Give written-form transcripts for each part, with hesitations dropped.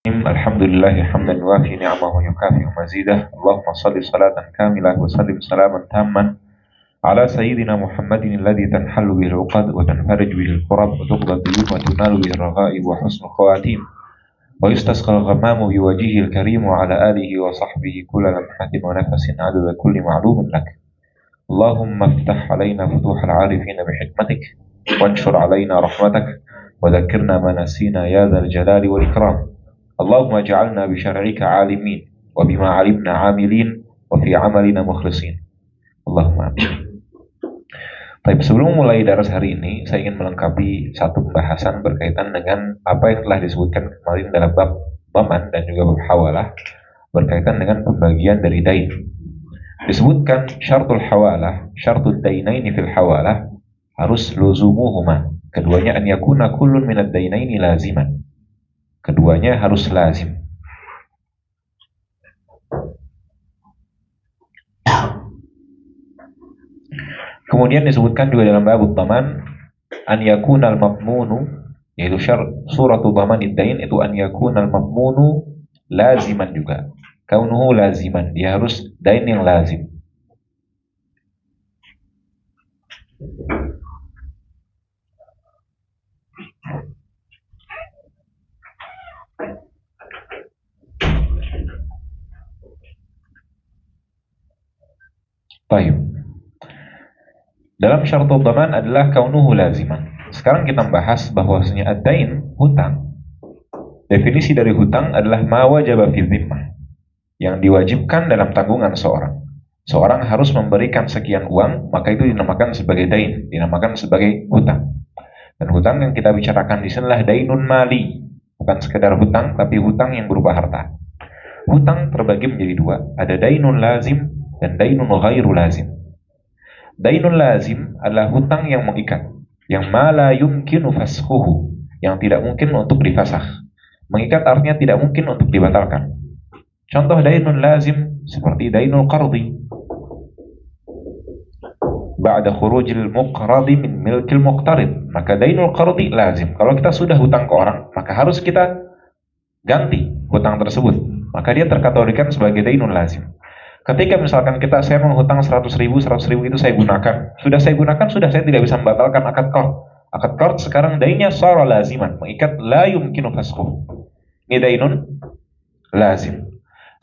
الحمد لله حمدا يوافي نعمه ويكافئ مزيده. اللهم صل صلاة كاملة وسلم سلاما تاما على سيدنا محمد الذي تنحل به العقد وتنفرج به الكرب وتقضى الديون وتنال به الرغائب وحسن الخواتيم ويستسقى الغمام بوجهه الكريم وعلى آله وصحبه كل لمحة ونفس عدد كل معلوم لك. اللهم افتح علينا فتوح العارفين بحكمتك وانشر علينا رحمتك وذكرنا ما نسينا يا ذا الجلال والإكرام. اللهم اجعلنا بشرعك عالمين وبما علمنا عاملين وفي عملنا مخلصين. Allahumma amin. Baik, sebelum mulai daras hari ini, saya ingin melengkapi satu pembahasan berkaitan dengan apa yang telah disebutkan kemarin dalam bab dhaman dan juga bab hawalah berkaitan dengan pembagian dari dain. Disebutkan syartul hawalah, syartul dainaini fil hawalah harus luzumuhuma. Keduanya an yakuna kullun minad dainaini laziman. Keduanya harus lazim. Kemudian disebutkan juga dalam bab dhaman an yakunal mafmunu, yaitu suratul dhamanid dain itu an yakunal mafmunu laziman juga. Kaunuhu laziman, dia harus dain yang lazim. Baik. Dalam syaratul dhaman adalah kaunuhu laziman. Sekarang kita membahas bahwasanya ad-dain, hutang. Definisi dari hutang adalah ma wajaba fi dhimmah, yang diwajibkan dalam tanggungan seorang. Seorang harus memberikan sekian uang, maka itu dinamakan sebagai dain, dinamakan sebagai hutang. Dan hutang yang kita bicarakan di sini adalah dainun mali, bukan sekedar hutang, tapi hutang yang berupa harta. Hutang terbagi menjadi dua, ada dainun lazim dan dainun ghairu lazim. Dainun lazim adalah hutang yang mengikat, yang ma la yumkinu fasquhu, yang tidak mungkin untuk difasakh. Mengikat artinya tidak mungkin untuk dibatalkan. Contoh dainun lazim seperti dainul qardi. Ba'da khurujil muqradi min milkil muqtarid. Maka dainul qardi lazim. Kalau kita sudah hutang ke orang, maka harus kita ganti hutang tersebut. Maka dia terkategorikan sebagai dainun lazim. Ketika misalkan saya menghutang 100 ribu itu saya gunakan. Sudah saya gunakan, sudah saya tidak bisa membatalkan akad qard. Akad qard sekarang dainnya shara laziman, mengikat la yumkinu fasquh. Ini dainun lazim.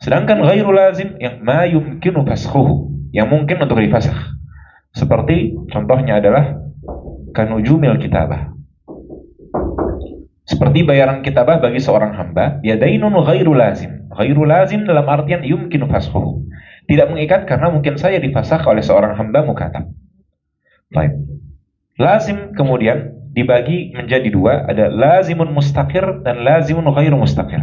Sedangkan ghairu lazim yang ma yumkinu fasquh, yang mungkin untuk difasakh. Seperti contohnya adalah kanujumil kitabah. Seperti bayaran kitabah bagi seorang hamba, dia dainun ghairu lazim. Ghairu lazim dalam artian yumkinu fasquh. Tidak mengikat karena mungkin saja difasakh oleh seorang hamba mukatab. Baik. Lazim kemudian dibagi menjadi dua, ada lazimun mustaqir dan lazimun ghairu mustaqir.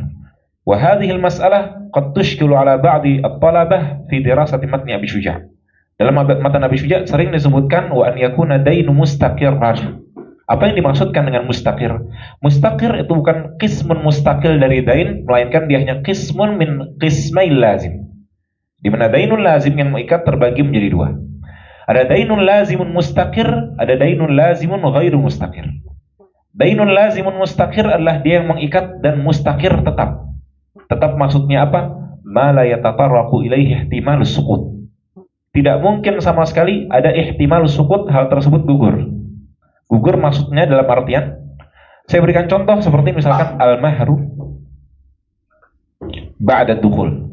Wa hadhihi al-mas'alah qad tushkilu ala ba'di at-talabah fi dirasati matni Abi Syuja'. Dalam matan Abi Syuja' sering disebutkan wa an yakuna dainu mustaqirran. Apa yang dimaksudkan dengan mustaqir? Mustaqir itu bukan qismun mustaqil dari dain, melainkan dia hanya qismun min qismail lazim. Di mana dainun lazim yang mengikat terbagi menjadi dua. Ada dainun lazimun mustaqir, ada dainun lazimun ghairu mustaqir. Dainun lazimun mustaqir adalah dia yang mengikat dan mustaqir tetap. Tetap maksudnya apa? Ma la yatatarraqu ilaihi ihtimal suqut. Tidak mungkin sama sekali ada ihtimal suqut, hal tersebut gugur. Gugur maksudnya dalam artian, saya berikan contoh seperti misalkan al-mahru ba'da dukhul.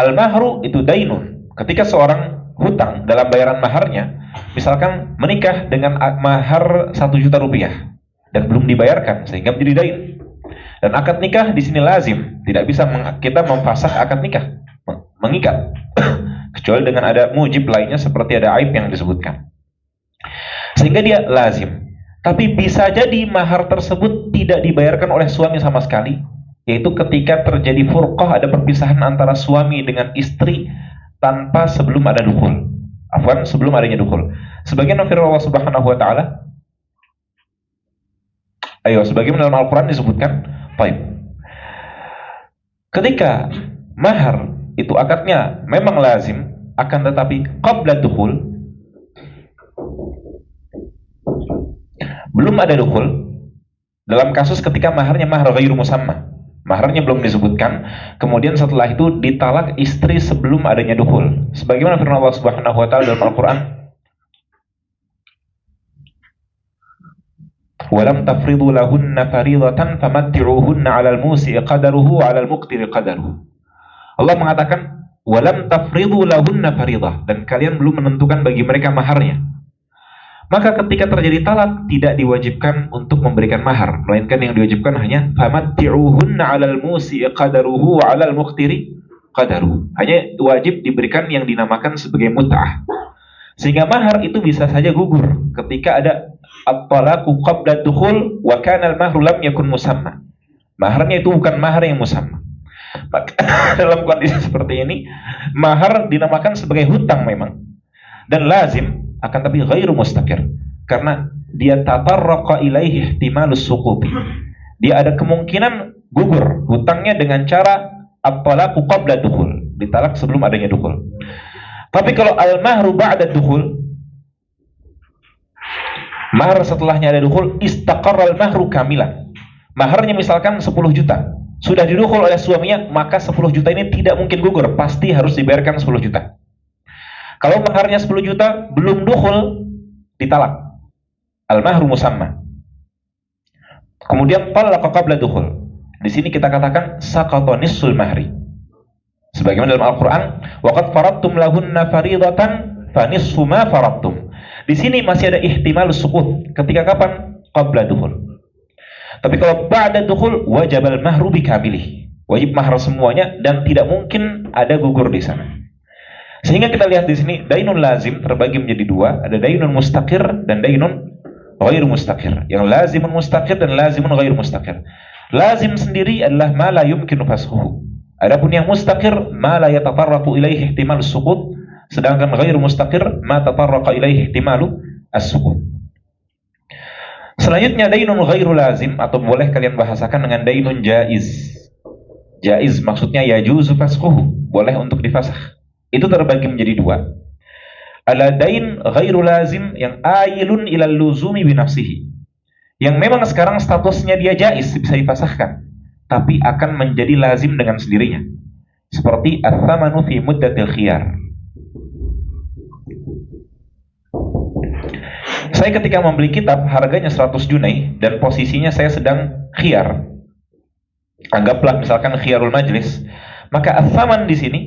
Al-mahru itu dainun. Ketika seorang hutang dalam bayaran maharnya, misalkan menikah dengan mahar 1 juta rupiah dan belum dibayarkan sehingga menjadi dain. Dan akad nikah di sini lazim, tidak bisa kita memfasakh akad nikah, mengikat. Kecuali dengan ada mujib lainnya seperti ada aib yang disebutkan. Sehingga dia lazim. Tapi bisa jadi mahar tersebut tidak dibayarkan oleh suami sama sekali, yaitu ketika terjadi furqah, ada perpisahan antara suami dengan istri tanpa sebelum ada dukhul. Afwan, sebelum adanya dukhul. Sebagian firman Allah Subhanahu wa taala, sebagaimana dalam Al-Qur'an disebutkan, baik. Ketika mahar itu akadnya memang lazim, akan tetapi qabla dukhul, belum ada dukhul, Dalam kasus ketika maharnya mahar ghairu musamma, maharnya belum disebutkan, kemudian setelah itu ditalak istri sebelum adanya dukhul. Sebagaimana firman Allah Subhanahu wa taala dalam Al-Qur'an, "Walam tafridu lahunna faridatan famatti'uhunna 'alal musi'i qadaruhu wa 'alal muqtiri qadaruhu." Allah mengatakan, "Walam tafridu lahunna faridah," dan kalian belum menentukan bagi mereka maharnya. Maka ketika terjadi talak, tidak diwajibkan untuk memberikan mahar, melainkan yang diwajibkan hanya famatti'uhunna 'alal musi'i qadaruhu wa 'alal muqtiri qadaruhu. Hanya wajib diberikan yang dinamakan sebagai mut'ah. Sehingga mahar itu bisa saja gugur ketika ada at-talaqu qabla dukhul wa kana al-mahru lam yakun musamma. Maharnya itu bukan mahar yang musamma. Maka dalam kondisi seperti ini, mahar dinamakan sebagai hutang memang dan lazim, akan tapi ghairu mustaqir, karena dia tatarraqa ilaihi ihtimalus suquti. Dia ada kemungkinan gugur hutangnya dengan cara at-talaqu qabla dukhul, ditalak sebelum adanya dukhul. Tapi kalau al-mahru ba'da dukhul, mahar setelahnya ada dukhul, istaqarra al-mahru kamilan. Maharnya misalkan 10 juta, sudah didukhul oleh suaminya, maka 10 juta ini tidak mungkin gugur, pasti harus dibayarkan 10 juta. Kalau maharnya 10 juta, belum dukhul, ditalak. Al-mahru musamma. Kemudian talaqa qabla dukhul. Di sini kita katakan saqata nisful mahri. Sebagaimana dalam Al-Qur'an, wa qad faradtum lahunna faridatan fa nisfu ma faradtum. Di sini masih ada ihtimal suqut. Ketika kapan? Qabla dukhul. Tapi kalau ba'da dukhul, wajib al-mahru bikamilih. Wajib mahar semuanya dan tidak mungkin ada gugur di sana. Sehingga kita lihat di sini dainun lazim terbagi menjadi dua, ada dainun mustaqir dan dainun ghairu mustaqir. Yang lazimun mustaqir dan lazimun ghairu mustaqir. Lazim sendiri adalah ma la yumkinu fashuhu. Adapun yang mustaqir ma la yatatarraqu ilaihi ihtimal as-suqut, sedangkan ghairu mustaqir ma tatarraqa ilaihi ihtimalu as-suqut. Selanjutnya dainun ghairu lazim, atau boleh kalian bahasakan dengan dainun jaiz. Jaiz maksudnya yajuzu fashuhu, boleh untuk difasakh. Itu terbagi menjadi dua. Ada dain ghairu lazim yang ailun ilal luzumi binafsihi, yang memang sekarang statusnya dia jaiz, bisa difasahkan, tapi akan menjadi lazim dengan sendirinya. Seperti ats-tsamanu fi muddatil khiyar. Saya ketika membeli kitab harganya 100 junai dan posisinya saya sedang khiyar. Anggaplah misalkan khiyarul majlis, maka ats-tsaman di sini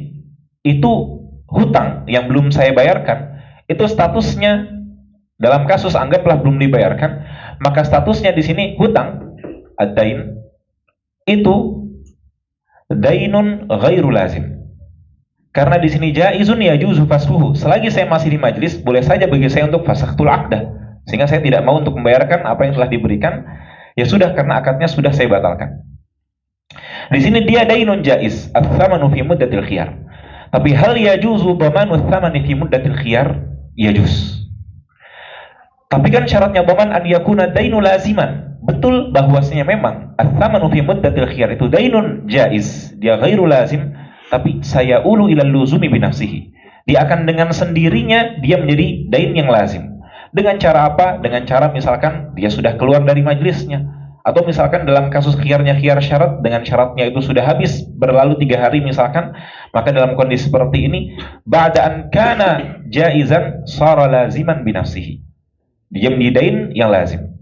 itu hutang yang belum saya bayarkan, itu statusnya dalam kasus anggaplah belum dibayarkan, maka statusnya di sini hutang, ad-dain, itu dainun ghairu lazim. Karena di sini jaizun yajuzu fashuhu. Selagi saya masih di majlis, boleh saja bagi saya untuk fasakhtul aqdah. Sehingga saya tidak mau untuk membayarkan apa yang telah diberikan, ya sudah, karena akadnya sudah saya batalkan. Di sini dia dainun jaiz, ats-tsamanu fi muddatil khiyar. Tapi hal yajuzu dhamanu ats-tsamani fi muddatil khiyar? Yajuz. Tapi kan syaratnya dhaman an yakuna dainu laziman. Betul bahwasanya memang ats-tsamanu fi muddatil khiyar itu dainun jaiz, dia ghairu lazim, tapi saya ulu ilal luzumi binafsihi. Dia akan dengan sendirinya dia menjadi dain yang lazim. Dengan cara apa? Dengan cara misalkan dia sudah keluar dari majlisnya, atau misalkan dalam kasus khiyarnya khiyar syarat, dengan syaratnya itu sudah habis, berlalu 3 hari misalkan, maka dalam kondisi seperti ini ba'da an kana jaizan sara laziman binafsihi, dia menjadi dain yang lazim.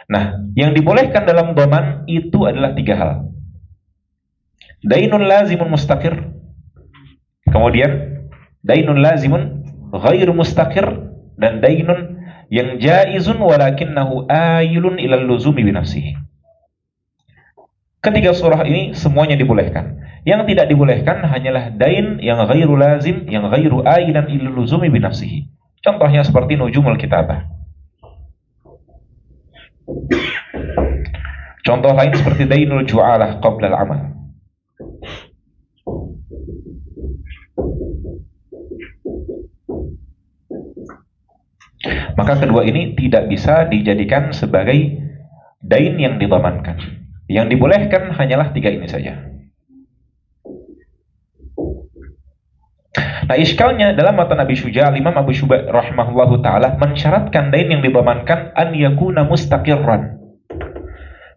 Nah, yang dibolehkan dalam dhaman itu adalah 3 hal. Dainun lazimun mustaqir, kemudian dainun lazimun ghairu mustaqir, dan dainun yang jaizun walakinnahu ailun ilal luzumi binafsihi. Ketiga surah ini semuanya dibolehkan. Yang tidak dibolehkan hanyalah dain yang ghairu lazim, yang ghairu ailan ilal luzumi binafsihi. Contohnya seperti nujumul kitabah. Contoh lain seperti dainul ju'alah qabla al-amal. Maka kedua ini tidak bisa dijadikan sebagai dain yang didamankan. Yang dibolehkan hanyalah 3 ini saja. Nah, iskalnya dalam matan Abi Syuja', Imam Abu Syuja' rahimahullahu ta'ala mensyaratkan dain yang didamankan an yakuna mustaqirran.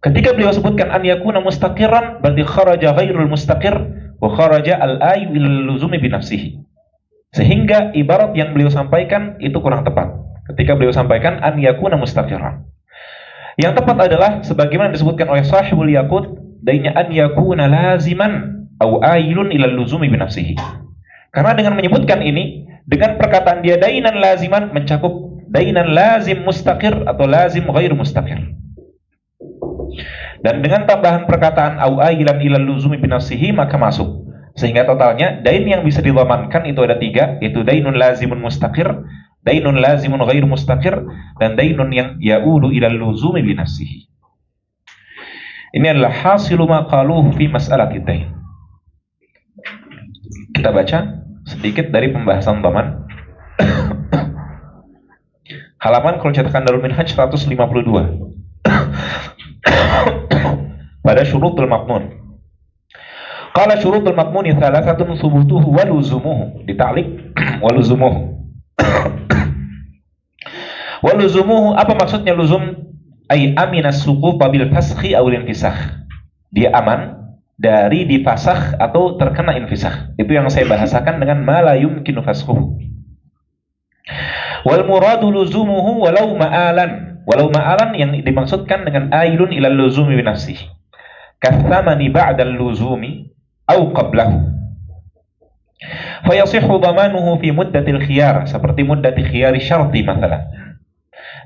Ketika beliau sebutkan an yakuna mustaqiran, berarti kharaja ghairul mustaqir wa kharaja al-ayu ilal luzumi bi nafsihi. Sehingga ibarat yang beliau sampaikan itu kurang tepat. Ketika beliau sampaikan an yakuna mustaqiran. Yang tepat adalah sebagaimana disebutkan oleh Sahibul Yaqut, dainya an yakuna laziman au ailun ilal luzumi bi nafsihi. Karena dengan menyebutkan ini, dengan perkataan dia dainan laziman mencakup dainan lazim mustaqir atau lazim ghair mustaqir. Dan dengan tambahan perkataan au ailan ilal luzumi bi nafsihi maka masuk. Sehingga totalnya dain yang bisa dilamankan itu ada 3, yaitu dainun lazimun mustaqir, dainun lazimun ghair mustaqir, dan dainun yang ya'ulu ilal luzumi bi nafsihi. Ini adalah hasilu ma qaluhu fi mas'alati dain. Kita baca sedikit dari pembahasan dhaman. Halaman kalau cetakan Darul Minhaj 152. Pada syurutul maqmun. Qala syurutul maqmuni thalathatun thubutuhu wa luzumuhu. Dita'liq wa luzumuhu. Wa luzumuhu, apa maksudnya luzum? Ay aminas suquta bil faskhi aw infisakh. Dia aman dari difasakh atau terkena infisakh. Itu yang saya bahasakan dengan ma la yumkinu faskhuhu. Wal muradu luzumuhu walau ma'alan. Walau ma'alan yang dimaksudkan dengan ailun ilal luzumi bi nafsihi. Kathamani ba'dal luzumi au qablahu. Fayasihhu dhamanuhu fi muddatil khiyar, seperti muddati khiyari syarti mathalan.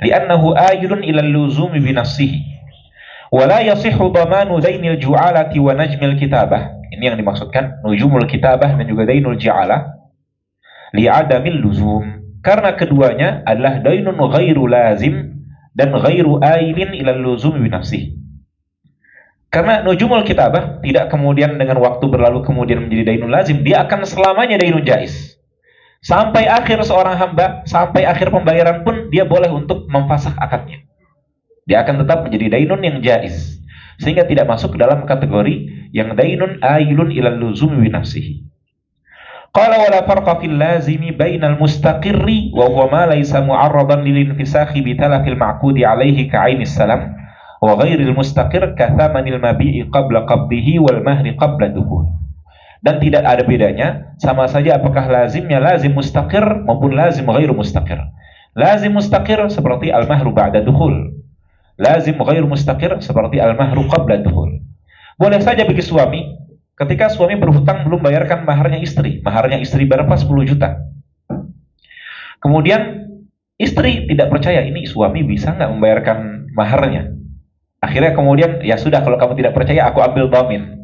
Li'annahu ailun ilal luzumi bi nafsihi. Wa la yasihhu dhamanu dainil ju'alati wa najmil kitabah. Ini yang dimaksudkan nujumul kitabah dan juga dainul ju'alah li'adamil luzum. Karena keduanya adalah dainun ghairu lazim dan ghairu ailin ilal luzumi bi nafsihi. Karena nujumul kitabah tidak kemudian dengan waktu berlalu kemudian menjadi dainun lazim, dia akan selamanya dainun jaiz. Sampai akhir seorang hamba, sampai akhir pembayaran pun dia boleh untuk memfasakh akadnya. Dia akan tetap menjadi dainun yang jaiz. Sehingga tidak masuk ke dalam kategori yang dainun ailun ilal luzumi bi nafsihi. Qala wala farqa fil lazimi bainal mustaqirri wa huwa ma laysa mu'arradan lil infisakhi bi talafil ma'qudi alaihi ka'ainis salam. Wa ghairil mustaqir kathamanil mabi'i qabla qabdihi wal mahri qabla dukhul. Dan tidak ada bedanya, sama saja apakah lazimnya lazim mustaqir maupun lazim ghairu mustaqir. Lazim mustaqir seperti al-mahru ba'da dukhul. Lazim ghairu mustaqir seperti al-mahru qabla dukhul. Boleh saja bagi suami, ketika suami berhutang belum bayarkan maharnya istri. Maharnya istri berapa? 10 juta. Kemudian istri tidak percaya, ini suami bisa nggak membayarkan maharnya. Akhirnya kemudian, ya sudah, kalau kamu tidak percaya, aku ambil dhamin.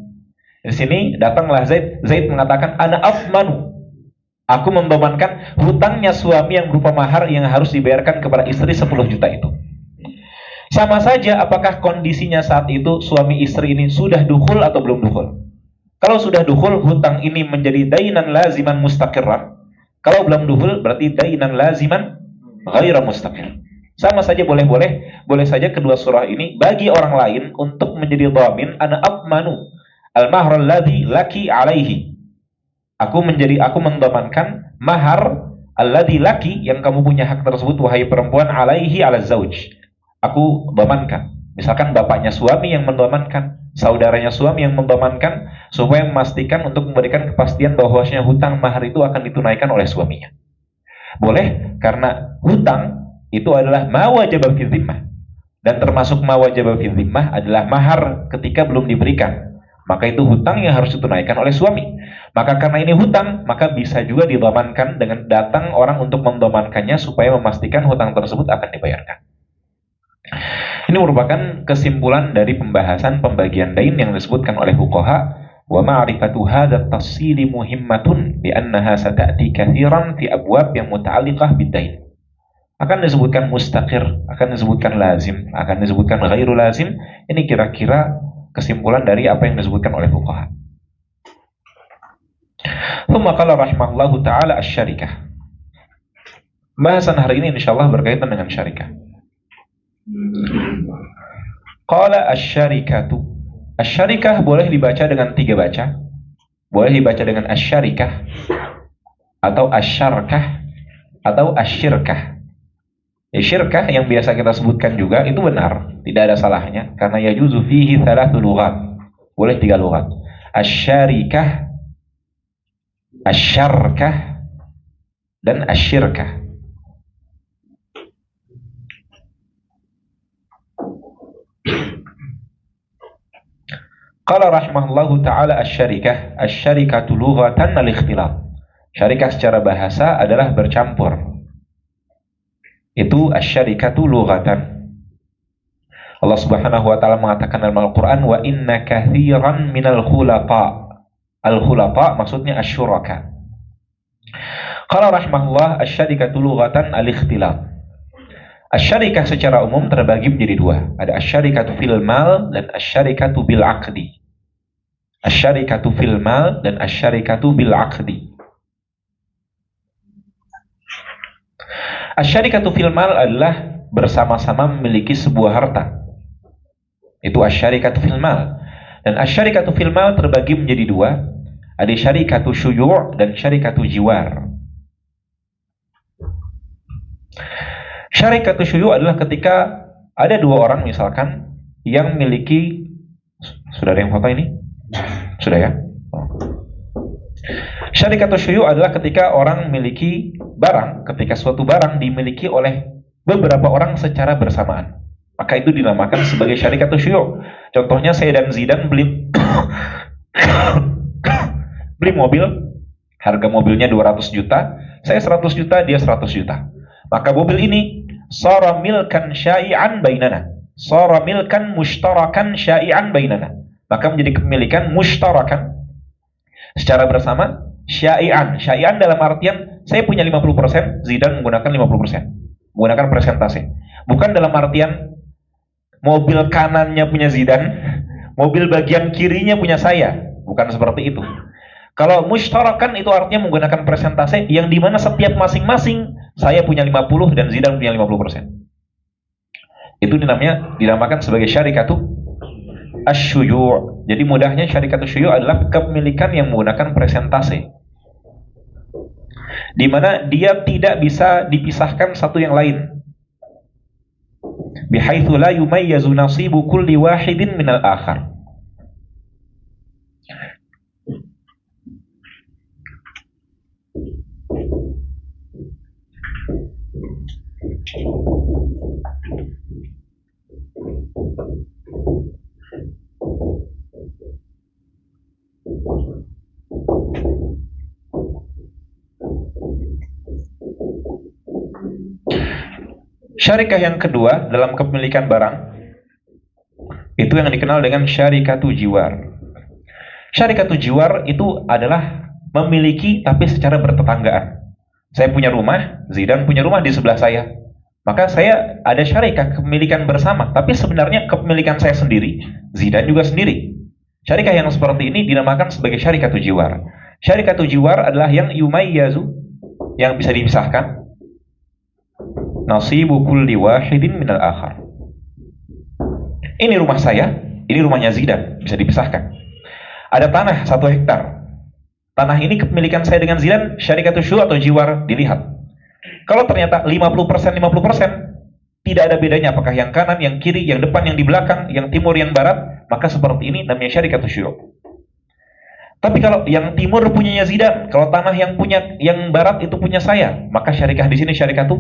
Di sini datanglah Zaid. Zaid mengatakan, ana afmanu. Aku mendomankan hutangnya suami yang berupa mahar yang harus dibayarkan kepada istri 10 juta itu. Sama saja apakah kondisinya saat itu suami istri ini sudah dukhul atau belum dukhul. Kalau sudah dukhul, hutang ini menjadi dainan laziman mustaqirran. Kalau belum dukhul, berarti dainan laziman ghaira mustaqir. Sama saja boleh saja kedua surah ini bagi orang lain untuk menjadi dhamin, ana afmanu al-mahr alladhi laki alaihi. Aku mendamankan mahar alladhi laki yang kamu punya hak tersebut wahai perempuan alaihi ala zauj. Aku dhamankan. Misalkan bapaknya suami yang mendamankan, saudaranya suami yang mendamankan supaya memastikan untuk memberikan kepastian bahwasanya hutang mahar itu akan ditunaikan oleh suaminya. Boleh karena hutang itu adalah ma wajaba fi dhimmah. Dan termasuk ma wajaba fi dhimmah adalah mahar ketika belum diberikan. Maka itu hutang yang harus ditunaikan oleh suami. Maka karena ini hutang, maka bisa juga didamankan dengan datang orang untuk mendamankannya supaya memastikan hutang tersebut akan dibayarkan. Ini merupakan kesimpulan dari pembahasan pembagian dain yang disebutkan oleh fuqaha. Wa ma'rifatu hadha at-tafsili muhimmatun bi annaha sata'ti katsiran fi abwab yang muta'alliqah bid-dain. Akan disebutkan mustaqir, akan disebutkan lazim, akan disebutkan ghairu lazim. Ini kira-kira kesimpulan dari apa yang disebutkan oleh fuqaha. Thumma qala rahimahullahu ta'ala asy-syarikah. Bahasan hari ini insyaallah berkaitan dengan syarikah. Qala asy-syarikatu. Asy-syarikah boleh dibaca dengan 3 baca. Boleh dibaca dengan asy-syarikah atau asy-syarkah atau asy-syirkah. Ya, syirkah yang biasa kita sebutkan juga itu benar, tidak ada salahnya karena yajuzu fihi thalathu lughat. Boleh 3 lughat. Asyarikah, asyarkah, dan asyirkah. Qala rahimahullahu ta'ala asyarikah, asyarikatu lughatan al-ikhtilaf. Syarikah secara bahasa adalah bercampur. Itu asyarikatu lughatan. Allah Subhanahu wa taala mengatakan dalam Al-Qur'an, wa inna katsiran minal khulata. Al-khulata maksudnya asyuraka. Qala rahimahullah asyarikatu lughatan al-ikhtilaf. Asyarikah secara umum terbagi menjadi 2. Ada asyarikatu fil mal dan asyarikatu bil aqdi. Asyarikatu fil mal dan asyarikatu bil aqdi. Asyarikatu fil mal adalah bersama-sama memiliki sebuah harta. Itu asyarikatu fil mal. Dan asyarikatu fil mal terbagi menjadi 2. Ada syarikatu syuyu' dan syarikatu jiwar. Syarikatu syuyu' adalah ketika ada 2 orang misalkan yang memiliki, sudah ada yang foto ini? Sudah ya? Syarikatu syuyu' adalah ketika orang memiliki barang, ketika suatu barang dimiliki oleh beberapa orang secara bersamaan. Maka itu dinamakan sebagai syarikatu syuyu'. Contohnya saya dan Zidan beli beli mobil, harga mobilnya 200 juta, saya 100 juta, dia 100 juta. Maka mobil ini sara milkan syai'an bainana, sara milkan mushtarakan syai'an bainana, maka menjadi kepemilikan mushtarakan secara bersama, syai'an. Syai'an dalam artian saya punya 50%, Zidan menggunakan 50%, menggunakan persentase. Bukan dalam artian mobil kanannya punya Zidan, mobil bagian kirinya punya saya. Bukan seperti itu. Kalau mushtarakan itu artinya menggunakan persentase yang dimana setiap masing-masing saya punya 50 dan Zidan punya 50%. Itu dinamakan sebagai syarikatu asy-syuyu'. Jadi mudahnya syarikatu syuyu' adalah kepemilikan yang menggunakan persentase, di mana dia tidak bisa dipisahkan satu yang lain. Bihaitsu la yumayyazu nasibu kulli wahidin minal akhar. Syarikah yang kedua dalam kepemilikan barang itu yang dikenal dengan syarikatu jiwar. Syarikatu jiwar itu adalah memiliki tapi secara bertetanggaan. Saya punya rumah, Zidan punya rumah di sebelah saya. Maka saya ada syarikah kepemilikan bersama, tapi sebenarnya kepemilikan saya sendiri, Zidan juga sendiri. Syarikah yang seperti ini dinamakan sebagai syarikatu jiwar. Syarikatu jiwar adalah yang yumayyazu, yang bisa dipisahkan. Nasibu kulli wahidin minal akhar. Ini rumah saya, ini rumahnya Zidan, bisa dipisahkan. Ada tanah 1 hektar. Tanah ini kepemilikan saya dengan Zidan, syarikatu syuyu' atau jiwar dilihat. Kalau ternyata 50%, 50%, tidak ada bedanya apakah yang kanan, yang kiri, yang depan, yang di belakang, yang timur, yang barat, maka seperti ini namanya syarikatu syuyu'. Tapi kalau yang timur punyanya Zidan, kalau tanah yang barat itu punya saya, maka syarikah di sini syarikatu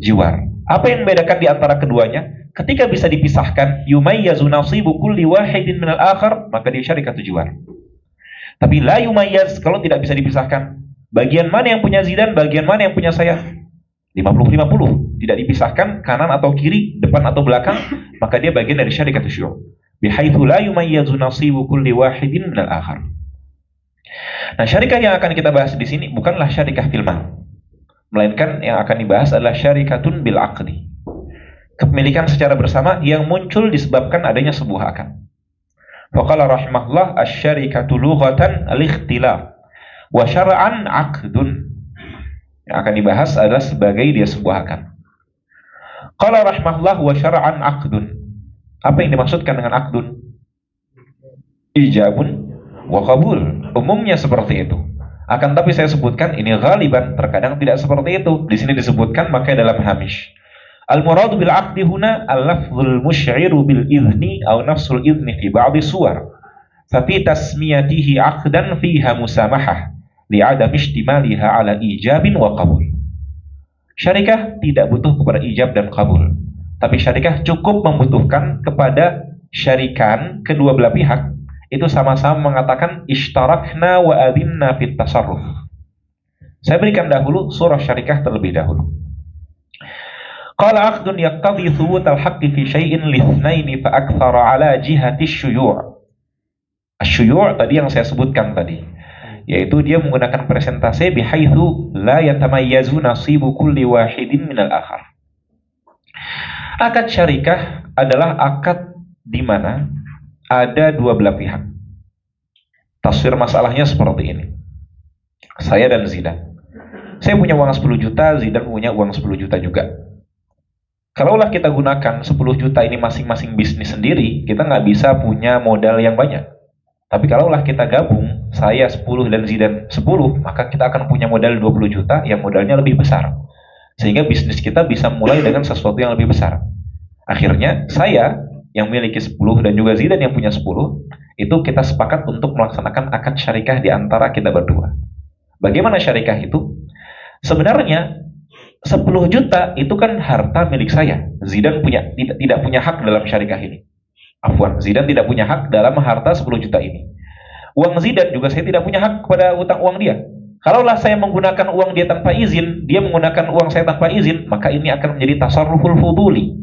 jiwar. Apa yang membedakan di antara keduanya? Ketika bisa dipisahkan, yumayyazu nasibu kulli wahidin minal akhar, maka dia syarikatu jiwar. Tapi la yumayyaz, kalau tidak bisa dipisahkan, bagian mana yang punya Zidan, bagian mana yang punya saya? 50-50, tidak dipisahkan kanan atau kiri, depan atau belakang, maka dia bagian dari syarikatu syuyu'. Bihaitsu la yumayyazu nasibu kulli wahidin minal akhar. Nah, syarikah yang akan kita bahas di sini bukanlah syarikah fil mal, melainkan yang akan dibahas adalah syarikatun bil aqdi. Kepemilikan secara bersama yang muncul disebabkan adanya sebuah akad. Faqala rahimahullah asy-syarikatu lughatan al-ikhtilaf wa syar'an 'aqdun. Yang akan dibahas adalah sebagai dia sebuah akad. Qala rahimahullah wa syar'an 'aqdun. Apa yang dimaksudkan dengan aqdun? Ijabun wa qabul. Umumnya seperti itu. Akan tapi saya sebutkan ini ghaliban, terkadang tidak seperti itu. Di sini disebutkan maka dalam hamish. Al-muradu bil 'aqdi huna al-lafzul musy'iru bil idzni aw nafsul idzni fi ba'd suwar. Fa fi tasmiyatihi 'aqdan fiha musamahah li'adam ishtimaliha 'ala ijabin wa qabul. Syarikah tidak butuh kepada ijab dan qabul. Tapi syarikah cukup membutuhkan kepada syarikan kedua belah pihak itu sama-sama mengatakan ishtarakna wa adhinna fit tasarruf. Saya berikan dahulu surah syarikah terlebih dahulu. Qala 'aqdun yaqtadhi thubut al-haqqi fi syai'in lithnaini fa akthara 'ala jihati asy-syuyu'. Asy-syuyu' tadi yang saya sebutkan tadi, yaitu dia menggunakan presentase bihaitsu la yatamayyazu nasibu kulli wahidin minal akhar. Akad syarikah adalah akad di mana ada dua belah pihak. Taswir masalahnya seperti ini. Saya dan Zidan. Saya punya uang 10 juta, Zidan punya uang 10 juta juga. Kalaulah kita gunakan 10 juta ini masing-masing bisnis sendiri, kita nggak bisa punya modal yang banyak. Tapi kalaulah kita gabung, saya 10 dan Zidan 10, maka kita akan punya modal 20 juta yang modalnya lebih besar. Sehingga bisnis kita bisa mulai dengan sesuatu yang lebih besar. Akhirnya, saya yang memiliki 10 dan juga Zidan yang punya 10, itu kita sepakat untuk melaksanakan akad syarikah di antara kita berdua. Bagaimana syarikah itu? Sebenarnya 10 juta itu kan harta milik saya. Zidan tidak punya hak dalam syarikah ini. Afwan, Zidan tidak punya hak dalam harta 10 juta ini. Uang Zidan juga saya tidak punya hak kepada utang uang dia. Kalaulah saya menggunakan uang dia tanpa izin, dia menggunakan uang saya tanpa izin, maka ini akan menjadi tasarruful fuduli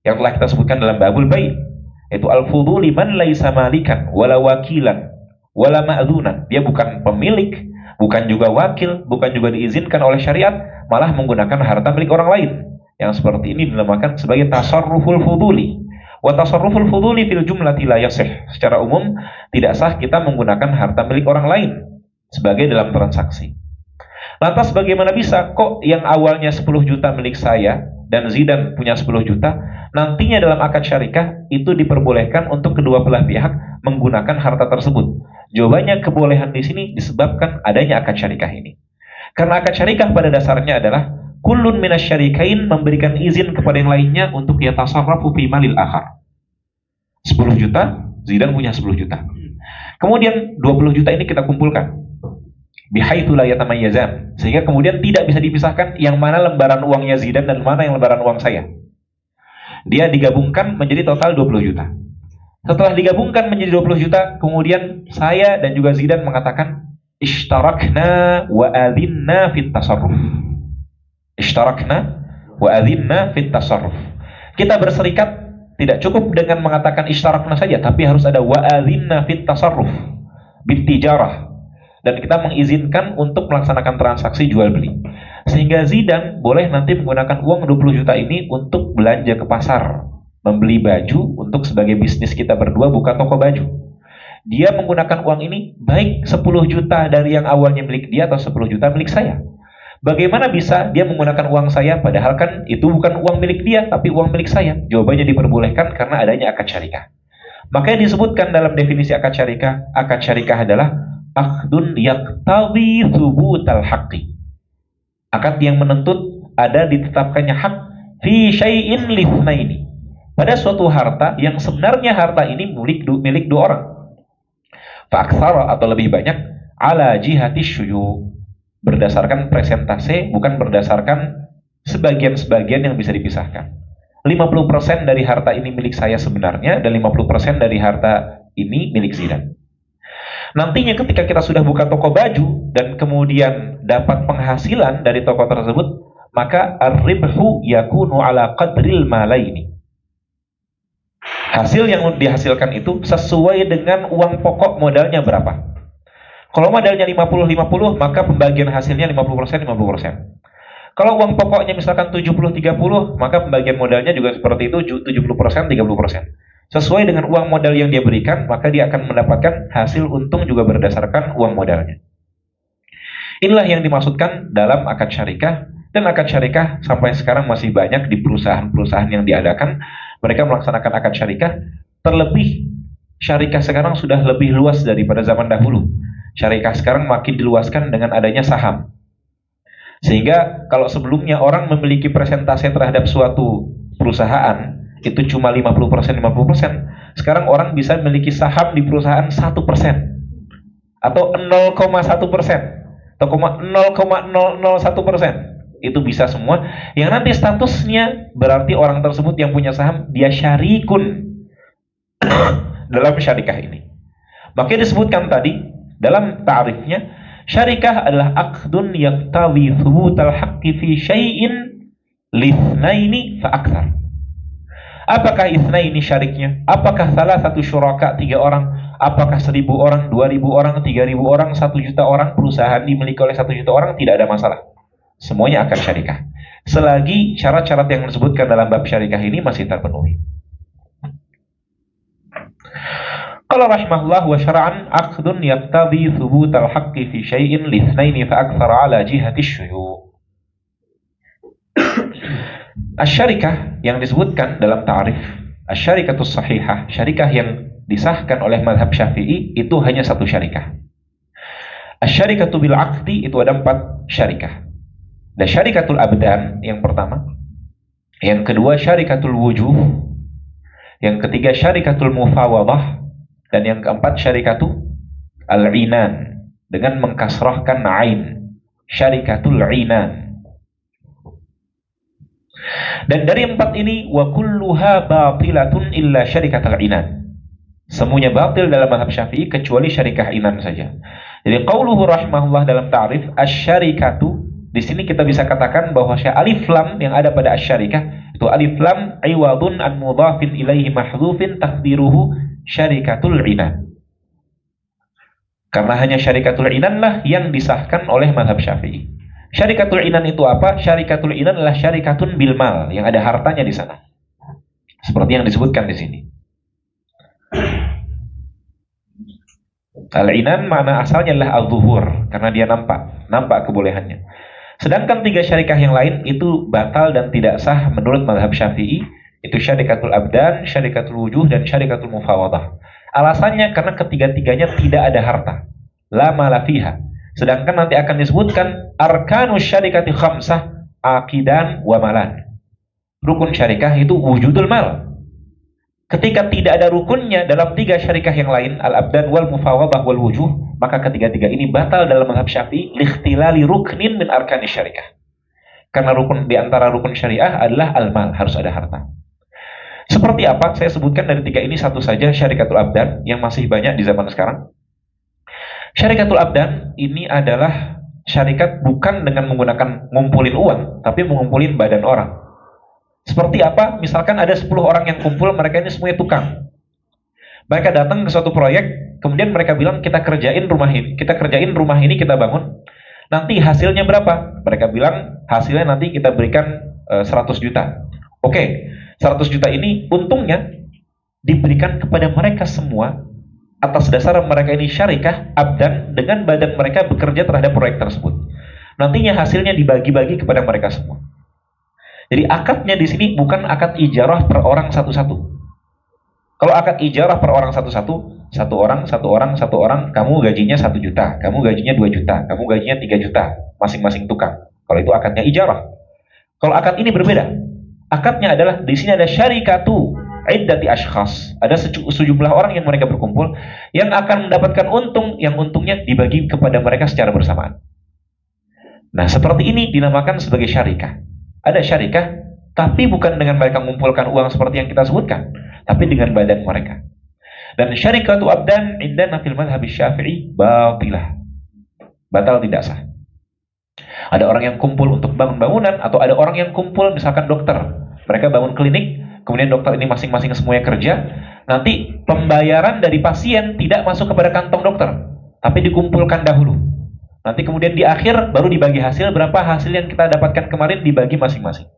yang telah kita sebutkan dalam babul bai'. Itu al-fuduli man laisa malikan wala wakilan wala ma'dzunan. Dia bukan pemilik, bukan juga wakil, bukan juga diizinkan oleh syariat, malah menggunakan harta milik orang lain. Yang seperti ini dinamakan sebagai tasarruful fuduli. Wa tasarruful fuduli fil jumlati la yasih. Secara umum tidak sah kita menggunakan harta milik orang lain sebagai dalam transaksi. Lantas bagaimana bisa kok yang awalnya 10 juta milik saya dan Zidan punya 10 juta, nantinya dalam akad syarikah itu diperbolehkan untuk kedua belah pihak menggunakan harta tersebut? Jawabannya kebolehan di sini disebabkan adanya akad syarikah ini. Karena akad syarikah pada dasarnya adalah kullun minasyarikain memberikan izin kepada yang lainnya untuk yatasarrafu fi malil akhar. 10 juta, Zidan punya 10 juta. Kemudian 20 juta ini kita kumpulkan. Bihaitsu la yatamayyazan. Sehingga kemudian tidak bisa dipisahkan yang mana lembaran uangnya Zidan dan mana yang lembaran uang saya. Dia digabungkan menjadi total 20 juta. Setelah digabungkan menjadi 20 juta, kemudian saya dan juga Zidan mengatakan ishtarakna wa adhinna fit tasarruf. Ishtarakna wa adhinna fit tasarruf. Kita berserikat tidak cukup dengan mengatakan ishtarakna saja, tapi harus ada wa adhinna fit tasarruf bit tijarah. Dan kita mengizinkan untuk melaksanakan transaksi jual beli. Sehingga Zidan boleh nanti menggunakan uang 20 juta ini untuk belanja ke pasar, membeli baju untuk sebagai bisnis kita berdua buka toko baju. Dia menggunakan uang ini baik 10 juta dari yang awalnya milik dia atau 10 juta milik saya. Bagaimana bisa dia menggunakan uang saya padahal kan itu bukan uang milik dia tapi uang milik saya? Jawabannya diperbolehkan karena adanya akad syarikah. Makanya disebutkan dalam definisi akad syarikah adalah akdun yaqtadhi thubutal haqqi. Akad yang menuntut ada ditetapkannya hak fi syai'in lithnaini. Pada suatu harta yang sebenarnya harta ini milik dua orang. Fa aktsara atau lebih banyak ala jihati syuyu. Berdasarkan presentase, bukan berdasarkan sebagian-sebagian yang bisa dipisahkan. 50% dari harta ini milik saya sebenarnya dan 50% dari harta ini milik Zidan. Nantinya ketika kita sudah buka toko baju dan kemudian dapat penghasilan dari toko tersebut, maka ar-ribhu yakunu ala qadril malaini. Hasil yang dihasilkan itu sesuai dengan uang pokok modalnya berapa. Kalau modalnya 50-50, maka pembagian hasilnya 50%-50%. Kalau uang pokoknya misalkan 70-30, maka pembagian modalnya juga seperti itu 70%-30%. Sesuai dengan uang modal yang dia berikan, maka dia akan mendapatkan hasil untung juga berdasarkan uang modalnya. Inilah yang dimaksudkan dalam akad syarikah, dan akad syarikah sampai sekarang masih banyak di perusahaan-perusahaan yang diadakan. Mereka melaksanakan akad syarikah, terlebih syarikah sekarang sudah lebih luas daripada zaman dahulu. Syarikah sekarang makin diluaskan dengan adanya saham. Sehingga kalau sebelumnya orang memiliki persentase terhadap suatu perusahaan itu cuma 50%, 50%, sekarang orang bisa memiliki saham di perusahaan 1% atau 0,1% atau 0,001%. Itu bisa semua. Yang nanti statusnya berarti orang tersebut yang punya saham dia syarikun dalam syarikah ini. Makanya disebutkan tadi dalam ta'rifnya, syarikah adalah aqdun yaktawi thubutal haqqi fi syai'in lithnaini fa akthar. Apakah itsnaini syariknya? Apakah salah satu syuraka 3 orang? Apakah 1.000 orang, 2.000 orang, 3.000 orang, 1 juta orang? Perusahaan dimiliki oleh 1 juta orang, tidak ada masalah. Semuanya akan syarikah. Selagi syarat-syarat yang disebutkan dalam bab syarikah ini masih terpenuhi. Qala rahimahullah wa syara'an aqdun yaqtadi thubutal haqqi fi syai'in lithnaini fa akthar ala jihati syuyu'. Asyarikah yang disebutkan dalam ta'rif, asyarikatus sahihah, syarikah yang disahkan oleh mazhab Syafi'i itu hanya 1 syarikah. Asyarikatu bil aqdi itu ada 4 syarikah. Dan syarikatul abdan yang pertama, yang kedua syarikatul wujuh, yang ketiga syarikatul mufawadah, dan yang keempat syarikatul al-inan dengan mengkasrahkan ain, syarikatul inan. Dan dari 4 ini wa kulluha batilatun illa syarikatul inan. Semuanya batil dalam mazhab Syafi'i kecuali syarikah inan saja. Jadi qauluhu rahimahullah dalam ta'rif asyarikatu, di sini kita bisa katakan bahwa alif lam yang ada pada asyarikah itu alif lam iwadun an mudhafin ilaihi mahdhufin taqdiruhu syarikatul inan. Karena hanya syarikatul inan lah yang disahkan oleh mazhab Syafi'i. Syarikatul inan itu apa? Syarikatul inan adalah syarikatun bil mal, yang ada hartanya di sana. Seperti yang disebutkan di sini. Al-inan makna asalnya adalah al-zuhur, karena dia nampak kebolehannya. Sedangkan 3 syarikah yang lain itu batal dan tidak sah menurut mazhab Syafi'i, itu syarikatul abdan, syarikatul wujuh, dan syarikatul mufawadah. Alasannya karena ketiga-tiganya tidak ada harta, la mala fiha. Sedangkan nanti akan disebutkan arkanus syarikati khamsah aqidan wa malan. Rukun syarikah itu wujudul mal. Ketika tidak ada rukunnya dalam 3 syarikah yang lain, al-abdan wal mufawadah wal wujuh, maka ketiga-tiga ini batal dalam mazhab Syafi'i likhtilali ruknin min arkanis syarikah. Karena rukun di antara rukun syariah adalah al-mal, harus ada harta. Seperti apa? Saya sebutkan dari 3 ini satu saja, syarikatul abdan yang masih banyak di zaman sekarang. Syarikatul abdan ini adalah syarikat bukan dengan menggunakan ngumpulin uang, tapi mengumpulin badan orang. Seperti apa? Misalkan ada 10 orang yang kumpul, mereka ini semuanya tukang. Mereka datang ke suatu proyek, kemudian mereka bilang kita kerjain rumah ini, kita bangun. Nanti hasilnya berapa? Mereka bilang hasilnya nanti kita berikan 100 juta. Oke, 100 juta ini untungnya diberikan kepada mereka semua atas dasar mereka ini syarikah abdan dengan badan mereka bekerja terhadap proyek tersebut. Nantinya hasilnya dibagi-bagi kepada mereka semua. Jadi akadnya di sini bukan akad ijarah per orang satu-satu. Kalau akad ijarah per orang satu-satu, satu orang, kamu gajinya 1 juta, kamu gajinya 2 juta, kamu gajinya 3 juta, masing-masing tukang. Kalau itu akadnya ijarah. Kalau akad ini berbeda. Akadnya adalah di sini ada syarikatu iddati ashkhas. Ada sejumlah orang yang mereka berkumpul yang akan mendapatkan untung, yang untungnya dibagi kepada mereka secara bersamaan. Nah, seperti ini dinamakan sebagai syarikah. Ada syarikah, tapi bukan dengan mereka mengumpulkan uang seperti yang kita sebutkan, tapi dengan badan mereka. Dan syarikatu abdan indana fil mazhab Syafi'i batilah. Batal, tidak sah. Ada orang yang kumpul untuk bangun bangunan, atau ada orang yang kumpul misalkan dokter. Mereka bangun klinik, kemudian dokter ini masing-masing semuanya kerja. Nanti pembayaran dari pasien tidak masuk kepada kantong dokter, tapi dikumpulkan dahulu. Nanti kemudian di akhir baru dibagi hasil, berapa hasil yang kita dapatkan kemarin dibagi masing-masing.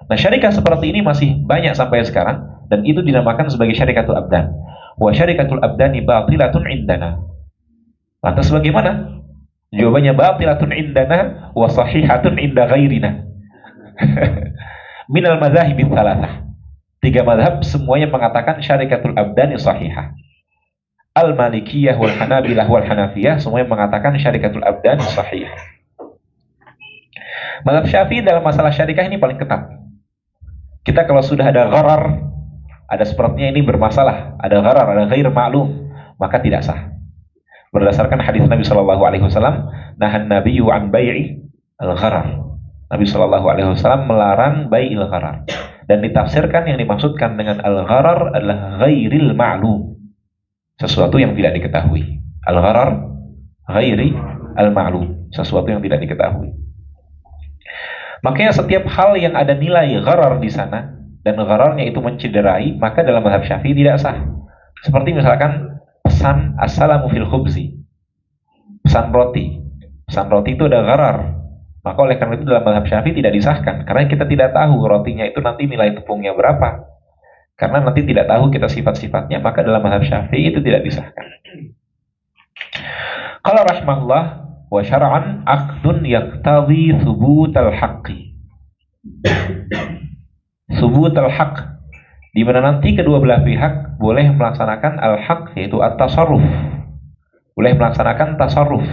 Nah, syarikah seperti ini masih banyak sampai sekarang, dan itu dinamakan sebagai syarikatul abdan. Wa syarikatul abdani batilatun indana. Lantas bagaimana? Jawabannya batilatun indana wa sahihatun inda ghairina. Minal madzhabit tsalatsah. 3 mazhab semuanya mengatakan syarikatul abdani sahihah. Al-Malikiyah wal Hanabilah wal Hanafiyah semuanya mengatakan syarikatul abdan sahih. Mazhab Syafi'i dalam masalah syarikah ini paling ketat. Kita kalau sudah ada gharar, ada sepertinya ini bermasalah, ada gharar, ada ghair ma'lum, maka tidak sah. Berdasarkan hadis Nabi Shallallahu Alaihi Wasallam, nahan Nabiyyu an bai'i al-gharar. Nabi Shallallahu Alaihi Wasallam melarang bai'il gharar. Dan ditafsirkan yang dimaksudkan dengan al-gharar adalah ghairil ma'lum, sesuatu yang tidak diketahui. Al-gharar ghairi al-ma'lum, sesuatu yang tidak diketahui. Makanya setiap hal yang ada nilai gharar di sana dan ghararnya itu mencederai, maka dalam mazhab Syafi'i tidak sah. Seperti misalkan pesan assalamu fil khubzi, pesan roti. Pesan roti itu ada gharar. Maka oleh karena itu dalam mazhab Syafi'i tidak disahkan, karena kita tidak tahu rotinya itu nanti nilai tepungnya berapa. Karena nanti tidak tahu kita sifat-sifatnya, maka dalam mazhab Syafi'i itu tidak disahkan. Qala rahimahullah, wa syar'an aqdun yaqtadhi thubutal haqqi. Thubutal haqq, di mana nanti kedua belah pihak boleh melaksanakan al-haqq, yaitu at-tasarruf. Boleh melaksanakan tasarruf.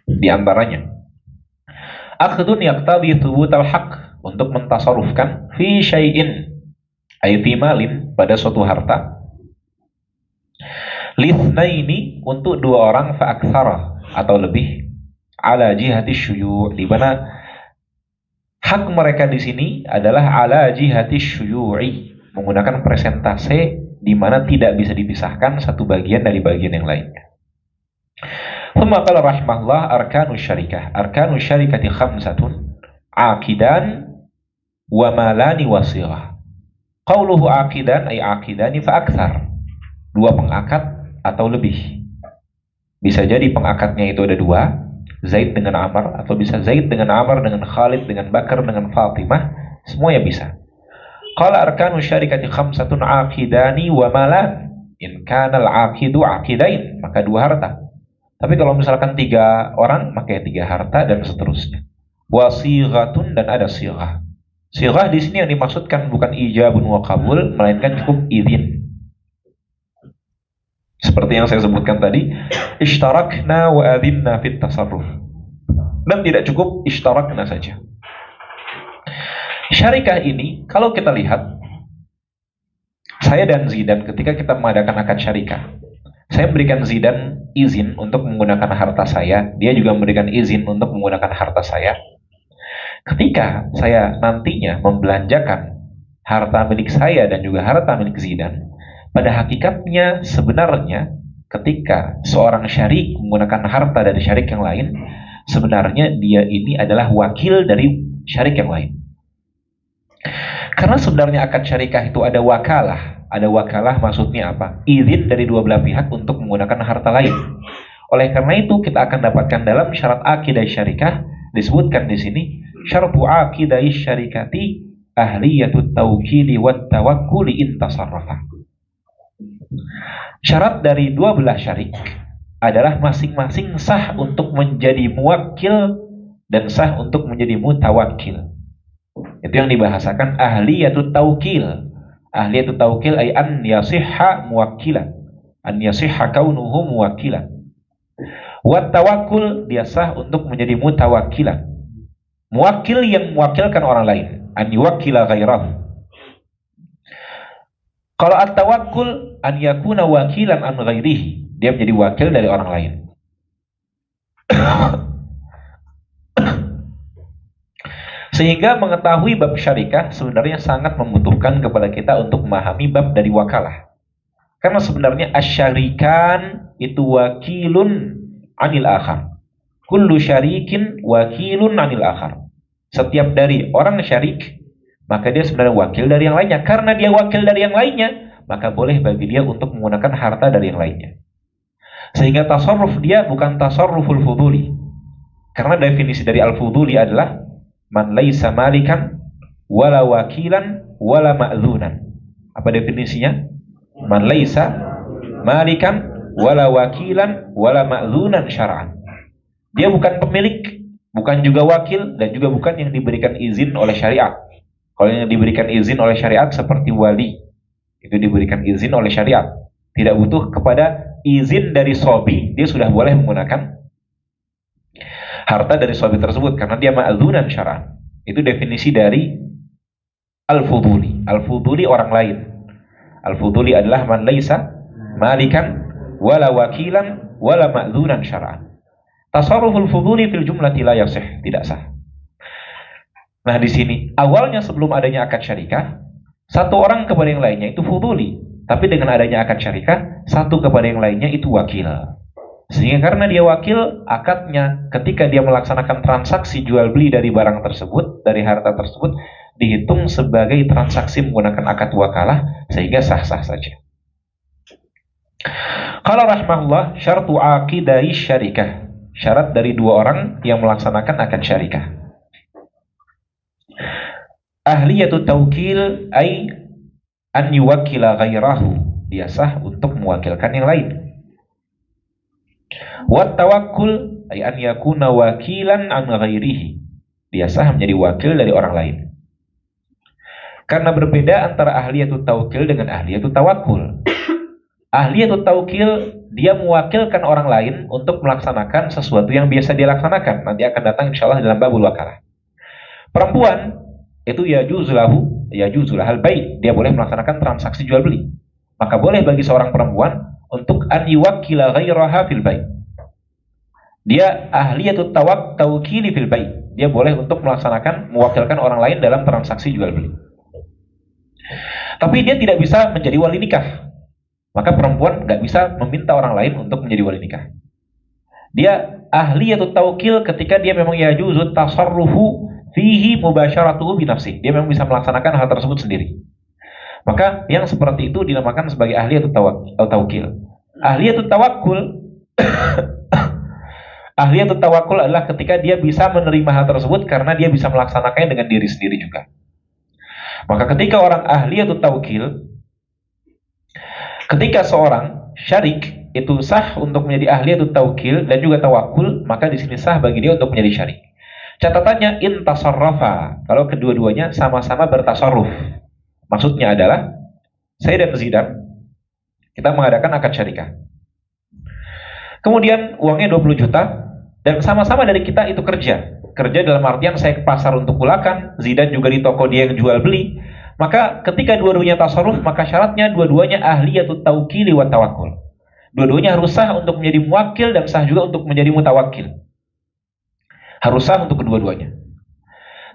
Di antaranya aqdun yaqtadhi thubutal haqq, untuk mentasarrufkan fi syai'in ay fi malin, pada suatu harta, lithnaini, untuk dua orang, fa aktsara, atau lebih, ala jihati syuyu', di mana hak mereka di sini adalah ala jihati syuyu'i, menggunakan presentase di mana tidak bisa dipisahkan satu bagian dari bagian yang lainnya. Thumma qala rahimahullah, arkanus syarikah. Arkanus syarikati khamsatun, aqidan wa malani wa sighah. Qauluhu aqidan ay aqidani fa aktsar, dua pengakad atau lebih. Bisa jadi pengakadnya itu ada dua, Zaid dengan Amr, atau bisa Zaid dengan Amr, dengan Khalid, dengan Bakar, dengan Fatimah, semuanya bisa. Qala arkanu syarikati khamsatun aqidani wa malan, in kana al-aqidu aqidain, maka dua harta. Tapi kalau misalkan tiga orang, maka tiga harta, dan seterusnya. Wa sighatun, dan ada sighah. Sighah di sini yang dimaksudkan bukan ijabun wa qabul, melainkan cukup izin. Seperti yang saya sebutkan tadi, ishtarakna wa adhinna fit tasarruf. Dan tidak cukup ishtarakna saja. Syarikah ini, kalau kita lihat, saya dan Zidan ketika kita mengadakan akad syarikah, saya memberikan Zidan izin untuk menggunakan harta saya, dia juga memberikan izin untuk menggunakan harta saya. Ketika saya nantinya membelanjakan harta milik saya dan juga harta milik Zidan, pada hakikatnya sebenarnya ketika seorang syarik menggunakan harta dari syarik yang lain, sebenarnya dia ini adalah wakil dari syarik yang lain. Karena sebenarnya akad syarikah itu ada wakalah. Ada wakalah maksudnya apa? Izin dari dua belah pihak untuk menggunakan harta lain. Oleh karena itu kita akan dapatkan dalam syarat akidah syarikah disebutkan di sini, syaratu akidah syarikati ahliyatut tawkili wat tawakkuli in tasarrafa. Syarat dari dua belah syarik adalah masing-masing sah untuk menjadi muwakil dan sah untuk menjadi mutawakil. Itu yang dibahasakan ahliyatut tawkil. Ahliyatut tawkil ay an yasihha muwakkilan, an yasihha kaunuhu muwakkilan. Wat tawakkul, dia sah untuk menjadi mutawakkilan. Muwakil yang mewakilkan orang lain, an yuwakkila ghairahu. Kalau at-tawakkul, an yakuna wakilan an ghairihi, dia menjadi wakil dari orang lain. Sehingga mengetahui bab syarikah sebenarnya sangat membutuhkan kepada kita untuk memahami bab dari wakalah. Karena sebenarnya asyarikan itu wakilun anil akhar. Kullu syarikin wakilun anil akhar. Setiap dari orang syarik, maka dia sebenarnya wakil dari yang lainnya. Karena dia wakil dari yang lainnya, maka boleh bagi dia untuk menggunakan harta dari yang lainnya. Sehingga tasarruf dia bukan tasarruful fuduli. Karena definisi dari al-fuduli adalah man laisa malikan wala wakilan wala ma'dzunan. Apa definisinya? Man laisa malikan wala wakilan wala ma'dzunan syar'an. Dia bukan pemilik, bukan juga wakil, dan juga bukan yang diberikan izin oleh syariat. Kalau yang diberikan izin oleh syariat seperti wali, itu diberikan izin oleh syariat. Tidak butuh kepada izin dari sobi, dia sudah boleh menggunakan harta dari suami tersebut karena dia ma'dzunan syar'an. Itu definisi dari al-fuduli. Al-fuduli orang lain. Al-fuduli adalah man laisa malikan wala wakilan wala ma'dzunan syar'an. Tasarruful fuduli fil jumlati la yasih, tidak sah. Nah, di sini awalnya sebelum adanya akad syarikah, satu orang kepada yang lainnya itu fuduli, tapi dengan adanya akad syarikah, satu kepada yang lainnya itu wakil. Sehingga karena dia wakil, akadnya ketika dia melaksanakan transaksi jual beli dari barang tersebut, dari harta tersebut, dihitung sebagai transaksi menggunakan akad wakalah, sehingga sah-sah saja. Qala rahimahullah, syartu aqidai syarikah, syarat dari dua orang yang melaksanakan akad syarikah. Ahliyatu tawkil ay an yuwakkila ghairahu, dia sah untuk mewakilkan yang lain. Wat tawakkul ay an yakuna wakilan an ghairihi, dia sah menjadi wakil dari orang lain. Karena berbeda antara ahliyatu tawkil dengan ahliyatu tawakkul. Ahliyatu tawkil, dia mewakilkan orang lain untuk melaksanakan sesuatu yang biasa dia laksanakan. Nanti akan datang insyaallah dalam babul wakalah. Perempuan itu yajuzulahal bai', dia boleh melaksanakan transaksi jual beli. Maka boleh bagi seorang perempuan untuk an yuwakkila ghairaha fil bai'. Dia ahliyatut tawkili fil bai', dia boleh untuk mewakilkan orang lain dalam transaksi jual beli. Tapi dia tidak bisa menjadi wali nikah. Maka perempuan nggak bisa meminta orang lain untuk menjadi wali nikah. Dia ahliyatut tawkil ketika dia memang yajuzut tasarrufu fihi mubasyaratuhu binafsi, dia memang bisa melaksanakan hal tersebut sendiri. Maka yang seperti itu dinamakan sebagai ahliyatut tawkil. Ahliyatut tawakkul ahliyatut tawakkul adalah ketika dia bisa menerima hal tersebut karena dia bisa melaksanakannya dengan diri sendiri juga. Maka ketika orang ahliyatut tawkil, ketika seorang syarik itu sah untuk menjadi ahliyatut tawkil dan juga tawakkul, maka di sini sah bagi dia untuk menjadi syarik. Catatannya in tasarrafa, kalau kedua-duanya sama-sama bertasarruf. Maksudnya adalah saya dan Zidan kita mengadakan akad syarikah. Kemudian uangnya 20 juta dan sama-sama dari kita itu kerja. Kerja dalam artian saya ke pasar untuk ulakan, Zidan juga di toko dia yang jual beli. Maka ketika dua-duanya tasarruf, maka syaratnya dua-duanya ahliyatut tawkili wa tawakkul. Dua-duanya harus sah untuk menjadi muwakil dan sah juga untuk menjadi mutawakkil. Harus sah untuk kedua-duanya.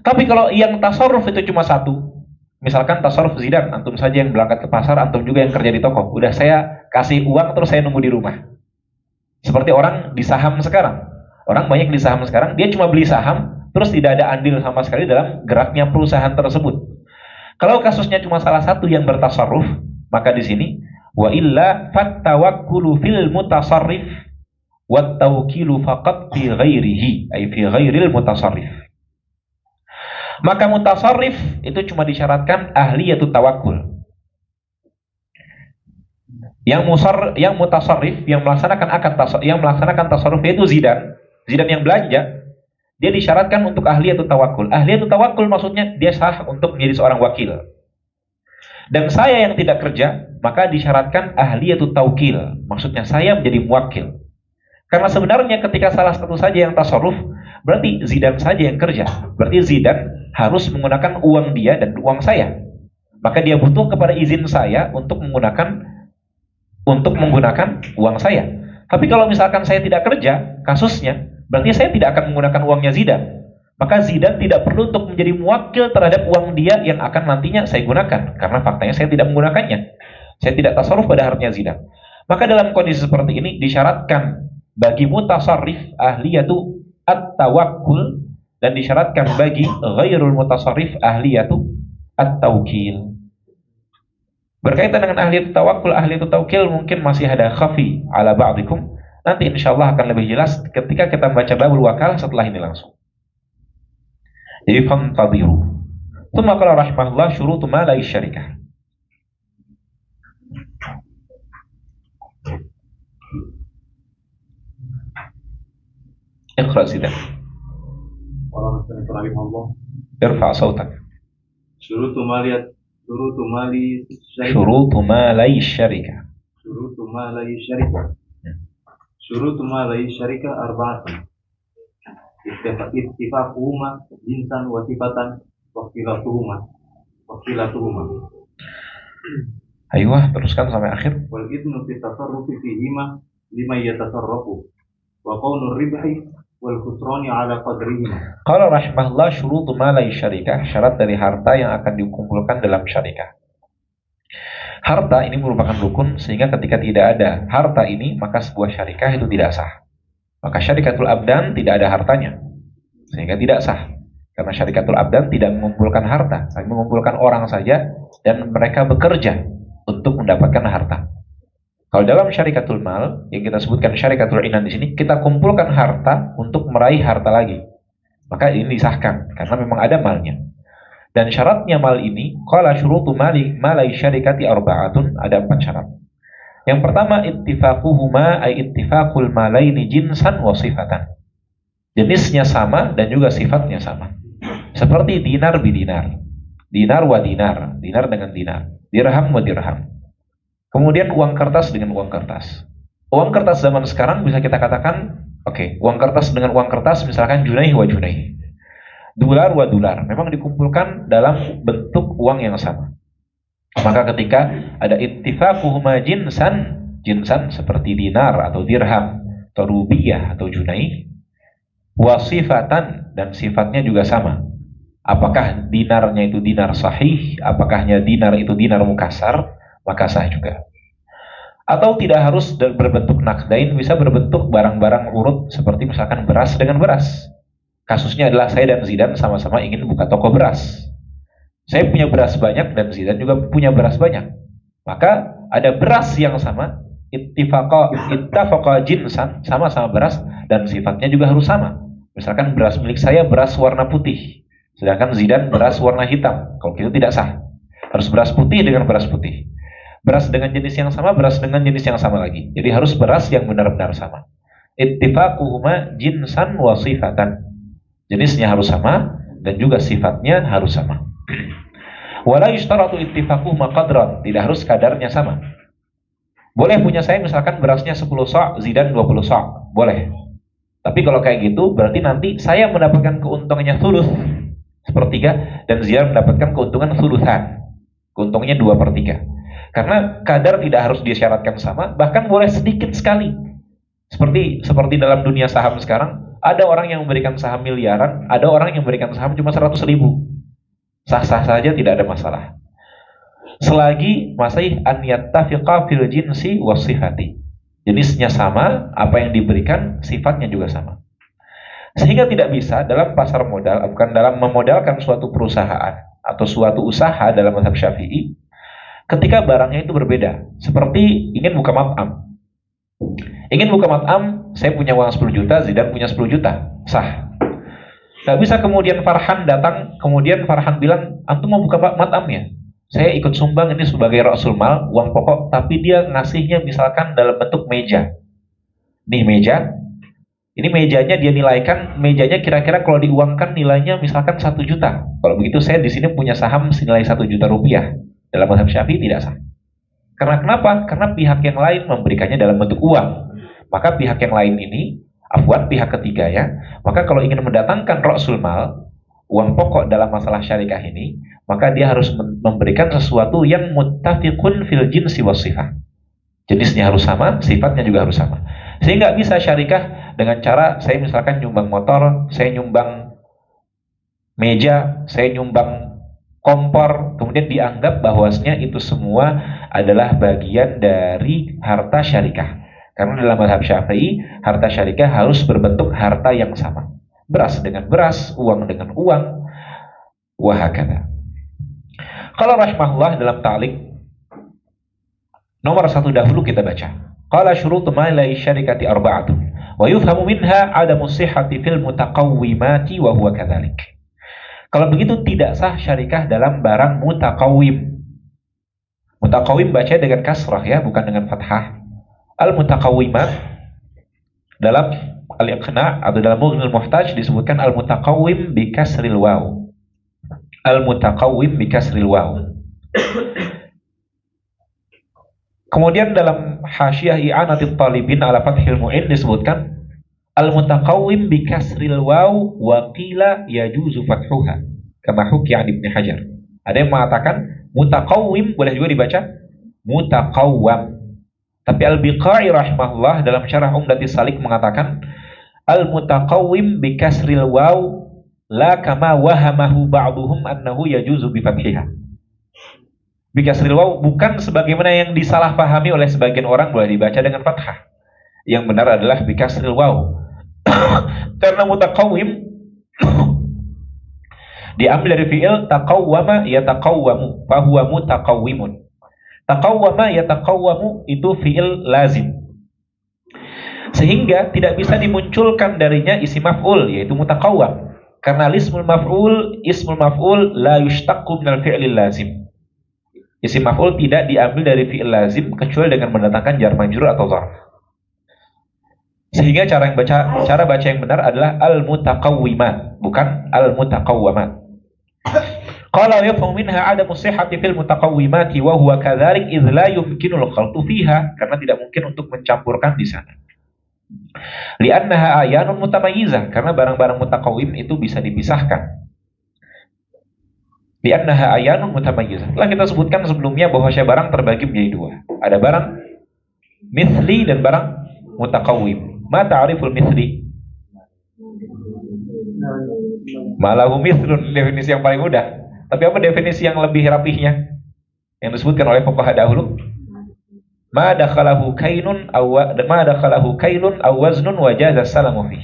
Tapi kalau yang tasarruf itu cuma satu, misalkan tasarruf Zidan, antum saja yang berangkat ke pasar, antum juga yang kerja di toko. Udah saya kasih uang terus saya nunggu di rumah. Seperti orang di saham sekarang. Orang banyak di saham sekarang, dia cuma beli saham, terus tidak ada andil sama sekali dalam geraknya perusahaan tersebut. Kalau kasusnya cuma salah satu yang bertasarruf, maka di sini wa illa fattawakkulu fil mutasarrif wat tawkilu faqat fi ghairihi, ay fi ghairil mutasarrif. Maka mutasarrif itu cuma disyaratkan ahliyatut tawakkul. Yang mutasarrif, yang melaksanakan tasarruf yaitu Zidan yang belanja, dia disyaratkan untuk ahliyatut tawakkul. Ahliyatut tawakkul maksudnya dia sah untuk menjadi seorang wakil. Dan saya yang tidak kerja, maka disyaratkan ahliyatut tawkil. Maksudnya saya menjadi muwakil. Karena sebenarnya ketika salah satu saja yang tasarruf, berarti Zidan saja yang kerja. Berarti Zidan harus menggunakan uang dia dan uang saya. Maka dia butuh kepada izin saya untuk menggunakan uang saya. Tapi kalau misalkan saya tidak kerja, kasusnya, berarti saya tidak akan menggunakan uangnya Zidan. Maka Zidan tidak perlu untuk menjadi muwakil terhadap uang dia yang akan nantinya saya gunakan. Karena faktanya saya tidak menggunakannya. Saya tidak tasarruf pada hartanya Zidan. Maka dalam kondisi seperti ini disyaratkan bagi mutasarrif ahliyatu at-tawakkul dan disyaratkan bagi ghairul mutasarrif ahliyatu at-tawkil. Berkaitan dengan ahliyatu tawakkul, ahliyatu tawkil mungkin masih ada khafi ala ba'dikum. Nanti insyaallah akan lebih jelas ketika kita membaca babul wakalah setelah ini langsung. Jadi fantadhiru. Tsumma qala rahimahullah syurutu ma la syarikah. اقرأ سيدنا. ارفع صوتك. شروط ما لي شروط ما لي الشركة. شروط ما لي الشركة أربعة. ittifaquhuma jinsan wa sifatan wakilatuhuma. Ayo, teruskan sampai akhir. Wal idnu fi tasarrufi fihima lima yatasarrafu wa qawnu ribhi wal khusrani ala qadrihima. Qala rahimahullah syurutu ma la syarikah, syarat dari harta yang akan dikumpulkan dalam syarikah. Harta ini merupakan rukun, sehingga ketika tidak ada harta ini, maka sebuah syarikah itu tidak sah. Maka syarikatul abdan tidak ada hartanya, sehingga tidak sah. Karena syarikatul abdan tidak mengumpulkan harta, tapi mengumpulkan orang saja, dan mereka bekerja untuk mendapatkan harta. Kalau dalam syarikatul mal, yang kita sebutkan syarikatul inan di sini, kita kumpulkan harta untuk meraih harta lagi. Maka ini disahkan, karena memang ada malnya. Dan syaratnya mal ini, qala syurutu malai syarikati arba'atun, ada 4 syarat. Yang pertama, ittifaquhuma ay ittifaqul malaini jinsan wa sifatan. Jenisnya sama dan juga sifatnya sama. Seperti dinar bidinar, dinar wa dinar, dinar dengan dinar, dirham wa dirham. Kemudian uang kertas dengan uang kertas. Uang kertas zaman sekarang bisa kita katakan, oke, uang kertas dengan uang kertas misalkan junaih wa junaih. Dolar wa dolar, memang dikumpulkan dalam bentuk uang yang sama. Maka ketika ada ittifaquhuma jinsan, jinsan seperti dinar atau dirham atau rupiah atau junaih, wasifatan dan sifatnya juga sama. Apakah dinarnya itu dinar sahih, apakahnya dinar itu dinar mukasar, maka sah juga. Atau tidak harus berbentuk naqdain, bisa berbentuk barang-barang urut seperti misalkan beras dengan beras. Kasusnya adalah saya dan Zidan sama-sama ingin buka toko beras. Saya punya beras banyak dan Zidan juga punya beras banyak. Maka ada beras yang sama, ittafaqa jinsan, sama-sama beras dan sifatnya juga harus sama. Misalkan beras milik saya beras warna putih, sedangkan Zidan beras warna hitam. Kalau gitu tidak sah. Harus beras putih dengan beras putih. Beras dengan jenis yang sama, beras dengan jenis yang sama lagi. Jadi harus beras yang benar-benar sama. Ittifaquhuma jinsan wa sifatan. Jenisnya harus sama dan juga sifatnya harus sama. Wala yushtaratu ittifaquhuma qadran, tidak harus kadarnya sama. Boleh punya saya misalkan berasnya 10 sa', Zidan 20 sa', boleh. Tapi kalau kayak gitu berarti nanti saya mendapatkan keuntungannya thuluth, sepertiga, dan Zidan mendapatkan keuntungan thuluthan, keuntungannya 2/3. Karena kadar tidak harus disyaratkan sama, bahkan boleh sedikit sekali. Seperti dalam dunia saham sekarang, ada orang yang memberikan saham miliaran, ada orang yang memberikan saham cuma 100.000. Sah-sah saja, tidak ada masalah. Selagi masih an yattafiqa fil jinsi wasifati. Jenisnya sama, apa yang diberikan sifatnya juga sama. Sehingga tidak bisa dalam pasar modal, bukan dalam memodalkan suatu perusahaan atau suatu usaha dalam mazhab Syafi'i, ketika barangnya itu berbeda. Seperti ingin buka mat'am. Ingin buka mat'am, saya punya uang 10 juta, Zidan punya 10 juta. Sah. Gak bisa kemudian Farhan datang, kemudian Farhan bilang, antum mau buka mat'amnya? Saya ikut sumbang ini sebagai rasul mal, uang pokok, tapi dia ngasihnya misalkan dalam bentuk meja. Nih meja, ini mejanya dia nilaikan, mejanya kira-kira kalau diuangkan nilainya misalkan 1 juta. Kalau begitu saya di sini punya saham senilai 1 juta rupiah. Dalam mazhab Syafi'i tidak sah. Karena kenapa? Karena pihak yang lain memberikannya dalam bentuk uang. Maka pihak yang lain ini, afwan, pihak ketiga ya, maka kalau ingin mendatangkan rasul mal, uang pokok dalam masalah syarikah ini, maka dia harus memberikan sesuatu yang muttafiqun fil jinsi wasifah. Jenisnya harus sama, sifatnya juga harus sama. Sehingga bisa syarikah dengan cara saya misalkan nyumbang motor, saya nyumbang meja, saya nyumbang kompor, kemudian dianggap bahwasanya itu semua adalah bagian dari harta syarikah. Karena dalam mazhab Syafi'i, harta syarikah harus berbentuk harta yang sama. Beras dengan beras, uang dengan uang, wahakadha. Kalau rahimahullah dalam ta'liq nomor 1 dahulu kita baca. Qala syurutu ma la syarikati arba'atun wa yufhamu minha adamu sihhati fil mutaqawwimati wa huwa kadzalik. Kalau begitu tidak sah syarikah dalam barang mutaqawwim. Mutaqawwim baca dengan kasrah ya, bukan dengan fathah. Al-mutaqawwimat dalam al-iqna' atau dalam Mughnil Muhtaj disebutkan al-mutaqawwim bi kasril waw. Al-mutaqawwim bi kasril waw. Kemudian dalam Hasyiah I'anatit Talibin ala Fathil Mu'in disebutkan Al-mutaqawwim bi kasril waw wa qila yajuzu fathuha kama hukiya an Ibnu Hajar. Ada yang mengatakan mutaqawwim boleh juga dibaca mutaqawwam. Tapi Al-Biqai rahimahullah dalam syarah Umdatis Salik mengatakan al-mutaqawwim bi kasril waw la kama wahamahu ba'duhum annahu yajuzu bi fathiha. Bi kasril waw bukan sebagaimana yang disalahpahami oleh sebagian orang boleh dibaca dengan fathah. Yang benar adalah bi kasril waw. Karena mutaqawwim diambil dari fi'il taqawwama yataqawwamu fa huwa mutaqawwimun. Taqawwama yataqawwamu itu fi'il lazim. Sehingga tidak bisa dimunculkan darinya isim maf'ul yaitu mutaqawwam. Karena ismul maf'ul la yushtaqu minal fi'lil lazim. Isim maf'ul tidak diambil dari fi'il lazim kecuali dengan mendatangkan jar majrur atau dzarf. Sehingga cara baca yang benar adalah al-mutaqawwimat, bukan al-mutaqawwamat. Qala yafhamu minha adamu sihhati fil mutaqawwimati wa huwa kadzalik idz la yumkinul khaltu fiha, karena tidak mungkin untuk mencampurkan di sana. Li'annaha ayanun mutamayyizah, karena barang-barang mutaqawwim itu bisa dipisahkan. Li'annaha ayanun mutamayyizah. Telah kita sebutkan sebelumnya bahwa barang terbagi menjadi dua. Ada barang mithli dan barang mutaqawwim. Ma ta'riful mithli? Malahu mithlun, definisi yang paling mudah. Tapi apa definisi yang lebih rapihnya? Yang disebutkan oleh fuqaha dahulu. Ma dakhalahu kailun aw waznun wa jaza salamu fi.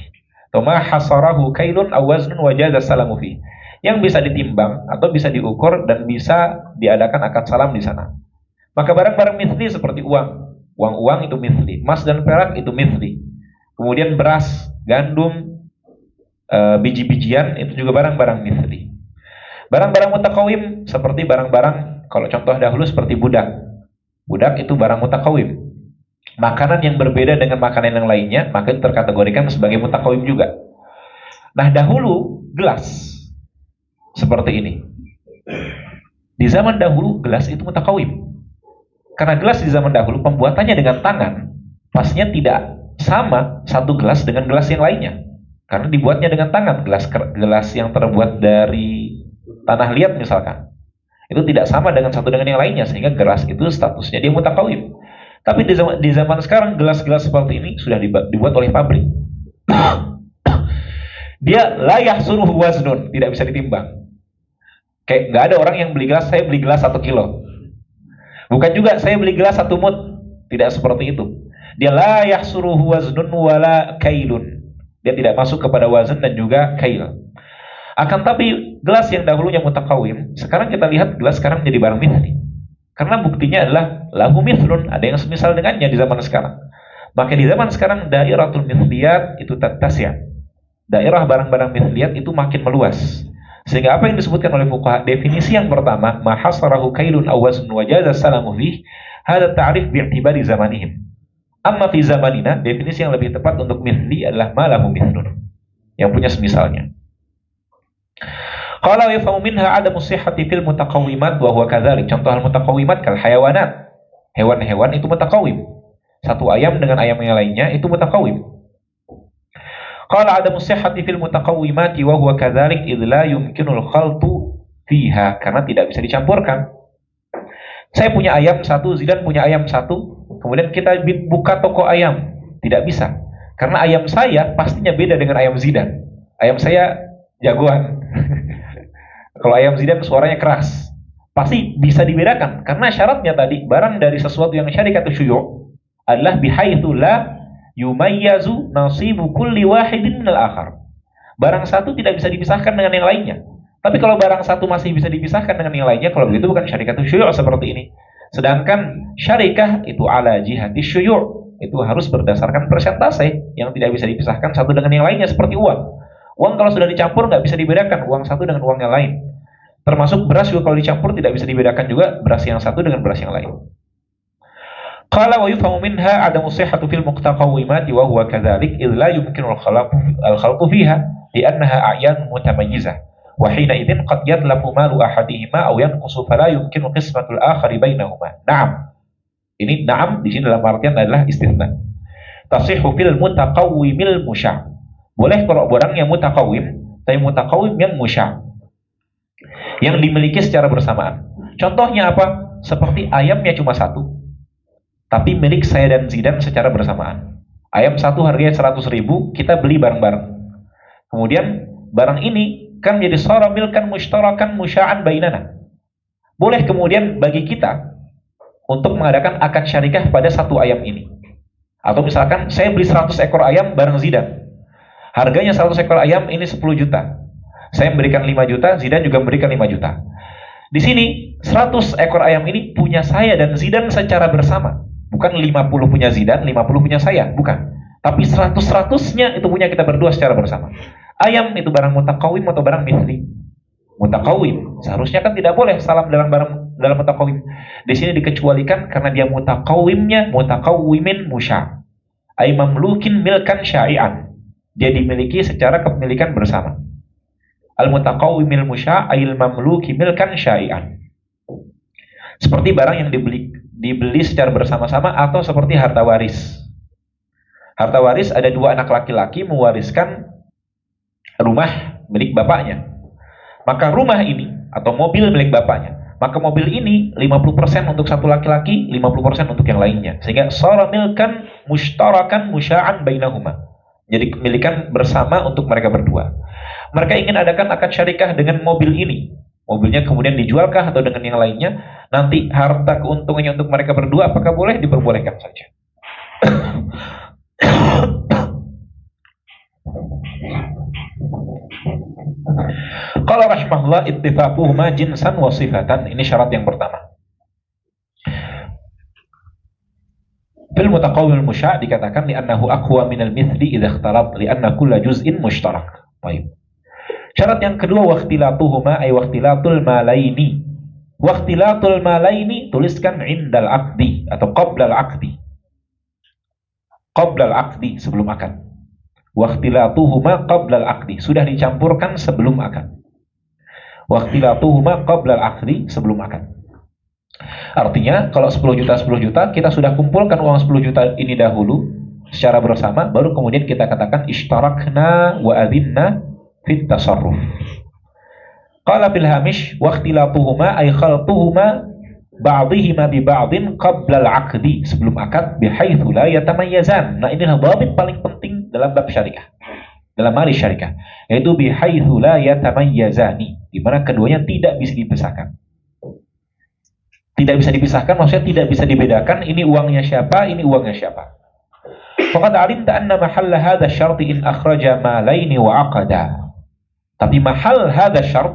Atau ma hasarahu kailun aw waznun wa jaza salamu fi. Yang bisa ditimbang atau bisa diukur dan bisa diadakan akad salam di sana. Maka barang-barang mithli seperti uang. Uang itu mithli, emas dan perak itu mithli. Kemudian beras, gandum, biji-bijian itu juga barang-barang mithli. Barang-barang mutaqawwim seperti barang-barang, kalau contoh dahulu seperti budak. Budak itu barang mutaqawwim. Makanan yang berbeda dengan makanan yang lainnya, maka itu terkategorikan sebagai mutaqawwim juga. Nah, dahulu gelas seperti ini. Di zaman dahulu gelas itu mutaqawwim. Karena gelas di zaman dahulu pembuatannya dengan tangan, pastinya tidak sama satu gelas dengan gelas yang lainnya. Karena dibuatnya dengan tangan, gelas yang terbuat dari tanah liat misalkan. Itu tidak sama dengan satu dengan yang lainnya, sehingga gelas itu statusnya dia mutaqawwim. Tapi di zaman sekarang gelas-gelas seperti ini sudah dibuat oleh pabrik. Dia la yahsuruhu waznun, tidak bisa ditimbang. Kayak nggak ada orang yang beli gelas, saya beli gelas 1 kilo. Bukan juga saya beli gelas 1 mud, tidak seperti itu. Dia la yahsuruhu waznun wala kailun. Dia tidak masuk kepada wazn dan juga kail. Akan tapi gelas yang dahulunya mutaqawwim, sekarang kita lihat gelas sekarang menjadi barang mithli. Karena buktinya adalah lahu mithlun, ada yang semisal dengannya di zaman sekarang. Maka di zaman sekarang dairatul mithliyat itu tatasya. Daerah barang-barang mithliyat itu makin meluas. Sehingga apa yang disebutkan oleh fuqaha, definisi yang pertama, ma hasarahu kailun aw waznun wa jaza salamu fihi, hada ta'rif bi'tibari zamanihim. Amma fi zamanina, definisi yang lebih tepat untuk mithli adalah ma lahu mithlun, yang punya semisalnya. Qala yafhamu minha adamu sihhati fil mutaqawwimat wa huwa kadzalik. Contoh al-mutaqawwimat kal hayawanat. Hewan-hewan itu mutaqawwim. Satu ayam dengan ayam yang lainnya itu mutaqawwim. Qala adamu sihhati fil mutaqawwimati wa huwa kadzalik idz la yumkinul khaltu fiha, karena tidak bisa dicampurkan. Saya punya ayam satu, Zidan punya ayam satu, kemudian kita buka toko ayam. Tidak bisa. Karena ayam saya pastinya beda dengan ayam Zidan. Ayam saya jagoan. Kalau ayam Zidan suaranya keras. Pasti bisa dibedakan. Karena syaratnya tadi, barang dari sesuatu yang syarikatu syuyu' adalah bihaitsu la yumayyazu nasibu kulli wahidin minal akhar. Barang satu tidak bisa dipisahkan dengan yang lainnya. Tapi kalau barang satu masih bisa dipisahkan dengan yang lainnya, kalau begitu bukan syarikatu syuyu' seperti ini. Sedangkan syarikah itu ala jihati syuyu', itu harus berdasarkan persentase yang tidak bisa dipisahkan satu dengan yang lainnya, seperti uang. Uang kalau sudah dicampur nggak bisa dibedakan uang satu dengan uang yang lain. Termasuk beras juga kalau dicampur tidak bisa dibedakan juga beras yang satu dengan beras yang lain. Qala wa yufhamu minha adamu sihhatu fil muqtaqawwimati wa huwa kadzalik idz la yumkinu al-khalqu fiha li'annaha a'yan mutamayyizah. Wa hina idzin qad yatlafu malu ahadihima aw yanqusu fala yumkinu qismatul akhari bainahuma. Na'am. Ini na'am di sini dalam artian adalah istitsna. tasihhu fil mutaqawwimil musya'. Boleh kalau barang yang mutakawim, tapi mutakawim yang musya', yang dimiliki secara bersamaan. Contohnya apa? Seperti ayamnya cuma satu, tapi milik saya dan Zidan secara bersamaan. Ayam satu harganya 100.000, kita beli bareng-bareng. Kemudian barang ini kan menjadi sara milkan mushtarakan musya'an bainana. Boleh kemudian bagi kita untuk mengadakan akad syarikah pada satu ayam ini. Atau misalkan saya beli 100 ekor ayam bareng Zidan. Harganya 100 ekor ayam ini 10 juta. Saya memberikan 5 juta, Zidan juga memberikan 5 juta. Di sini 100 ekor ayam ini punya saya dan Zidan secara bersama. Bukan 50 punya Zidan, 50 punya saya, bukan. Tapi 100-100-nya itu punya kita berdua secara bersama. Ayam itu barang mutakawim atau barang mithli? Mutakawim. Seharusnya kan tidak boleh salam dalam mutakawim. Di sini dikecualikan karena dia mutakawimnya mutakawimin musya'. Ay mamlukin milkan syai'an. Dia dimiliki secara kepemilikan bersama. Al-mutakawimil musya' ayil mamluki milkan syai'an. Seperti barang yang dibeli secara bersama-sama atau seperti harta waris. Harta waris ada dua anak laki-laki mewariskan rumah milik bapaknya. Maka rumah ini atau mobil milik bapaknya, maka mobil ini 50% untuk satu laki-laki, 50% untuk yang lainnya. Sehingga sara milkan mushtarakan musya'an bainahuma. Jadi kepemilikan bersama untuk mereka berdua. Mereka ingin adakan akad syarikah dengan mobil ini. Mobilnya kemudian dijualkah atau dengan yang lainnya? Nanti harta keuntungannya untuk mereka berdua apakah boleh? Diperbolehkan saja. Qala rahimahullah ittifaquhuma jinsan wa sifatan. Ini syarat yang pertama. Fil mutaqawwil musya' dikatakan li'annahu aqwa minal mithli idza ikhtalat li'anna kulla juz'in mushtarak. Baik. Syarat yang kedua waqtilatuhuma ay waqtilatul malaini. Waqtilatul malaini tuliskan indal aqdi atau qablal aqdi. Qablal aqdi sebelum akad. Waqtilatuhuma qablal aqdi sudah dicampurkan sebelum akad. Waqtilatuhuma qablal aqdi sebelum akad. Artinya kalau 10 juta kita sudah kumpulkan uang 10 juta ini dahulu secara bersama, baru kemudian kita katakan ishtarakna wa adhinna fit tasarruf. Qala fil hamish waqtilatuhuma ay khaltuhuma ba'dihima bi ba'din qabla al-'aqdi sebelum akad bihaitsu la yatamayyazan. Nah, inilah dhabit paling penting dalam bab syarikah. Dalam mari syarikah, yaitu bihaitsu la yatamayyazani, di mana keduanya tidak bisa dipisahkan. Tidak bisa dipisahkan maksudnya tidak bisa dibedakan ini uangnya siapa, ini uangnya siapa. Faqad 'alimta anna mahalla hadha asy-syart in akhraja malaini wa 'aqada. Tapi mahal hadha syart,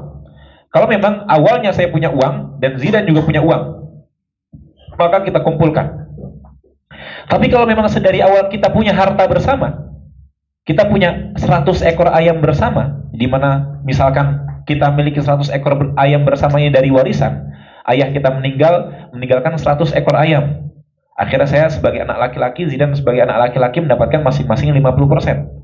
kalau memang awalnya saya punya uang dan Zidan juga punya uang, maka kita kumpulkan. Tapi kalau memang sedari awal kita punya harta bersama, kita punya 100 ekor ayam bersama, di mana misalkan kita miliki 100 ekor ayam bersamanya dari warisan, ayah kita meninggalkan 100 ekor ayam. Akhirnya saya sebagai anak laki-laki, Zidan sebagai anak laki-laki mendapatkan masing-masing 50%.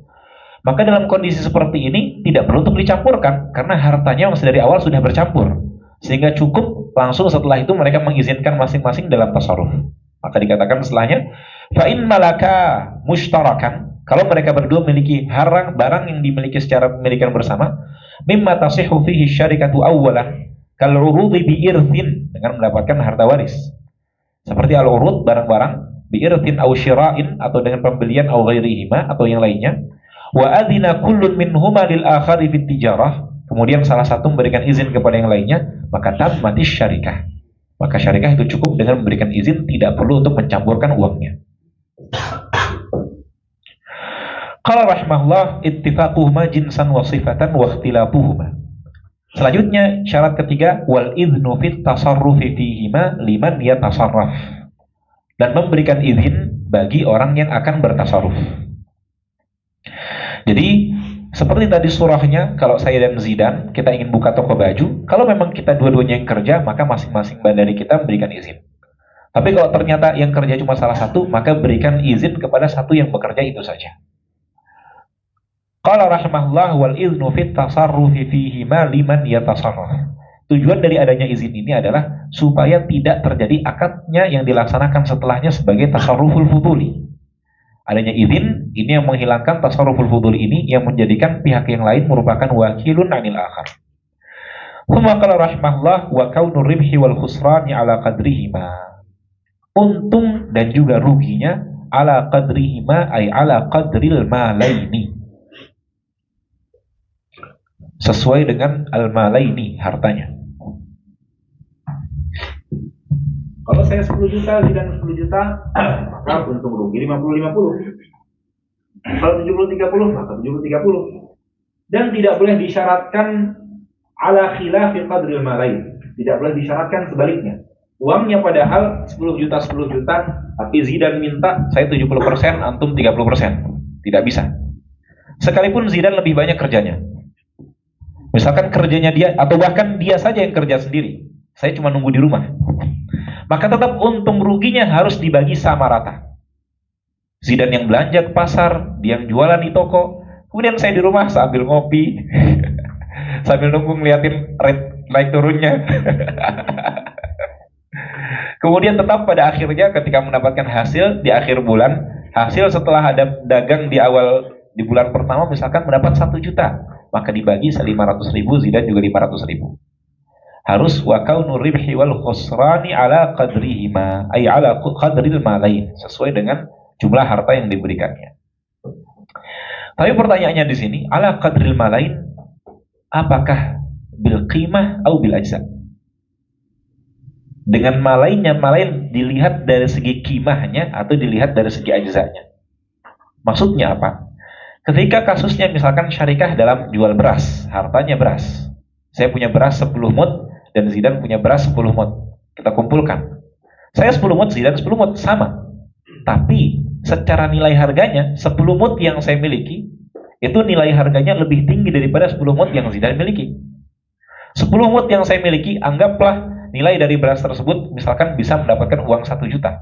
Maka dalam kondisi seperti ini tidak perlu untuk dicampurkan karena hartanya dari awal sudah bercampur. Sehingga cukup langsung setelah itu mereka mengizinkan masing-masing dalam tasarruf. Maka dikatakan setelahnya fa in malaka mushtarakan, kalau mereka berdua memiliki barang yang dimiliki secara pemilikan bersama, mimma tasihhu fihi syarikatu awwalan kal urudi bi irthin, dengan mendapatkan harta waris. Seperti al-urud barang-barang bi irthin aw syira'in atau dengan pembelian aw ghairihima atau yang lainnya. Wa adzina kullun minhuma lil akhari fit tijarah, kemudian salah satu memberikan izin kepada yang lainnya, maka tammatis syarikah. Maka syarikah itu cukup dengan memberikan izin, tidak perlu untuk mencampurkan uangnya. Qala rahimahullah ittifaquhuma jinsan wa sifatan wa ikhtilafuhuma. Selanjutnya syarat ketiga wal idznu fit tasarrufi fihima liman yatasarraf, dan memberikan izin bagi orang yang akan bertasarruf. Jadi seperti tadi surahnya, kalau saya dan Zidan kita ingin buka toko baju, kalau memang kita dua-duanya yang kerja, maka masing-masing dari kita memberikan izin. Tapi kalau ternyata yang kerja cuma salah satu, maka berikan izin kepada satu yang bekerja itu saja. Qala rahimahullah wal idznu fit tasarrufi fihi ma liman yatasarraf. Tujuan dari adanya izin ini adalah supaya tidak terjadi akadnya yang dilaksanakan setelahnya sebagai tasarruful futuli. Adanya izin ini yang menghilangkan tasarruful fudul ini, yang menjadikan pihak yang lain merupakan wakilun anil akhar. Thumma qala rahimahullah wa kaunur ribhi wal khusrani ala qadrihima. Untung dan juga ruginya ala qadrihima ay ala qadril malaini. Sesuai dengan al-malaini, hartanya. Kalau saya 10 juta, Zidan 10 juta, maka untung rugi 50-50. Kalau 70-30, maka 70-30. Dan tidak boleh disyaratkan ala khilafi qadril malain. Tidak boleh disyaratkan sebaliknya. Uangnya padahal 10 juta, tapi Zidan minta saya 70%, antum 30%. Tidak bisa. Sekalipun Zidan lebih banyak kerjanya. Misalkan kerjanya dia, atau bahkan dia saja yang kerja sendiri, saya cuma nunggu di rumah, maka tetap untung ruginya harus dibagi sama rata. Zidan yang belanja ke pasar, dia yang jualan di toko, kemudian saya di rumah sambil ngopi sambil nunggu ngeliatin rate naik turunnya. Kemudian tetap pada akhirnya ketika mendapatkan hasil di akhir bulan, hasil setelah ada dagang di bulan pertama misalkan mendapat 1 juta, maka dibagi 500.000, Zidan juga 500.000. Harus wa kaunur ribhi wal khusrani ala qadrihima, ay ala qadril malain, sesuai dengan jumlah harta yang diberikannya. Tapi pertanyaannya di sini, ala qadril malain, apakah bil qimah atau bil ajza? Dengan malainnya, malain dilihat dari segi qimahnya atau dilihat dari segi ajzanya. Maksudnya apa? Ketika kasusnya misalkan syarikah dalam jual beras, hartanya beras. Saya punya beras 10 mud dan Zidan punya beras 10 mud. Kita kumpulkan. Saya 10 mud, Zidan 10 mud, sama. Tapi secara nilai harganya 10 mud yang saya miliki itu nilai harganya lebih tinggi daripada 10 mud yang Zidan miliki. 10 mud yang saya miliki, anggaplah nilai dari beras tersebut misalkan bisa mendapatkan uang 1 juta.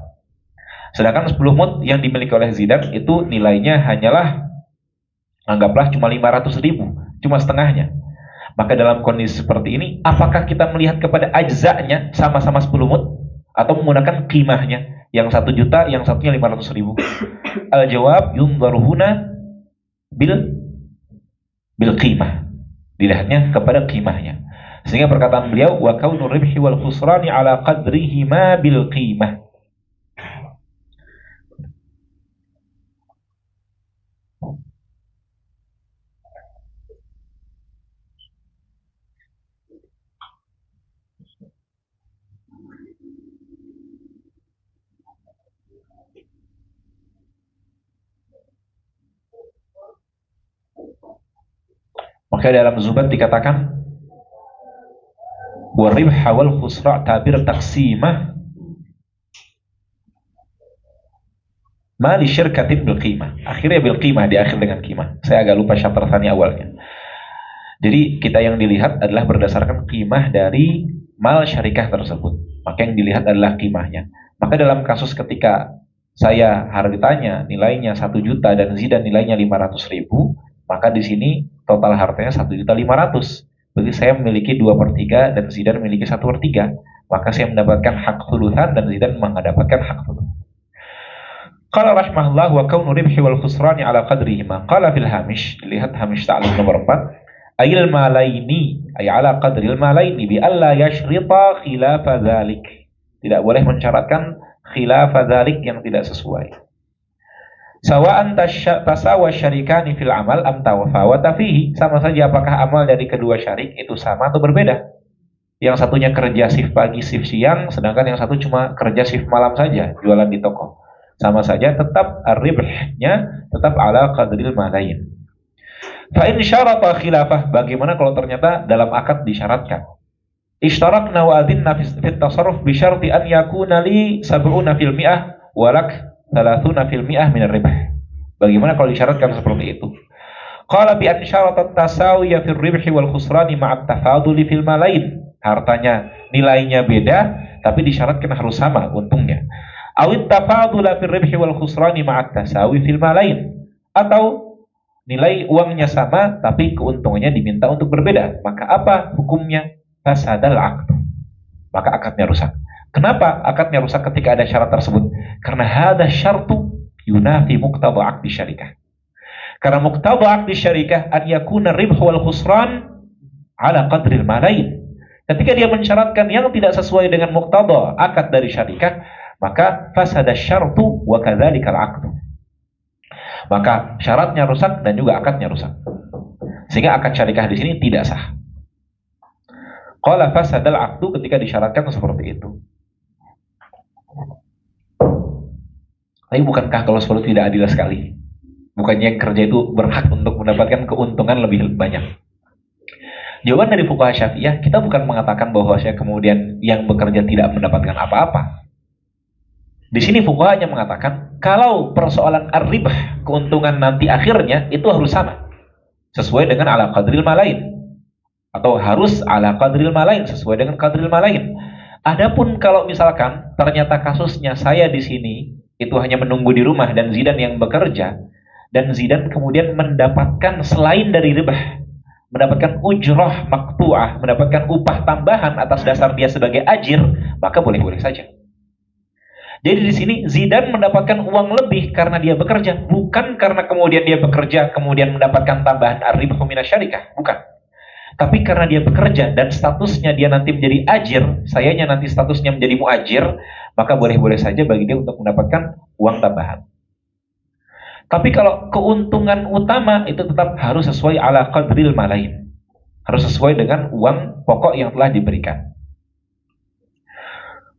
Sedangkan 10 mud yang dimiliki oleh Zidan itu nilainya hanyalah, anggaplah cuma 500.000, cuma setengahnya. Maka dalam kondisi seperti ini, apakah kita melihat kepada ajzanya sama-sama 10 mud atau menggunakan qimahnya, yang 1 juta, yang satunya 500.000? Al-jawab yunzaruhuna bil qimah. Dilihatnya kepada qimahnya. Sehingga perkataan beliau wa kaunur ribhi wal khusrani ala qadrihima bil qimah. Maka dalam Zubat dikatakan waribha wal khusra tabir taqsimah ma li syirkatin bil qimah. Akhirnya bil qimah, di akhir dengan qimah. Saya agak lupa syarat tsani awalnya. Jadi kita yang dilihat adalah berdasarkan qimah dari mal syarikah tersebut. Maka yang dilihat adalah qimahnya. Maka dalam kasus ketika saya harganya nilainya 1 juta dan Zidan nilainya 500.000, maka di sini total hartanya 1.500.000. Berarti saya memiliki 2/3 dan Zidan memiliki 1/3. Maka saya mendapatkan hak thulutsan dan Zidan mendapatkan hak thuluts. Qala rahimahullah wa kaunu ribhi wal khusrani ala qadrihima. Qala fil hamish, lihat hamish ta'liq nomor 4. Ayil malaini, ay ala qadril malaini bi alla yashrita khilafa dzalik. Tidak boleh mensyaratkan khilafa dzalik yang tidak sesuai. Sawa'an tasawa syarikani fil amal am tawafawata fihi. Sama saja apakah amal dari kedua syarik itu sama atau berbeda. Yang satunya kerja shift pagi, shift siang, sedangkan yang satu cuma kerja shift malam saja, jualan di toko. Sama saja, tetap ar-ribhnya tetap ala qadril malain. Fa in syarata khilafah, bagaimana kalau ternyata dalam akad disyaratkan? Ishtarakna wa adinna fi tasarruf bi syarti an yakuna li 70% wa lak 30% min ar-ribh. Bagaimana kalau disyaratkan seperti itu? Qala bi an syarata tasawiya fil ribhi wal khusrani ma'a tafaduli fil malain. Hartanya nilainya beda tapi disyaratkan harus sama untungnya. Awit tafadula fil ribhi wal khusrani ma'a tasawi fil malain. Atau nilai uangnya sama tapi keuntungannya diminta untuk berbeda. Maka apa hukumnya? Fasadal aqd. Maka akadnya rusak. Kenapa akadnya rusak ketika ada syarat tersebut? Karena hadza syartu yunafi muqtada 'aqdi syarikah. Karena muqtada 'aqdi syarikah an yakuna ribhu wal khusran ala qadril malain. Ketika dia mensyaratkan yang tidak sesuai dengan muqtada akad dari syarikah, maka fasada syartu wa kadzalikal 'aqdu. Maka syaratnya rusak dan juga akadnya rusak. Sehingga akad syarikah di sini tidak sah. Qala fasadal 'aqdu ketika disyaratkan seperti itu. Tapi bukankah kalau seperti tidak adil sekali? Bukannya yang kerja itu berhak untuk mendapatkan keuntungan lebih banyak? Jawaban dari fuqaha Syafi'iyah, kita bukan mengatakan bahwa saya kemudian yang bekerja tidak mendapatkan apa-apa. Di sini fuqaha hanya mengatakan kalau persoalan ar-ribah, keuntungan nanti akhirnya itu harus sama, sesuai dengan ala qadril malain, atau harus ala qadril malain, sesuai dengan qadril malain. Adapun kalau misalkan ternyata kasusnya saya di sini itu hanya menunggu di rumah dan Zidan yang bekerja, dan Zidan kemudian mendapatkan selain dari ribah, mendapatkan ujrah maqtu'ah, mendapatkan upah tambahan atas dasar dia sebagai ajir, maka boleh-boleh saja. Jadi di sini Zidan mendapatkan uang lebih karena dia bekerja, bukan karena kemudian dia bekerja kemudian mendapatkan tambahan ar-ribhu minasyarikah, bukan. Tapi karena dia bekerja dan statusnya dia nanti menjadi ajir, sayanya nanti statusnya menjadi muajir, maka boleh-boleh saja bagi dia untuk mendapatkan uang tambahan. Tapi kalau keuntungan utama itu tetap harus sesuai ala qadril malain, harus sesuai dengan uang pokok yang telah diberikan.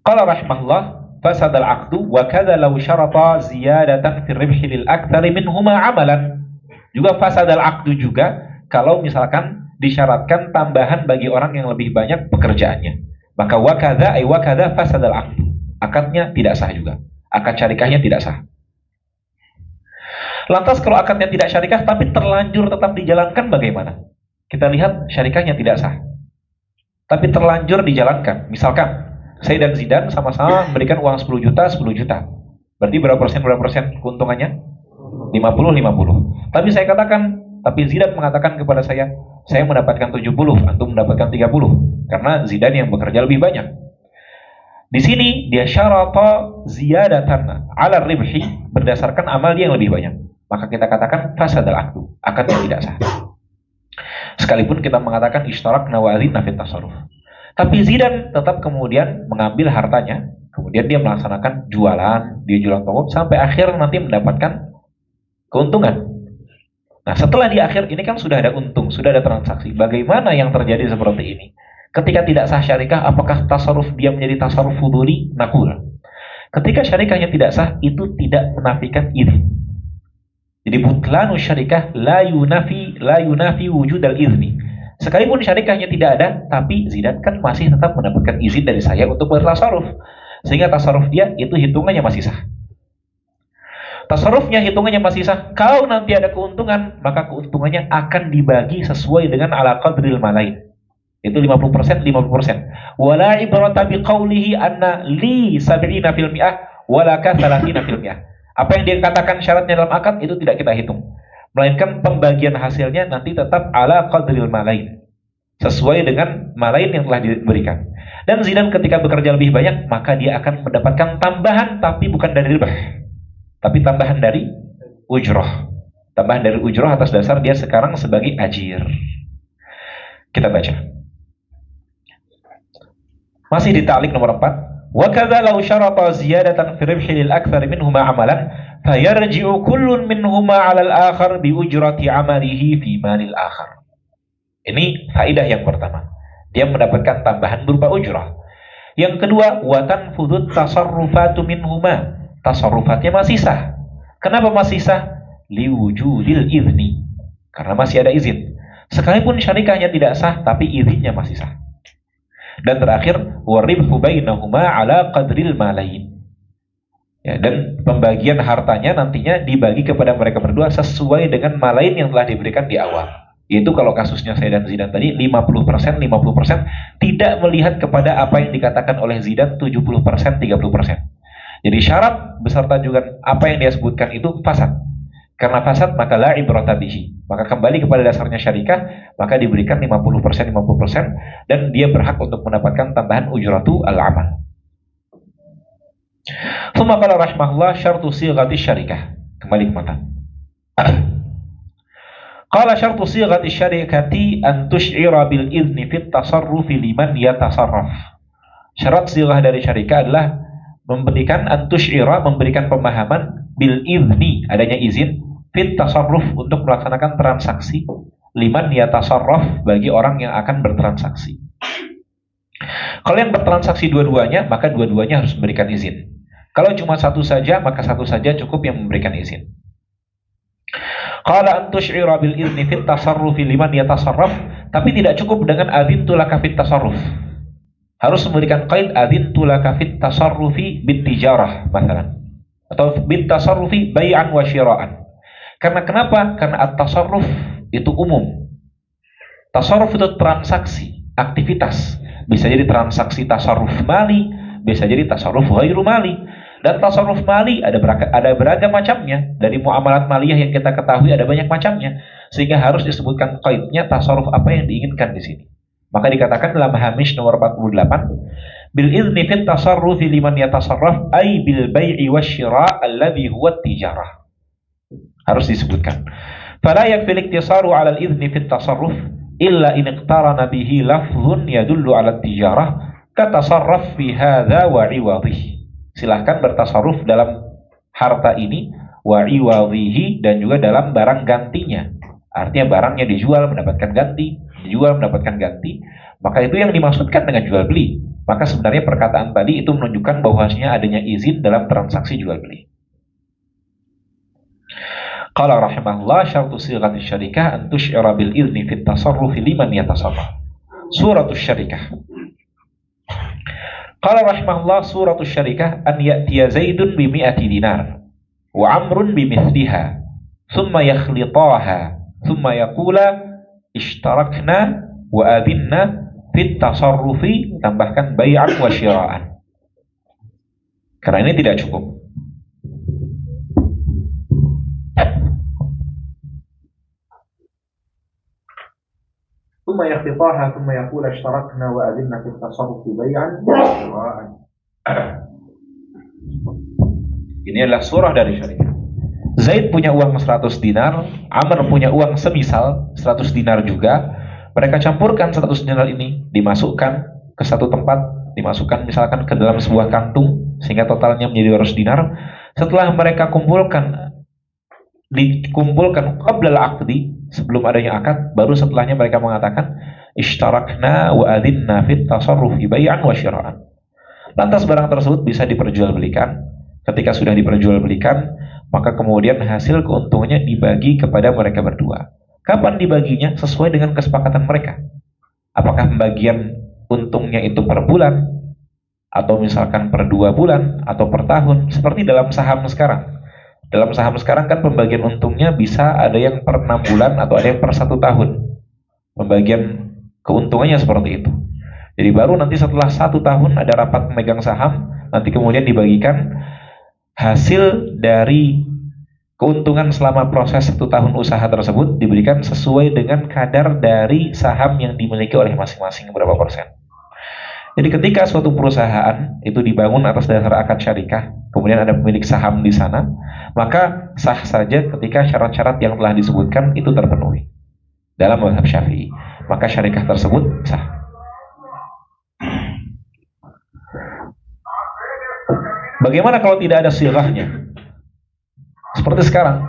Qala rahimahullah, fasadal 'aqdu wa kadza law syarata ziyadatan fi ribhi lil aktsari minhuma 'amalan. Juga fasadal 'aqdu juga kalau misalkan disyaratkan tambahan bagi orang yang lebih banyak pekerjaannya. Maka wa kadza ay wa kadza fasadal 'aqdu. Akadnya tidak sah juga. Akad syarikahnya tidak sah. Lantas kalau akadnya tidak syarikah tapi terlanjur tetap dijalankan bagaimana? Kita lihat syarikahnya tidak sah, tapi terlanjur dijalankan. Misalkan saya dan Zidan sama-sama memberikan uang 10 juta, 10 juta. Berarti berapa persen keuntungannya? 50-50. Tapi saya katakan, tapi Zidan mengatakan kepada saya mendapatkan 70, antum mendapatkan 30. Karena Zidan yang bekerja lebih banyak. Di sini dia syarata ziyadatan ala ribhi, berdasarkan amal dia yang lebih banyak. Maka kita katakan fasadal 'aqdu, akadnya tidak sah. Sekalipun kita mengatakan ishtarakna wa azidna fit tasarruf. Tapi Zidan tetap kemudian mengambil hartanya, kemudian dia melaksanakan jualan, dia jualan toko sampai akhir nanti mendapatkan keuntungan. Nah, setelah di akhir ini kan sudah ada untung, sudah ada transaksi. Bagaimana yang terjadi seperti ini? Ketika tidak sah syarikah, apakah tasarruf dia menjadi tasarruf fuduli? Nakul. Ketika syarikahnya tidak sah, itu tidak menafikan izin. Jadi butlanu syarikah la yunafi wujud al-izni. Sekalipun syarikahnya tidak ada, tapi Zidan kan masih tetap mendapatkan izin dari saya untuk bertasarruf. Sehingga tasarruf dia itu hitungannya masih sah. Tasarrufnya hitungannya masih sah. Kalau nanti ada keuntungan, maka keuntungannya akan dibagi sesuai dengan ala qadril malain. Itu 50%, 50%. Wala ibrata biqaulihi anna li 70 fil mi'ah walaka 30 fil mi'ah. Apa yang dikatakan syaratnya dalam akad itu tidak kita hitung. Melainkan pembagian hasilnya nanti tetap ala qadril malain, sesuai dengan malain yang telah diberikan. Dan Zidan ketika bekerja lebih banyak, maka dia akan mendapatkan tambahan, tapi bukan dari ribah, tapi tambahan dari ujroh. Tambahan dari ujroh atas dasar dia sekarang sebagai ajir. Kita baca. Masih di ta'liq nomor 4. Wa kadza law syarata ziyadatan fi ribhi lil aktsari minhuma 'amalan fayarji'u kullun minhuma 'ala al-akhar bi ujrati 'amalihi fi malil akhar. Ini faedah yang pertama. Dia mendapatkan tambahan berupa ujrah. Yang kedua, wa tanfudut tasarrufatu minhuma. Tasarrufatnya masih sah. Kenapa masih sah? Liwujudil izni. Karena masih ada izin. Sekalipun syarikahnya tidak sah, tapi izinnya masih sah. Dan terakhir, waribhu bainahuma ala qadril malain. Ya, dan pembagian hartanya nantinya dibagi kepada mereka berdua sesuai dengan malain yang telah diberikan di awal. Yaitu kalau kasusnya saya dan Zidan tadi 50%, 50%, tidak melihat kepada apa yang dikatakan oleh Zidan 70%, 30%. Jadi syarat beserta juga apa yang dia sebutkan itu fasad. Karena fasad maka la ibrata bihi. Maka kembali kepada dasarnya syarikah, maka diberikan 50%, 50% dan dia berhak untuk mendapatkan tambahan ujratu al-amal. Tsumma qala rahimahullah syartu sighati syarikah. Kembali ke matan. Qala syartu sighati syarikati an tusy'ira bil idzni fit tasarrufi liman yatasarraf. Syarat sighah dari syarikah adalah memberikan an tusy'ira, memberikan pemahaman bil idzni, adanya izin, fit tasarruf, untuk melaksanakan transaksi, liman yatasarraf, bagi orang yang akan bertransaksi. Kalau yang bertransaksi dua-duanya, maka dua-duanya harus memberikan izin. Kalau cuma satu saja, maka satu saja cukup yang memberikan izin. Qala an tusy'ira bil izni fit tasarrufi liman yatasarraf, tapi tidak cukup dengan adzintu laka fit tasarruf. Harus memberikan qaid adzintu laka fit tasarrufi bit tijarah masalan, atau bit tasarrufi bai'an wa syira'an. Karena kenapa? Karena at-tasarruf itu umum. Tasarruf itu transaksi, aktivitas. Bisa jadi transaksi tasarruf mali, bisa jadi tasarruf ghairu mali. Dan tasarruf mali ada beragam macamnya. Dari muamalat maliyah yang kita ketahui ada banyak macamnya, sehingga harus disebutkan qaidnya tasarruf apa yang diinginkan di sini. Maka dikatakan dalam hamish nomor 48, bil izni fit tasarrufi liman yatasarraf ay bil bai'i wasyira' alladhi huwa tijarah. Harus disebutkan. Fala yakfil iktisaru 'ala al-izni fit tasarruf illa in iqtarana bihi lafzun yadullu 'ala tijarah ka tasarraf fi hadza wa 'iwadhihi. Silahkan bertasarruf dalam harta ini, wa 'iwadhihi, dan juga dalam barang gantinya. Artinya barangnya dijual mendapatkan ganti, dijual mendapatkan ganti, maka itu yang dimaksudkan dengan jual beli. Maka sebenarnya perkataan tadi itu menunjukkan bahwasanya adanya izin dalam transaksi jual beli. Qala rahimahullah syartu sighati syarikah an tusy'ira bil izni fit tasarrufi liman yatasarraf. Suratul Syarikah. Qala rahimahullah suratul Syarikah an ya'tiya Zaidun bi 100 dinar wa Amrun bi mithliha thumma yakhlitaha thumma yaqula ishtarakna wa adhinna fit tasarrufi, tambahkan bai'an wa syira'an. Karena ini tidak cukup. Thumma yakhlitaha thumma yaqula ishtarakna wa adhinna fit tasarrufi bai'an wa syira'an. Ini adalah surah dari syariah. Zaid punya uang 100 dinar, Amr punya uang semisal 100 dinar juga. Mereka campurkan 100 dinar ini, dimasukkan ke satu tempat, dimasukkan misalkan ke dalam sebuah kantung, sehingga totalnya menjadi 200 dinar. Setelah mereka dikumpulkan qabla al-aqdi, sebelum adanya akad, baru setelahnya mereka mengatakan ishtarakna wa adhinna fit tasarrufi bai'an wa syira'an. Lantas barang tersebut bisa diperjualbelikan. Ketika sudah diperjualbelikan, maka kemudian hasil keuntungannya dibagi kepada mereka berdua. Kapan dibaginya? Sesuai dengan kesepakatan mereka. Apakah pembagian untungnya itu per bulan, atau misalkan per 2 bulan, atau per tahun, seperti dalam saham sekarang. Dalam saham sekarang kan pembagian untungnya bisa ada yang per 6 bulan, atau ada yang per 1 tahun. Pembagian keuntungannya seperti itu. Jadi baru nanti setelah 1 tahun ada rapat pemegang saham, nanti kemudian dibagikan hasil dari keuntungan selama proses 1 tahun usaha tersebut, diberikan sesuai dengan kadar dari saham yang dimiliki oleh masing-masing berapa persen. Jadi ketika suatu perusahaan itu dibangun atas dasar akad syarikah, kemudian ada pemilik saham di sana, maka sah saja ketika syarat-syarat yang telah disebutkan itu terpenuhi dalam mazhab Syafi'i, maka syarikah tersebut sah. Bagaimana kalau tidak ada sighahnya? Seperti sekarang,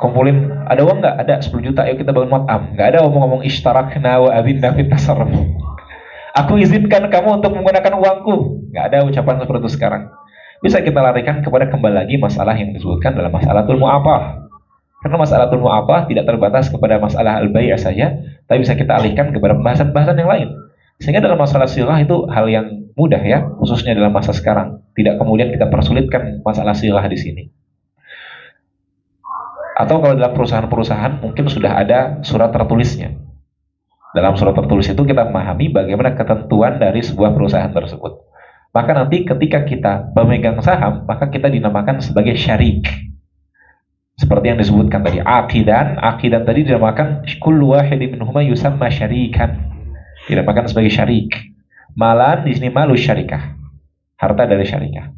kumpulin, ada uang nggak? Ada 10 juta, ayo kita bangun mat'am. Nggak ada ngomong-ngomong ishtarakna wa adhinna fit tasarruf. Aku izinkan kamu untuk menggunakan uangku. Nggak ada ucapan seperti itu sekarang. Bisa kita larikan kepada kembali lagi masalah yang disebutkan dalam masalatul mu'abah. Karena masalatul mu'abah tidak terbatas kepada masalah al-bai' saja, tapi bisa kita alihkan kepada pembahasan-pembahasan yang lain. Sehingga dalam masalah sighah itu hal yang mudah ya, khususnya dalam masa sekarang. Tidak kemudian kita persulitkan masalah sighah di sini. Atau kalau dalam perusahaan-perusahaan mungkin sudah ada surat tertulisnya. Dalam surat tertulis itu kita memahami bagaimana ketentuan dari sebuah perusahaan tersebut. Maka nanti ketika kita memegang saham, maka kita dinamakan sebagai syarik. Seperti yang disebutkan tadi, aqidan tadi dinamakan kullu wahidin minhuma yusamma syarikan. Dinamakan sebagai syarik. Malan di sini malu syarikah. Harta dari syarikah.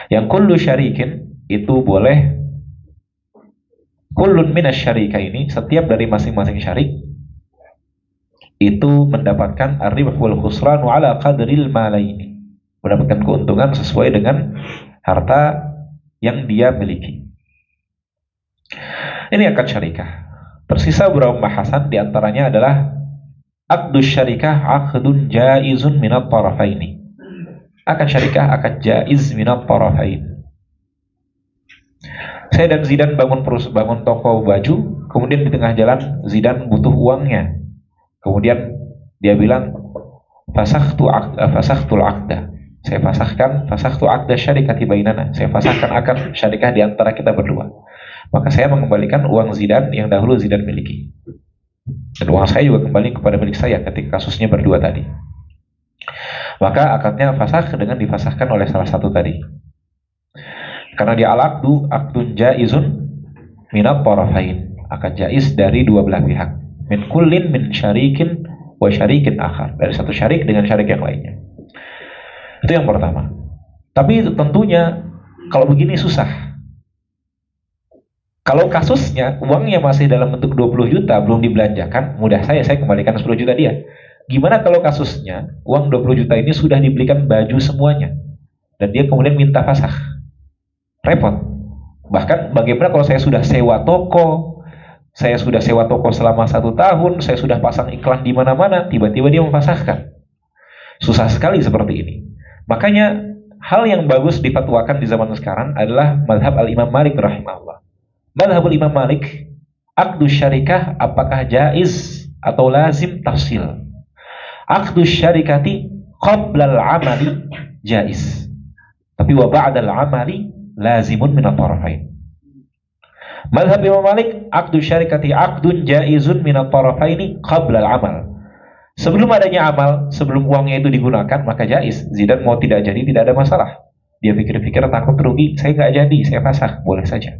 Yang kullu syarikin itu boleh, kullun minas syarika ini, setiap dari masing-masing syarik itu mendapatkan ar-ribh wal khusran ala qadril malaini, mendapatkan keuntungan sesuai dengan harta yang dia miliki. Ini akad syarikah. Tersisa beberapa pembahasan, diantaranya adalah aqdus syarikah aqdun jaizun minat tarafaini. Akad syarikah akad jaiz minat tarafain. Saya dan Zidan bangun toko baju, kemudian di tengah jalan Zidan butuh uangnya. Kemudian dia bilang fasakhtul aqda. Saya fasahtu aqda syarikati bainana. Saya fasahkan akad syarikah di antara kita berdua. Maka saya mengembalikan uang Zidan yang dahulu Zidan miliki. Dan uang saya juga kembali kepada milik saya ketika kasusnya berdua tadi. Maka akadnya fasakh dengan difasahkan oleh salah satu tadi. Karena dia al-aqdu aqdun jaizun minat tarafain. Akad jaiz dari dua belah pihak. Min kullin min syarikin wa syarikin akhar. Dari satu syarik dengan syarik yang lainnya. Itu yang pertama. Tapi tentunya kalau begini susah. Kalau kasusnya uangnya masih dalam bentuk 20 juta belum dibelanjakan, mudah saya kembalikan 10 juta dia. Gimana kalau kasusnya uang 20 juta ini sudah dibelikan baju semuanya dan dia kemudian minta fasakh? Repot. Bahkan bagaimana kalau saya sudah sewa toko, selama 1 tahun, saya sudah pasang iklan di mana-mana, tiba-tiba dia memfasahkan. Susah sekali seperti ini. Makanya hal yang bagus difatwakan di zaman sekarang adalah mazhab al-Imam Malik rahimahullah. Mazhabul Imam Malik, aqdu syarikah apakah jaiz atau lazim tafsil. Aqdu syarikati qabla al-amali jaiz. Tapi wa ba'da al-amali lazimun min at-tarafain. Mazhab Imam Malik, aqdu syarikati aqdun jaizun min at-tarafaini qabla al-amal. Sebelum adanya amal, sebelum uangnya itu digunakan, maka jaiz. Zidan mau tidak jadi tidak ada masalah. Dia pikir-pikir takut rugi, saya nggak jadi, saya fasakh, boleh saja.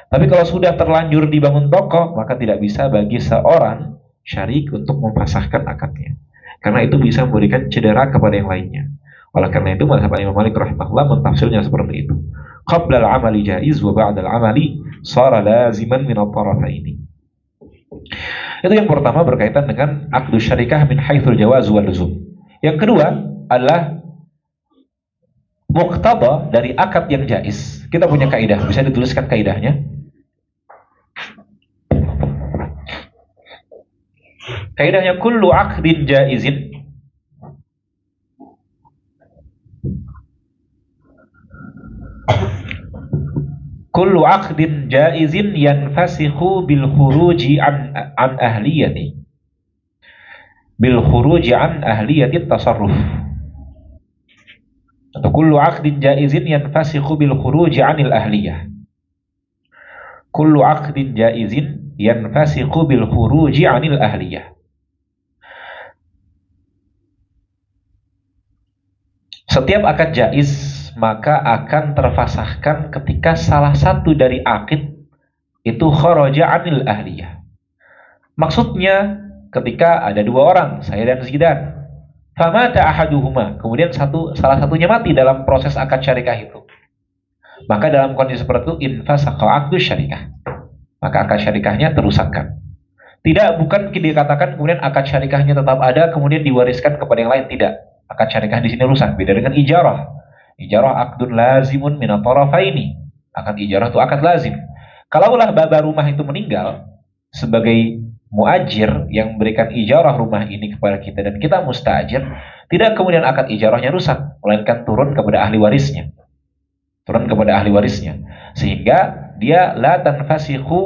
Tapi kalau sudah terlanjur dibangun toko, maka tidak bisa bagi seorang syarik untuk memfasahkan akadnya. Karena itu bisa memberikan cedera kepada yang lainnya. Oleh karena itu, mazhab Imam Malik rahimahullah mentafsirnya seperti itu. Qabla al-amali jaiz wa ba'da al-amali shara laziman min at-tarafaini. Itu yang pertama berkaitan dengan aqdu syarikah min haitsul jawaz wal luzum. Yang kedua adalah muqtada dari akad yang jaiz. Kita punya kaidah, bisa dituliskan kaidahnya. Kaidahnya kullu aqdin jaizin yanfasikhu bil khuruji an ahliyati tasarruf. Atau kullu aqdin jaizin yanfasikhu bil khuruji anil ahliyah. Kullu aqdin jaizin yanfasikhu bil khuruji anil ahliyah. Setiap akad jaiz maka akan terfasahkan ketika salah satu dari akid itu kharaja anil ahliyah. Maksudnya ketika ada dua orang, saya dan Zidan. Famata ahaduhuma, kemudian salah satunya mati dalam proses akad syarikah itu. Maka dalam kondisi seperti itu infasakha aqdu syarikah. Maka akad syarikahnya terusakkan. Bukan dikatakan kemudian akad syarikahnya tetap ada kemudian diwariskan kepada yang lain, tidak. Akad syarikah di sini rusak, beda dengan ijarah. Ijarah aqdun lazimun min at-tarafaini. Akad ijarah itu akad lazim. Kalaulah baba rumah itu meninggal sebagai muajir yang memberikan ijarah rumah ini kepada kita dan kita mustajir, tidak kemudian akad ijarahnya rusak, melainkan turun kepada ahli warisnya. Sehingga dia la tanfasikhu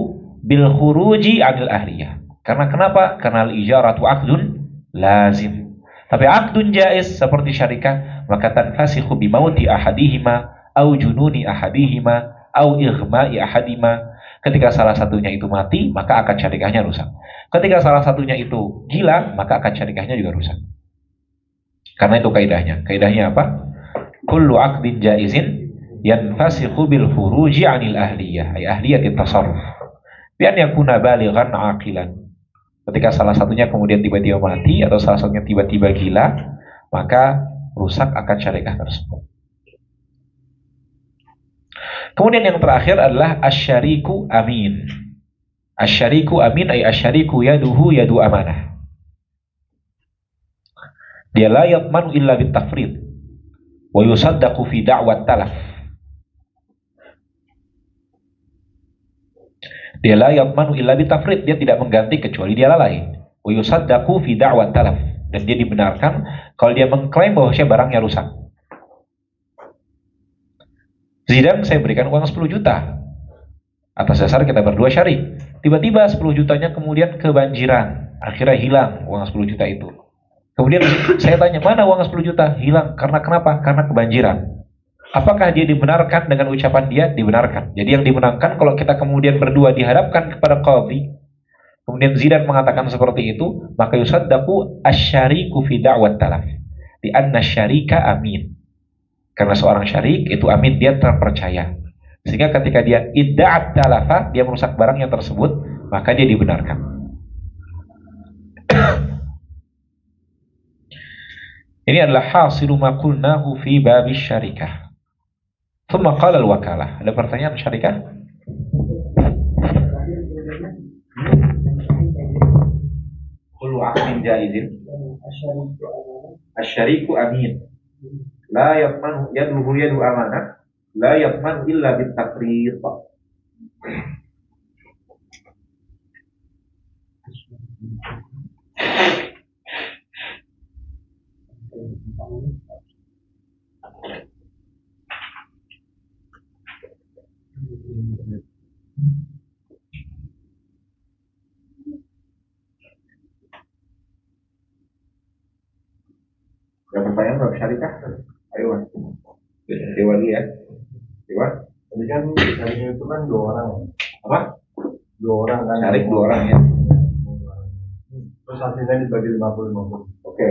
bil khuruji anil ahliyah. Karena kenapa? Karena al-ijaratu aqdun lazim. Tapi aqdun jaiz seperti syarikah, maka tanfasikhu bi mauti ahadihima au jununi ahadihima au ighma'i ahadima. Ketika salah satunya itu mati, maka akad syarikahnya rusak. Ketika salah satunya itu gila, maka akad syarikahnya juga rusak. Karena itu kaidahnya. Kaidahnya apa? Kullu aqdin jaizin yanfasikhu bil khuruji anil ahliyah, ay ahliyatit tasarruf. Bi an yakuna balighan aqilan. Ketika salah satunya kemudian tiba-tiba mati atau salah satunya tiba-tiba gila, maka rusak akad syarikah tersebut. Kemudian yang terakhir adalah asyariku amin. Asyariku amin ay asyariku yaduhu yadu amanah. Dia la yatmanu illa bitafrid wa yusaddaqu fi da'wat talaf. Dia la yatmanu illa bitafrid, dia tidak mengganti kecuali dia lalai. Wa yusaddaqu fi da'wat talaf, dan dia dibenarkan kalau dia mengklaim bahwa barangnya rusak. Zidane saya berikan uang 10 juta. Atas dasar kita berdua syarik. Tiba-tiba 10 jutanya kemudian kebanjiran. Akhirnya hilang uang 10 juta itu. Kemudian saya tanya, mana uang 10 juta? Hilang. Karena kenapa? Karena kebanjiran. Apakah dia dibenarkan dengan ucapan dia? Dibenarkan. Jadi yang dibenarkan kalau kita kemudian berdua dihadapkan kepada qadhi, kemudian Zidane mengatakan seperti itu, maka yusaddaqu asyariku fi da'wat talaf. Di anna syarika amin. Karena seorang syarik itu amin, dia terpercaya. Sehingga ketika dia idda'at talafa, dia merusak barang yang tersebut, maka dia dibenarkan. Ini adalah hasilu ma qulnahu fi babis syarikah. Thumma qala al-wakalah. Ada pertanyaan syarikah? Kullu aqdin jaizin. Asyariku amin. La yatmanu yaduhu yadu amanah. La yatmanu illa bitafrid. Ada pertanyaan bab syarikah? Ayo, Dewa dulu ya. Dewa. Tadi kan syariknya itu kan 2 orang. Apa? 2 orang kan. Syarik 2 orang ya. Terus hasilnya dibagi 50-50. Oke.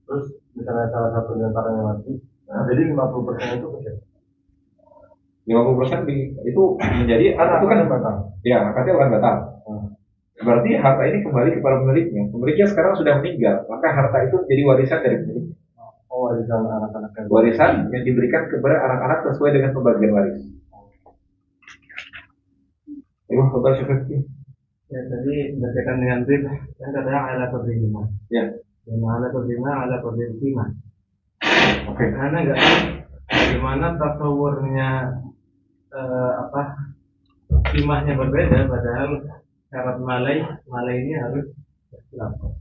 Terus misalnya salah satu di antaranya mati, jadi 50% itu ke siapa? 50% itu menjadi itu kan batal. Ya, akadnya bukan batal. Berarti harta ini kembali kepada pemiliknya. Pemiliknya sekarang sudah meninggal, maka harta itu menjadi warisan dari pemilik. Oh, warisan anak-anak. Warisan yang diberikan kepada anak-anak sesuai dengan pembagian waris. Ibu total syukur. Ya, tadi berkaitan dengan riba, kan katanya ala qadrihima. Ya. Dan ala qadrihima ala qadrihima. Oke. Karena nggak tahu bagaimana tasawurnya timahnya berbeda, padahal syarat malai ini harus dilakukan.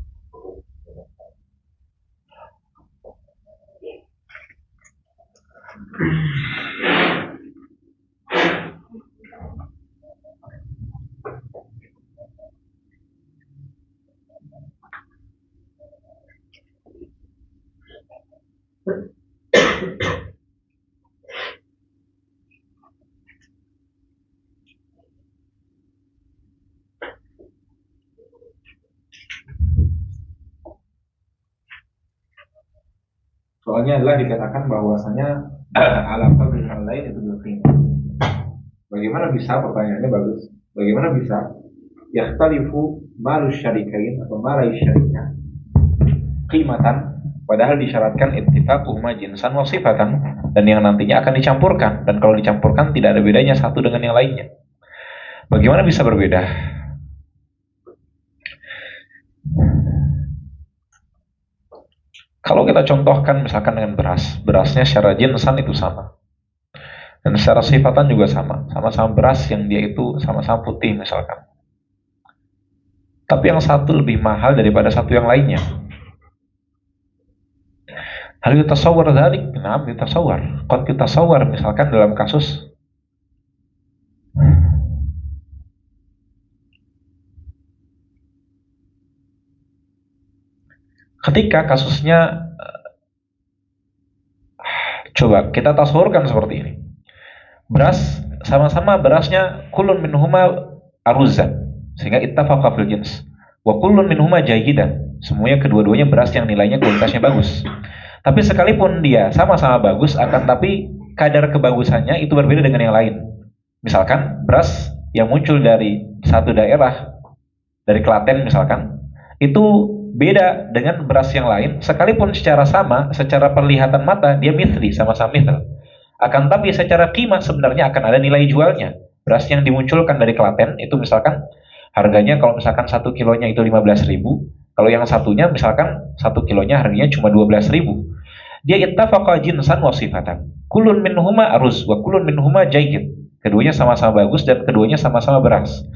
Soalnya adalah dikatakan bahwasanya alam yang lain itu berqimah. Bagaimana bisa, pertanyaannya bagus. Bagaimana bisa yakhtalifu malus syarikain atau malai syarikah qimatan, padahal disyaratkan ittifaquhuma jinsan wa sifatan, dan yang nantinya akan dicampurkan, dan kalau dicampurkan tidak ada bedanya satu dengan yang lainnya. Bagaimana bisa berbeda? Kalau kita contohkan misalkan dengan beras, berasnya secara jinsan itu sama, dan secara sifatan juga sama, sama-sama beras yang dia itu sama-sama putih misalkan. Tapi yang satu lebih mahal daripada satu yang lainnya. Hal yutasawwar dzalik? Naam yutasawwar. Qad yutasawwar misalkan dalam kasus ketika kasusnya, coba kita tasawurkan seperti ini. Beras, sama-sama berasnya kullun minhuma aruzan, sehingga ittafaqa fil jins. Wa kullun minhuma jayyidan. Semuanya kedua-duanya beras yang nilainya kualitasnya bagus. Tapi sekalipun dia sama-sama bagus, akan tapi kadar kebagusannya itu berbeda dengan yang lain. Misalkan beras yang muncul dari satu daerah, dari Klaten misalkan, itu beda dengan beras yang lain, sekalipun secara sama, secara penglihatan mata dia mithli, sama-sama mithl. Akan tapi secara qimah sebenarnya akan ada nilai jualnya. Beras yang dimunculkan dari Klaten itu misalkan harganya kalau misalkan 1 kilonya itu 15.000, kalau yang satunya misalkan 1 kilonya harganya cuma 12.000. Dia ittafaqa jinsan wa sifatan. Kulun minhuma aruz wa kulun minhuma jayyid. Keduanya sama-sama bagus dan keduanya sama-sama beras.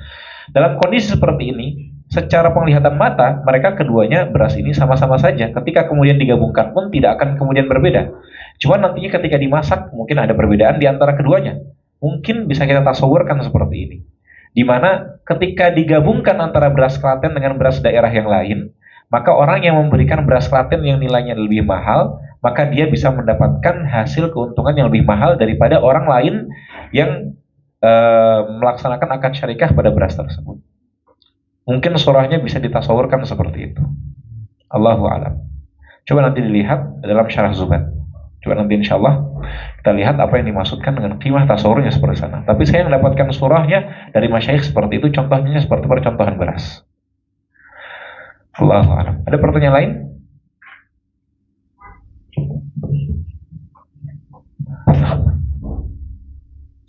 Dalam kondisi seperti ini, secara penglihatan mata, mereka keduanya beras ini sama-sama saja. Ketika kemudian digabungkan pun tidak akan kemudian berbeda. Cuma nantinya ketika dimasak mungkin ada perbedaan di antara keduanya. Mungkin bisa kita tasawurkan seperti ini. Di mana ketika digabungkan antara beras Klaten dengan beras daerah yang lain, maka orang yang memberikan beras Klaten yang nilainya lebih mahal, maka dia bisa mendapatkan hasil keuntungan yang lebih mahal daripada orang lain yang melaksanakan akad syarikah pada beras tersebut. Mungkin surahnya bisa ditasawurkan seperti itu. Allahu a'lam. Coba nanti dilihat dalam syarah Zubat. Coba nanti insya Allah kita lihat apa yang dimaksudkan dengan qimah tasawurnya seperti sana. Tapi saya mendapatkan surahnya dari masyayikh seperti itu, contohnya seperti percontohan beras. Allahu a'lam. Ada pertanyaan lain?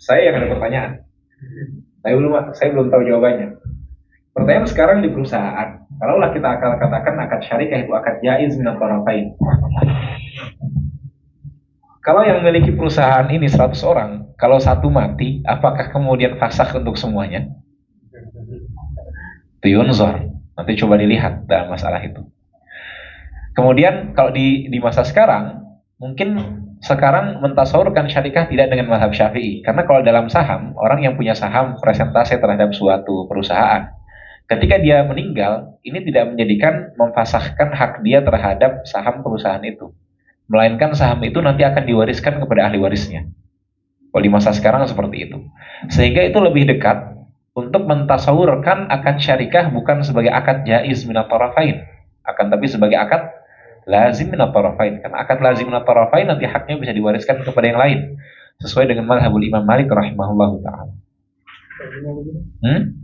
Saya yang ada pertanyaan. Saya belum tahu jawabannya. Pertanyaan sekarang di perusahaan. Kalaulah kita akan katakan akad syarikah itu akad jaiz minat tarafain. Kalau yang memiliki perusahaan ini 100 orang, kalau satu mati, apakah kemudian fasakh untuk semuanya? Itu yunzar. Nanti coba dilihat dalam masalah itu. Kemudian kalau di masa sekarang, mungkin sekarang mentasawurkan syarikah tidak dengan mazhab Syafi'i. Karena kalau dalam saham, orang yang punya saham presentase terhadap suatu perusahaan, ketika dia meninggal, ini tidak menjadikan memfasahkan hak dia terhadap saham perusahaan itu. Melainkan saham itu nanti akan diwariskan kepada ahli warisnya. Kalau di masa sekarang seperti itu. Sehingga itu lebih dekat untuk mentasawurkan akad syarikah bukan sebagai akad jaiz minat tarafain, akan tapi sebagai akad lazim minat tarafain. Karena akad lazim minat tarafain nanti haknya bisa diwariskan kepada yang lain sesuai dengan mazhabul Imam Malik rahimahullahu taala.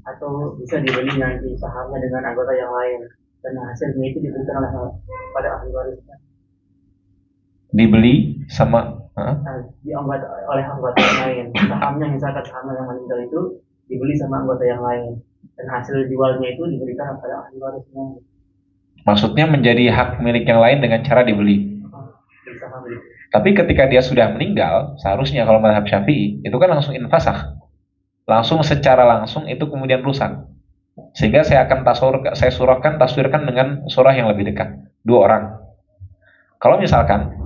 Atau bisa dibeli nanti sahamnya dengan anggota yang lain dan hasilnya itu diberikan pada ahli warisnya. Dibeli sama dianggap oleh anggota yang lain. Sahamnya misalkan sahamnya yang meninggal itu dibeli sama anggota yang lain dan hasil jualnya itu diberikan kepada ahli warisnya. Maksudnya menjadi hak milik yang lain dengan cara dibeli. Tapi ketika dia sudah meninggal, seharusnya kalau mazhab Syafi'i itu kan langsung infasakh. Langsung secara langsung itu kemudian rusak. Sehingga saya akan taswirkan dengan surah yang lebih dekat. 2 orang. Kalau misalkan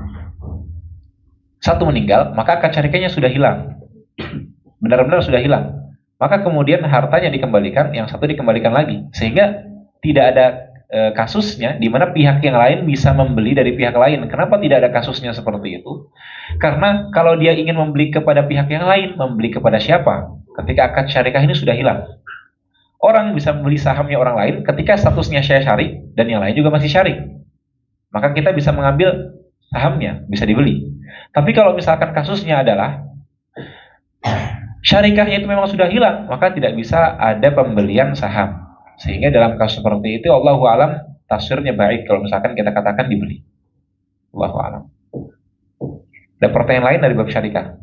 satu meninggal, maka akad syarikahnya sudah hilang. Benar-benar sudah hilang. Maka kemudian hartanya dikembalikan, yang satu dikembalikan lagi. Sehingga tidak ada kasusnya di mana pihak yang lain bisa membeli dari pihak lain. Kenapa tidak ada kasusnya seperti itu? Karena kalau dia ingin membeli kepada pihak yang lain, membeli kepada siapa? Ketika akad syarikah ini sudah hilang. Orang bisa membeli sahamnya orang lain ketika statusnya syarik dan yang lain juga masih syarik. Maka kita bisa mengambil sahamnya, bisa dibeli. Tapi kalau misalkan kasusnya adalah syarikahnya itu memang sudah hilang, maka tidak bisa ada pembelian saham. Sehingga dalam kasus seperti itu, Allahu a'lam, tafsirnya baik kalau misalkan kita katakan dibeli. Allahu a'lam. Ada pertanyaan lain dari bab syarikah?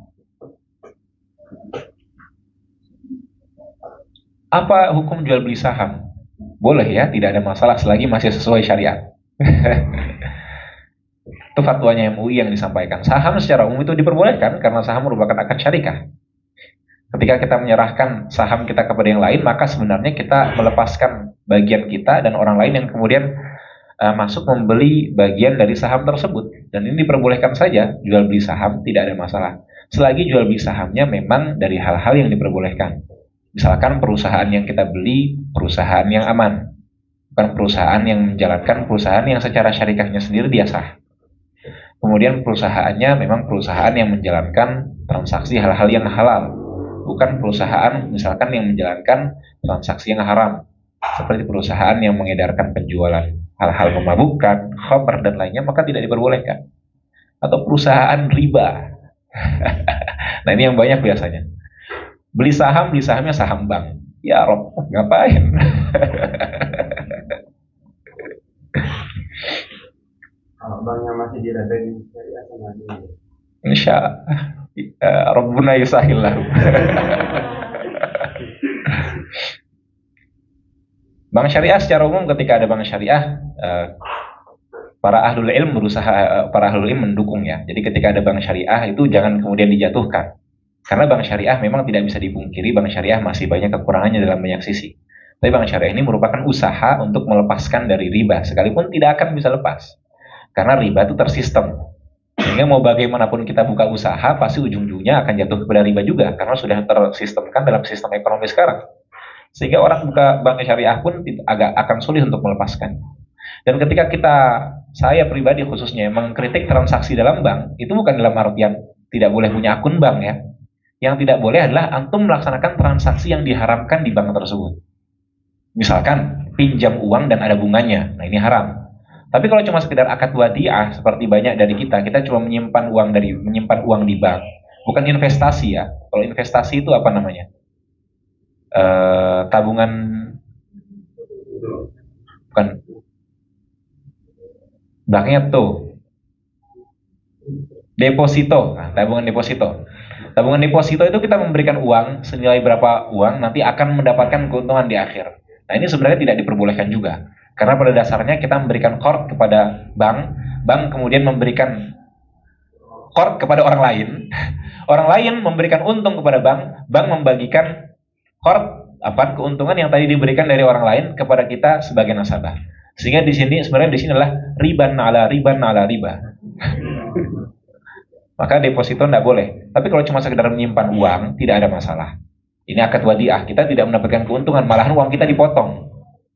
Apa hukum jual beli saham? Boleh ya, tidak ada masalah selagi masih sesuai syariat. Itu fatwanya MUI yang disampaikan. Saham secara umum itu diperbolehkan karena saham merupakan akad syarikah. Ketika kita menyerahkan saham kita kepada yang lain, maka sebenarnya kita melepaskan bagian kita dan orang lain yang kemudian masuk membeli bagian dari saham tersebut. Dan ini diperbolehkan saja, jual beli saham tidak ada masalah. Selagi jual beli sahamnya memang dari hal-hal yang diperbolehkan. Misalkan perusahaan yang kita beli, perusahaan yang aman. Bukan perusahaan yang menjalankan perusahaan yang secara syarikahnya sendiri dia sah. Kemudian perusahaannya memang perusahaan yang menjalankan transaksi hal-hal yang halal, bukan perusahaan misalkan yang menjalankan transaksi yang haram, seperti perusahaan yang mengedarkan penjualan hal-hal memabukkan, khamr dan lainnya, maka tidak diperbolehkan. Atau perusahaan riba. Nah ini yang banyak biasanya. Beli sahamnya saham bank. Ya Rob, ngapain? Kalau banknya masih diladeni dari asal lagi. Insya Allah. Rabbuna yusahil lahu. Bank syariah secara umum ketika ada bank syariah, para ahlul ilm mendukung ya. Jadi ketika ada bank syariah itu jangan kemudian dijatuhkan. Karena bank syariah memang tidak bisa dipungkiri, bank syariah masih banyak kekurangannya dalam banyak sisi. Tapi bank syariah ini merupakan usaha untuk melepaskan dari riba, sekalipun tidak akan bisa lepas. Karena riba itu tersistem. Sehingga mau bagaimanapun kita buka usaha, pasti ujung-ujungnya akan jatuh kepada riba juga, karena sudah tersistemkan dalam sistem ekonomi sekarang. Sehingga orang buka bank syariah pun agak akan sulit untuk melepaskan. Dan ketika saya pribadi khususnya, mengkritik transaksi dalam bank, itu bukan dalam artian tidak boleh punya akun bank ya. Yang tidak boleh adalah antum melaksanakan transaksi yang diharamkan di bank tersebut. Misalkan pinjam uang dan ada bunganya, nah ini haram. Tapi kalau cuma sekedar akad wadiah seperti banyak dari kita cuma menyimpan uang di bank, bukan investasi ya. Kalau investasi itu apa namanya? Tabungan, bukan, belakangnya tuh deposito. Nah, tabungan deposito itu kita memberikan uang senilai berapa uang, nanti akan mendapatkan keuntungan di akhir. Nah ini sebenarnya tidak diperbolehkan juga, karena pada dasarnya kita memberikan qard kepada bank kemudian memberikan qard kepada orang lain, orang lain memberikan untung kepada bank membagikan keuntungan yang tadi diberikan dari orang lain kepada kita sebagai nasabah. Sehingga di sini adalah riban ala riba. Maka deposito tidak boleh. Tapi kalau cuma sekedar menyimpan uang, tidak ada masalah. Ini akad wadiah, kita tidak mendapatkan keuntungan, malahan uang kita dipotong.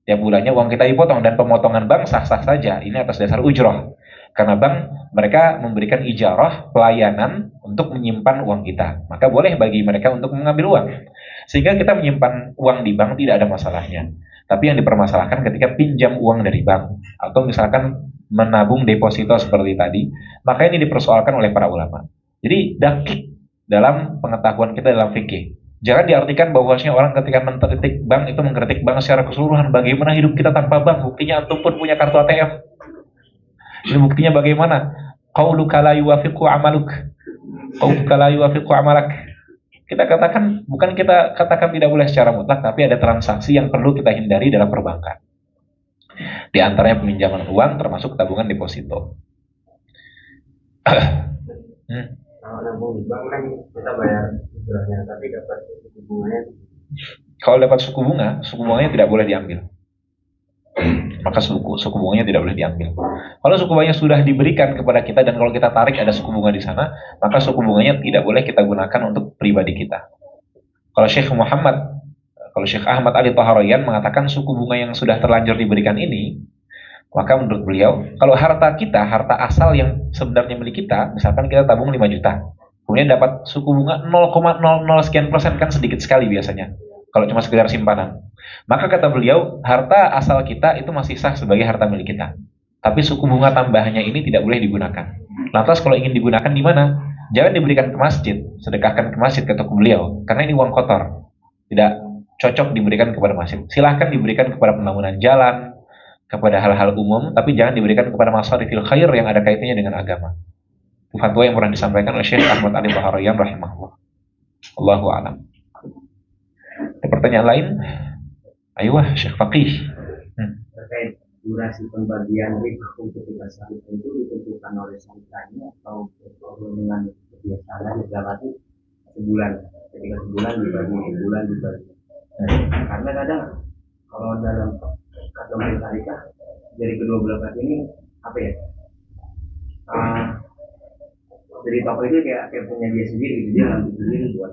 Tiap bulannya uang kita dipotong, dan pemotongan bank sah-sah saja. Ini atas dasar ujroh. Karena bank mereka memberikan ijarah, pelayanan untuk menyimpan uang kita. Maka boleh bagi mereka untuk mengambil uang. Sehingga kita menyimpan uang di bank tidak ada masalahnya. Tapi yang dipermasalahkan ketika pinjam uang dari bank, atau misalkan menabung deposito seperti tadi, maka ini dipersoalkan oleh para ulama. Jadi dakik dalam pengetahuan kita dalam fikih. Jangan diartikan bahwasanya orang ketika mengkritik bank itu mengkritik bank secara keseluruhan. Bagaimana hidup kita tanpa bank? Buktinya antum pun punya kartu ATM. Ini buktinya bagaimana? Qauluka la yuwafiqu amaluk. Qauluka la yuwafiqu amalak. Kita katakan tidak boleh secara mutlak, tapi ada transaksi yang perlu kita hindari dalam perbankan. Di antaranya peminjaman uang, termasuk tabungan deposito. Kalau nabung di bank kan kita bayar istilahnya, tapi dapat suku bunganya. Kalau dapat suku bunganya tidak boleh diambil. Maka suku bunganya tidak boleh diambil. Kalau suku bunganya sudah diberikan kepada kita dan kalau kita tarik ada suku bunga di sana, maka suku bunganya tidak boleh kita gunakan untuk pribadi kita. Kalau Syekh Ahmad Ali Taharayan mengatakan suku bunga yang sudah terlanjur diberikan ini, maka menurut beliau, kalau harta asal yang sebenarnya milik kita, misalkan kita tabung 5 juta, kemudian dapat suku bunga 0,00 sekian persen, kan sedikit sekali biasanya, kalau cuma sekedar simpanan. Maka kata beliau, harta asal kita itu masih sah sebagai harta milik kita. Tapi suku bunga tambahannya ini tidak boleh digunakan. Lantas kalau ingin digunakan di mana? Jangan diberikan ke masjid, sedekahkan ke masjid, kata beliau, karena ini uang kotor. Tidak cocok diberikan kepada masjid. Silahkan diberikan kepada pembangunan jalan, kepada hal-hal umum, tapi jangan diberikan kepada masarifil khair yang ada kaitannya dengan agama. Itu fatwa yang pernah disampaikan oleh Syekh Ahmad Ali Taharayan rahimahullah. Allahu a'lam. Ada pertanyaan lain? Ayo Syekh Faqih. Terkait durasi pembagian riba ketika syariah itu ditentukan oleh syariahnya atau dengan kebiasaan berlaku sebulan. Ketika sebulan dibagi, sebulan dibagi. Karena kadang kalau dalam kategori syariah dari kedua belah pihak ini apa ya? Dari toko itu kayak punya dia sendiri, dia ngambil sendiri buat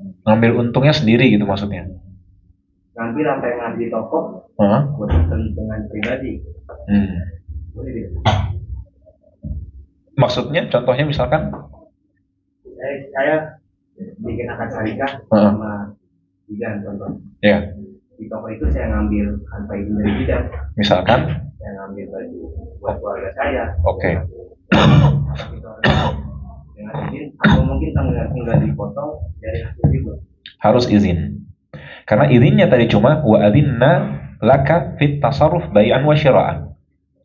ngambil untungnya sendiri gitu maksudnya. Ngambil apa yang ada di toko buat kepentingan pribadi. Boleh gitu. Maksudnya contohnya misalkan saya bikin akad syariah sama bidan contoh. Ya. Di toko itu saya ngambil tanpa izin dari bidan. Misalkan saya ngambil baju buat keluarga saya. Oke. Dengan izin atau mungkin tinggal dipotong dari hasil riba. Harus izin. Karena izinnya tadi cuma wa adzinna laka fit tasarruf bai'an wa syira'an.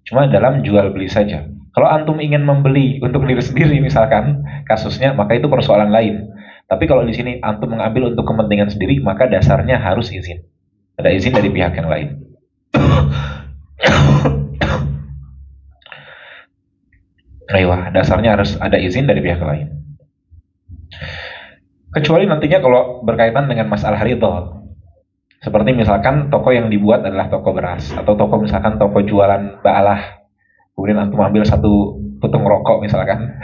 Cuma dalam jual beli saja. Kalau antum ingin membeli untuk diri sendiri misalkan kasusnya, maka itu persoalan lain. Tapi kalau di sini antum mengambil untuk kepentingan sendiri, maka dasarnya harus izin. Ada izin dari pihak yang lain. Ayo, dasarnya harus ada izin dari pihak lain. Kecuali nantinya kalau berkaitan dengan masalah ridho. Seperti misalkan toko yang dibuat adalah toko beras, atau toko misalkan toko jualan baalah. Kemudian antum ambil satu putung rokok misalkan.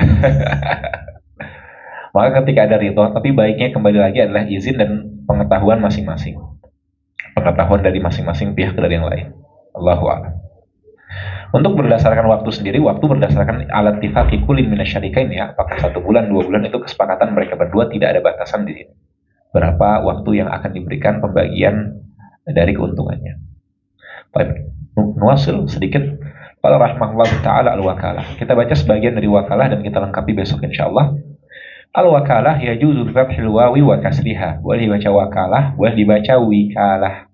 Maka ketika ada ridho, tapi baiknya kembali lagi adalah izin dan pengetahuan masing-masing. Pengetahuan dari masing-masing pihak dari yang lain. Allahu a'lam. Untuk berdasarkan waktu sendiri, waktu berdasarkan alat tifaqi kulin minasyarikain ya, apakah 1 bulan, 2 bulan, itu kesepakatan mereka berdua, tidak ada batasan di sini. Berapa waktu yang akan diberikan pembagian dari keuntungannya. Baik, nuasil sedikit. Qala rahimahullah ta'ala al-wakalah. Kita baca sebagian dari wakalah dan kita lengkapi besok insyaallah. Al-wakalah yajuzu bi fathil wawi wa kasriha. Boleh dibaca wakalah, boleh dibaca wikalah.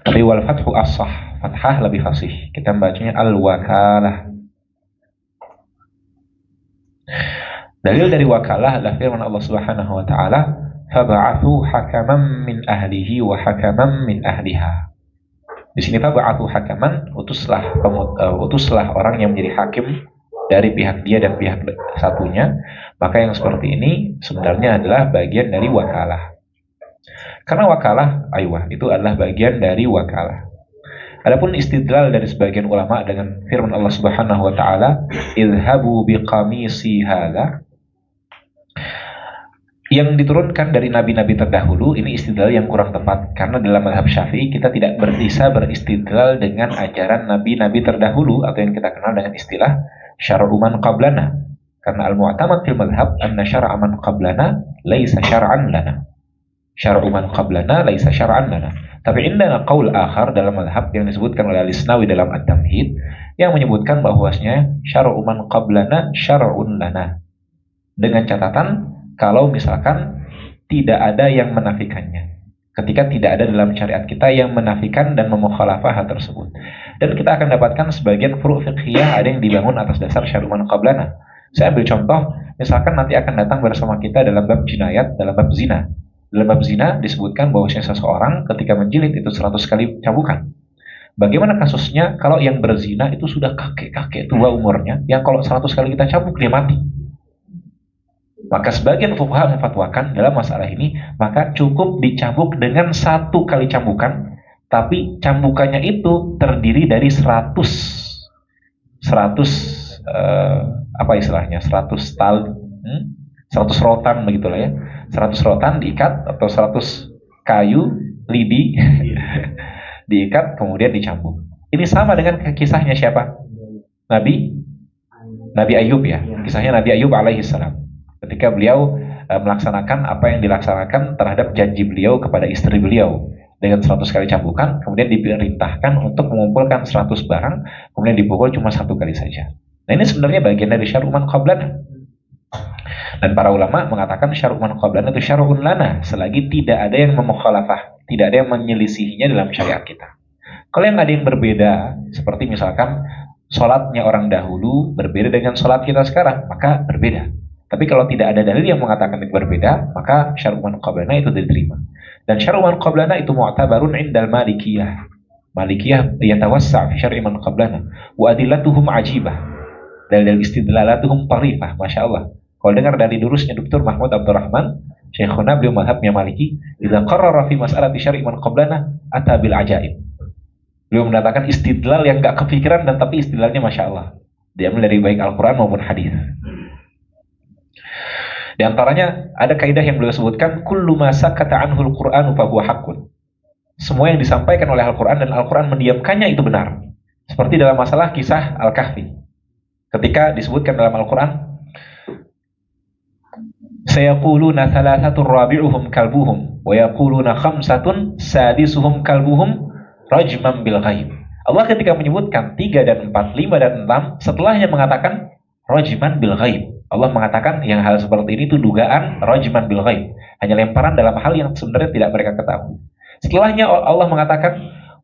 Tapi wal fathu as-sah, fathah lebih fasih. Kita bacanya al-wakalah. Dalil dari wakalah adalah firman Allah Subhanahu wa taala, "Fab'athu hakaman min ahlihi wa hakaman min ahliha." Di sini fab'athu hakaman, utuslah orang yang menjadi hakim dari pihak dia dan pihak satunya. Maka yang seperti ini sebenarnya adalah bagian dari wakalah. Karena wakalah, itu adalah bagian dari wakalah. Adapun istidlal dari sebagian ulama dengan firman Allah Subhanahu wa taala, "Idhabu biqamisi hadza," yang diturunkan dari nabi-nabi terdahulu, ini istidlal yang kurang tepat karena dalam mazhab Syafi'i kita tidak bisa beristidlal dengan ajaran nabi-nabi terdahulu atau yang kita kenal dengan istilah syar'u man qablana. Karena al-mu'tamad fil mazhab anna syar'a man qablana laisa syar'an lana. Syar'u man qablana laisa syar'an lana. Tapi indana qaul akhar dalam mazhab yang disebutkan oleh Al-Isnawi dalam At-Tamhid yang menyebutkan bahwasanya syar'u man qablana syar'un lana. Dengan catatan kalau misalkan tidak ada yang menafikannya. Ketika tidak ada dalam syariat kita yang menafikan dan memukhalafah hal tersebut. Dan kita akan dapatkan sebagian furu' fiqhiyah ada yang dibangun atas dasar syar'u man qablana. Saya ambil contoh, misalkan nanti akan datang bersama kita dalam bab jinayat, dalam bab zina. Dalam bab zina disebutkan bahwasanya seseorang ketika menjilid itu 100 kali cambukan. Bagaimana kasusnya kalau yang berzina itu sudah kakek-kakek tua umurnya, yang kalau 100 kali kita cambuk dia mati? Maka sebagian fuqaha memfatwakan dalam masalah ini, maka cukup dicambuk dengan 1 kali cambukan, tapi cambukannya itu terdiri dari 100 rotan begitulah ya. 100 rotan diikat atau 100 kayu lidi diikat kemudian dicambuk. Ini sama dengan kisahnya siapa? Nabi Ayub ya. Kisahnya Nabi Ayub alaihi salam. Ketika beliau melaksanakan apa yang dilaksanakan terhadap janji beliau kepada istri beliau dengan 100 kali cambukan, kemudian diperintahkan untuk mengumpulkan 100 barang, kemudian dipukul cuma 1 kali saja. Nah, ini sebenarnya bagian dari syar'u man qablana. Dan para ulama mengatakan syar'u man qablana itu syar'un lana selagi tidak ada yang memukhalafah, tidak ada yang menyelisihinya dalam syariat kita. Kalau yang ada yang berbeda, seperti misalkan sholatnya orang dahulu berbeda dengan sholat kita sekarang, maka berbeda. Tapi kalau tidak ada dalil yang mengatakan yang berbeda, maka syar'u man qablana itu diterima. Dan syar'u man qablana itu mu'tabarun indal malikiyah. Malikiyah yatawassa' fi syar'i man qablana wa adillatuhum ajibah. Dalil istidlalatuhum tarifah, Masya Allah. Kalau dengar dari durusnya Dr. Mahmud Abdurrahman, Syekhuna beliau mazhabnya Maliki, idza qarrara fi mas'alati syar'i man qablana ata bil ajaib. Beliau mengatakan istidlal yang enggak kepikiran dan tapi istidlalnya Masya Allah. Diambil dari baik Al-Quran maupun hadis. Di antaranya ada kaidah yang beliau sebutkan, kullu ma sakata anhul Qur'anu fa huwa haqqun. Semua yang disampaikan oleh Al-Quran dan Al-Quran mendiamkannya itu benar. Seperti dalam masalah kisah Al-Kahfi. Ketika disebutkan dalam Al-Quran, sayaquluna thalathatun rabi'uhum kalbuhum wa yaquluna khamsatun sadisuhum kalbuhum rajman bil ghaib. Allah ketika menyebutkan 3 dan 4, 5 dan 6, setelahnya mengatakan rajman bil ghaib. Allah mengatakan yang hal seperti ini itu dugaan rajman bil ghaib, hanya lemparan dalam hal yang sebenarnya tidak mereka ketahui. Setelahnya Allah mengatakan,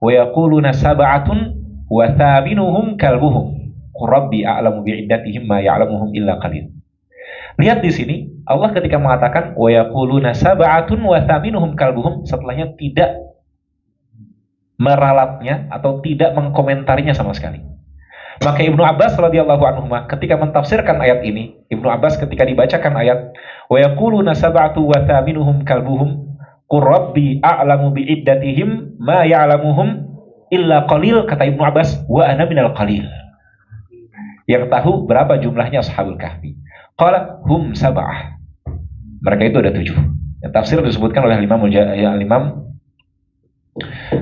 wa yaquluna sab'atun wa thaminuhum kalbuhum. Qur rabbi a'lamu bi'iddatihim ma ya'lamuhum illa qalil. Lihat di sini, Allah ketika mengatakan wa yaquluna sab'atun wa thaminuhum kalbuhum, setelahnya tidak meralatnya atau tidak mengkomentarinya sama sekali. Maka Ibnu Abbas radhiyallahu anhu ketika mentafsirkan ayat ini, Ibnu Abbas ketika dibacakan ayat wa yaquluna sab'atu wa thaminuhum kalbuhum qur rabbi a'lamu bi'iddatihim ma ya'lamuhum illa qalil, kata Ibnu Abbas, wa ana minal qalil. Yang tahu berapa jumlahnya Ashabul Kahfi. Qala hum sab'ah. Mereka itu ada 7. Yang tafsir disebutkan oleh Imam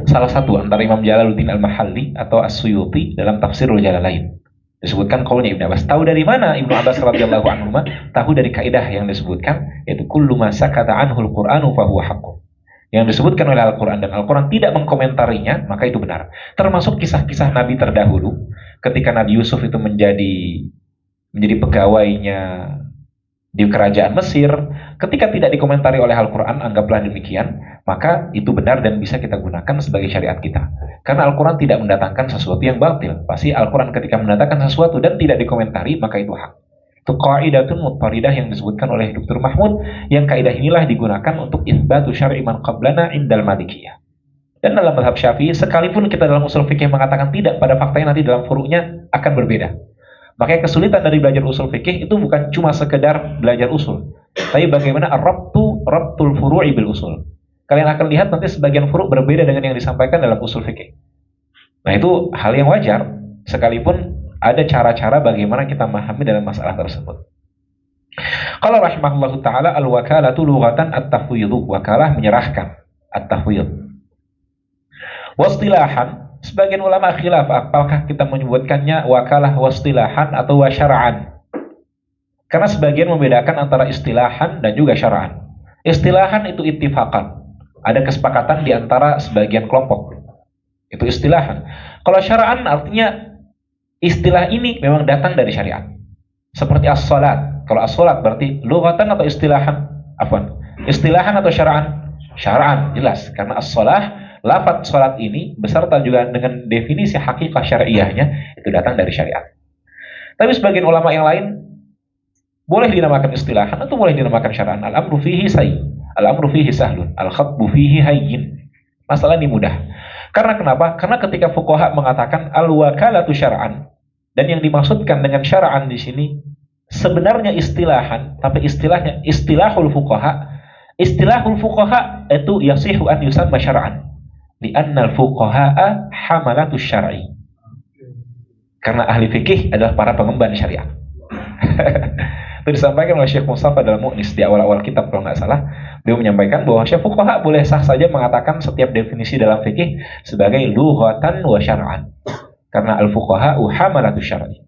salah satu antara Imam Jalaluddin Al-Mahalli atau As-Suyuti dalam Tafsirul Jalalain. Disebutkan qaulnya Ibnu Abbas. Tahu dari mana Ibnu Abbas radhiyallahu anhu? Tahu dari kaidah yang disebutkan, yaitu kullu ma sakata anhul Qur'anu fa huwa haqqun. Yang disebutkan oleh Al-Qur'an dan Al-Qur'an tidak mengkomentarinya, maka itu benar. Termasuk kisah-kisah Nabi terdahulu, ketika Nabi Yusuf itu menjadi pegawainya di kerajaan Mesir, ketika tidak dikomentari oleh Al-Quran, anggaplah demikian, maka itu benar dan bisa kita gunakan sebagai syariat kita. Karena Al-Quran tidak mendatangkan sesuatu yang batil. Pasti Al-Quran ketika mendatangkan sesuatu dan tidak dikomentari, maka itu hak. Itu qaidatun mutfaridah yang disebutkan oleh Dr. Mahmud, yang kaidah inilah digunakan untuk itsbatu syar'i man qablana indal Malikiyah. Dan dalam mazhab Syafi'i, sekalipun kita dalam usul fikih mengatakan tidak pada faktanya, nanti dalam furu'nya akan berbeda. Makanya kesulitan dari belajar usul fikih itu bukan cuma sekedar belajar usul, tapi bagaimana rabtul furu'i bil usul. Kalian akan lihat nanti sebagian furu' berbeda dengan yang disampaikan dalam usul fikih. Nah, itu hal yang wajar, sekalipun ada cara-cara bagaimana kita memahami dalam masalah tersebut. Kalau rahimahullahu ta'ala, al-wakalatu lughatan at-tafwidhu. Wakalah menyerahkan, at-tafwidh. Wastilahan, sebagian ulama khilaf apakah kita menyebutkannya wakalah wastilahan atau wasyara'an. Karena sebagian membedakan antara istilahan dan juga syara'an. Istilahan itu ittifaqan, ada kesepakatan di antara sebagian kelompok. Itu istilahan. Kalau syara'an artinya istilah ini memang datang dari syariat. Seperti as-salat. Kalau as-salat berarti lughatan atau istilahan? Afwan. Istilahan atau syara'an? Syara'an, jelas. Karena as-salah, lafaz salat ini beserta juga dengan definisi hakikat syariahnya itu datang dari syariat. Tapi sebagian ulama yang lain boleh dinamakan istilahan atau boleh dinamakan syara'an. Al-amru fihi al-amru fihi sahlun, al-khatbu fihi hayyin. Masalah ini mudah. Karena kenapa? Karena ketika fuqaha mengatakan al-wakalatu syara'an, dan yang dimaksudkan dengan syara'an di sini sebenarnya istilahan, tapi istilahnya istilahul fuqaha. Istilahul fuqaha itu yasihu an yusamma syara'an. Li'anna al-fuqaha'a hamalatu syar'i. Karena ahli fikih adalah para pengemban syariat. Itu disampaikan oleh Syekh Mustafa dalam Mu'nis di awal-awal kitab kalau nggak salah. Beliau menyampaikan bahwa Syekh fuqaha boleh sah saja mengatakan setiap definisi dalam fikih sebagai lughatan wa syar'an. Karena al-fuqaha hamalatu syar'i.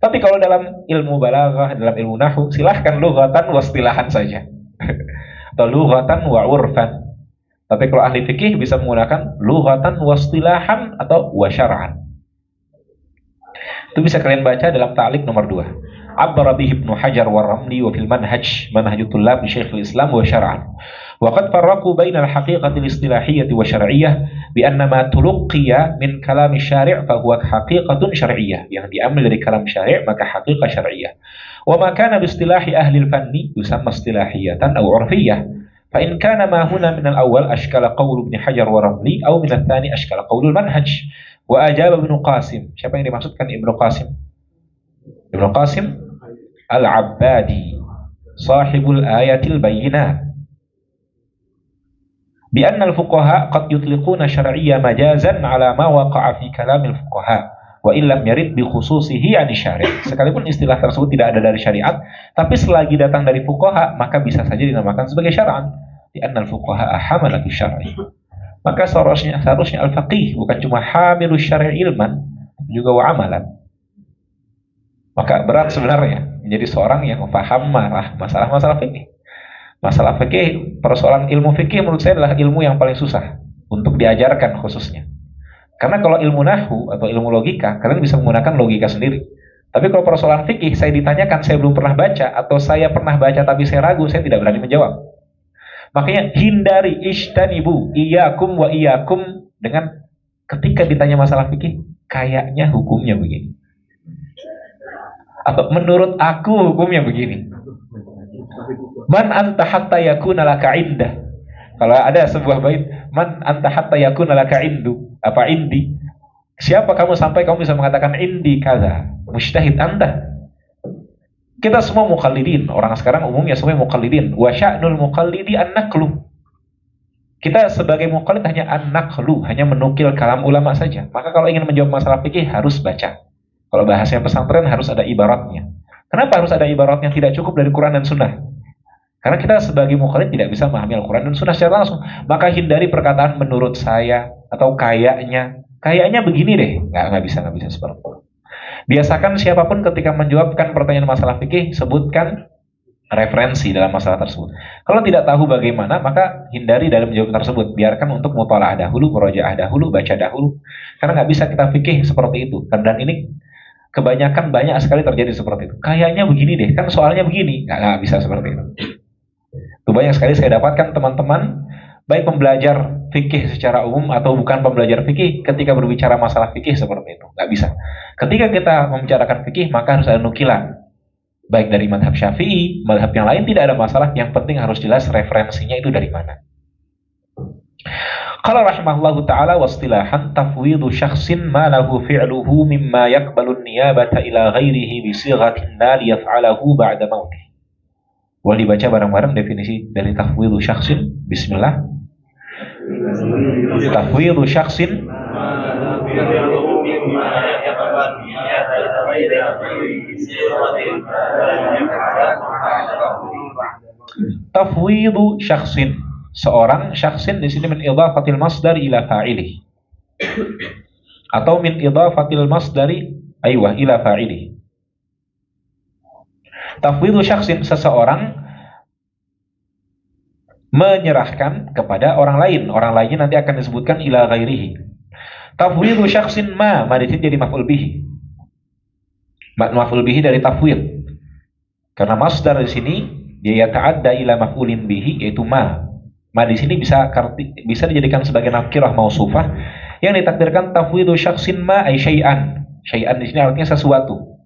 Tapi kalau dalam ilmu balaghah, dalam ilmu nahwu, silahkan lughatan wa istilahan saja. Atau lughatan wa urfan. Tapi kalau ahli fikih bisa menggunakan lughatan wa istilahan atau wa syar'an. Itu bisa kalian baca dalam ta'liq nomor 2. Abbara bihi Ibnu Hajar wa Ramli wa fil manhaj manhajut tullab li Syekhul Islam wa syar'an. Wa qad farraqu baina al-haqiqati al-istilahiyyah wa syar'iyyah bi anna ma tulqiya min kalam syari' fa huwa haqiqatun syar'iyyah. Yang diambil dari kalam syari' maka haqiqah syar'iyyah. Wa ma kana bi istilahi ahli al-fanni yusamma istilahiyatan aw 'urfiyyah. Fa in kana ma huna min al-awwal ashkala qawl Ibnu Hajar wa Ramli aw min al-thani ashkala qawl al-manhaj. Wa ajaba Ibnu Qasim. Siapa yang dimaksudkan Ibnu Qasim? Ibnu Qasim Al-Abbadi, sahibul ayatil bayyinat. Bi anna al-fuqaha qad yutliquna syar'iyya majazan ala ma waqa'a fi kalamil fuqaha wa illam yarid bi khususihi 'ani syari'. Sekalipun istilah tersebut tidak ada dari syariat, tapi selagi datang dari fuqaha, maka bisa saja dinamakan sebagai syar'an. Bi anna al-fuqaha hamalatu syar'i. Maka seharusnya al-faqih bukan cuma hamilu syar'i ilman, juga wa amalan. Maka berat sebenarnya menjadi seorang yang paham masalah-masalah fikih. Masalah fikih, persoalan ilmu fikih menurut saya adalah ilmu yang paling susah untuk diajarkan khususnya. Karena kalau ilmu nahwu atau ilmu logika, kalian bisa menggunakan logika sendiri. Tapi kalau persoalan fikih, saya ditanyakan, saya belum pernah baca, atau saya pernah baca tapi saya ragu, saya tidak berani menjawab. Makanya hindari, ijtanibu, iyakum wa iyakum, dengan ketika ditanya masalah fikih, kayaknya hukumnya begini. Atau menurut aku hukumnya begini. Man anta hatta yakuna laka indah. Kalau ada sebuah bait, man anta hatta yakuna laka indu, apa indi? Siapa kamu sampai kamu bisa mengatakan indi kaza? Mujtahid anda. Kita semua muqallidin. Orang sekarang umumnya semua muqallidin. Wa sya'nul muqallidi an-naqlu. Kita sebagai muqallid hanya an-naqlu, hanya menukil kalam ulama saja. Maka kalau ingin menjawab masalah fikih harus baca. Kalau bahasanya pesantren harus ada ibaratnya. Kenapa harus ada ibaratnya? Tidak cukup dari Quran dan Sunnah. Karena kita sebagai muqallid tidak bisa memahami Al-Quran dan Sunnah secara langsung. Maka hindari perkataan menurut saya atau kayaknya. Kayaknya begini deh. Nggak bisa seperti itu. Biasakan siapapun ketika menjawabkan pertanyaan masalah fikih, sebutkan referensi dalam masalah tersebut. Kalau tidak tahu bagaimana, maka hindari dalam menjawab tersebut. Biarkan untuk mutalaah dahulu, murojaah dahulu, baca dahulu. Karena nggak bisa kita fikih seperti itu. Dan ini kebanyakan banyak sekali terjadi seperti itu. Kayaknya begini deh, kan soalnya begini. Nggak bisa seperti itu. Itu banyak sekali saya dapatkan teman-teman, baik pembelajar fikih secara umum atau bukan pembelajar fikih, ketika berbicara masalah fikih seperti itu. Nggak bisa. Ketika kita membicarakan fikih, maka harus ada nukilan. Baik dari madhab Syafi'i, madhab yang lain tidak ada masalah. Yang penting harus jelas referensinya itu dari mana. Qala rahimahullahu ta'ala wastilahan tafwidhu syakhsin ma lahu fi'luhu mimma yakbalu niyabata ila ghairihi bisighatin la liyaf'alahu ba'da mautih. Boleh dibaca bareng-bareng definisi dari tafwidhu syakhsin. Bismillah. Tafwidhu syakhsin tafwidhu syakhsin, seorang syakhsin di sini min idhafatil masdar ila fa'ilih atau min idhafatil masdari ila fa'ilih. Tafwidhu syakhsin, seseorang menyerahkan kepada orang lain. Orang lainnya nanti akan disebutkan ila ghairihi. Tafwidhu syakhsin ma di sini jadi maf'ul bihi. Maf'ul bihi dari tafwid. Karena masdar di sini dia ta'adda ila maf'ulin bihi, yaitu ma. Ma di sini bisa dijadikan sebagai nakirah mausufah yang ditakdirkan tafwidhu syakhsin ma ay syai'an. Syai'an di sini artinya sesuatu.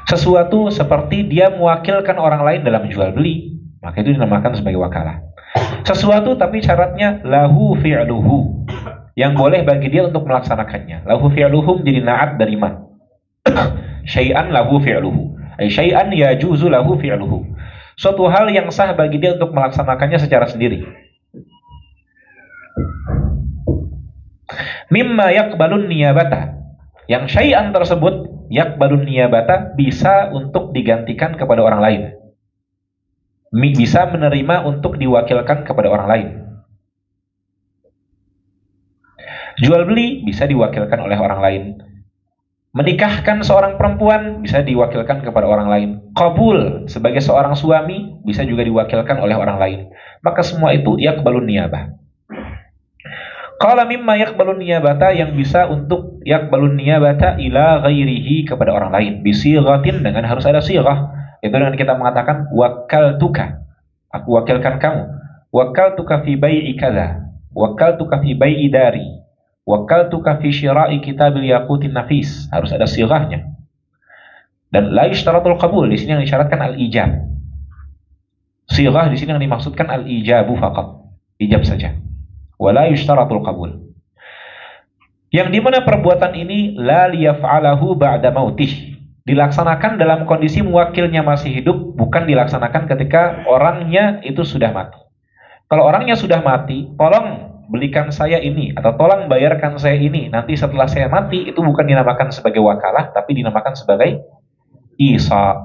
Sesuatu seperti dia mewakilkan orang lain dalam jual beli, maka itu dinamakan sebagai wakalah. Sesuatu tapi syaratnya lahu fi'luhu, yang boleh bagi dia untuk melaksanakannya. Lahu fi'luhu menjadi na'at dari ma. Syai'an lahu fi'luhu, ay syai'an yajuzu lahu fi'luhu, suatu hal yang sah bagi dia untuk melaksanakannya secara sendiri. Mimma yakbalun niyabata, yang syai'an tersebut yakbalun niyabata bisa untuk digantikan kepada orang lain, bisa menerima untuk diwakilkan kepada orang lain. Jual beli bisa diwakilkan oleh orang lain. Menikahkan seorang perempuan bisa diwakilkan kepada orang lain. Qabul sebagai seorang suami bisa juga diwakilkan oleh orang lain. Maka semua itu yakbalun niyabah. Qala mimma yakbalun niyabata, yang bisa untuk yakbalun niyabata ila ghairihi, kepada orang lain. Bisighatin, dengan harus ada sighah. Itu dengan kita mengatakan wakaltuka, aku wakilkan kamu. Wakaltuka fi bai'i kadza, wakaltuka fi bai'i dari, wakaltuka fi syira'i kitabil yaqutin nafis. Harus ada sighahnya. Dan la yushtaratul qabul, di sini yang disyaratkan al-ijab. Sighah di sini yang dimaksudkan al-ijabu faqat, ijab saja. Wala yushtaratul qabul. Yang dimana perbuatan ini la liyaf'alahu ba'da mautih, dilaksanakan dalam kondisi muwakilnya masih hidup, bukan dilaksanakan ketika orangnya itu sudah mati. Kalau orangnya sudah mati, tolong belikan saya ini atau tolong bayarkan saya ini nanti setelah saya mati, itu bukan dinamakan sebagai wakalah, tapi dinamakan sebagai isa.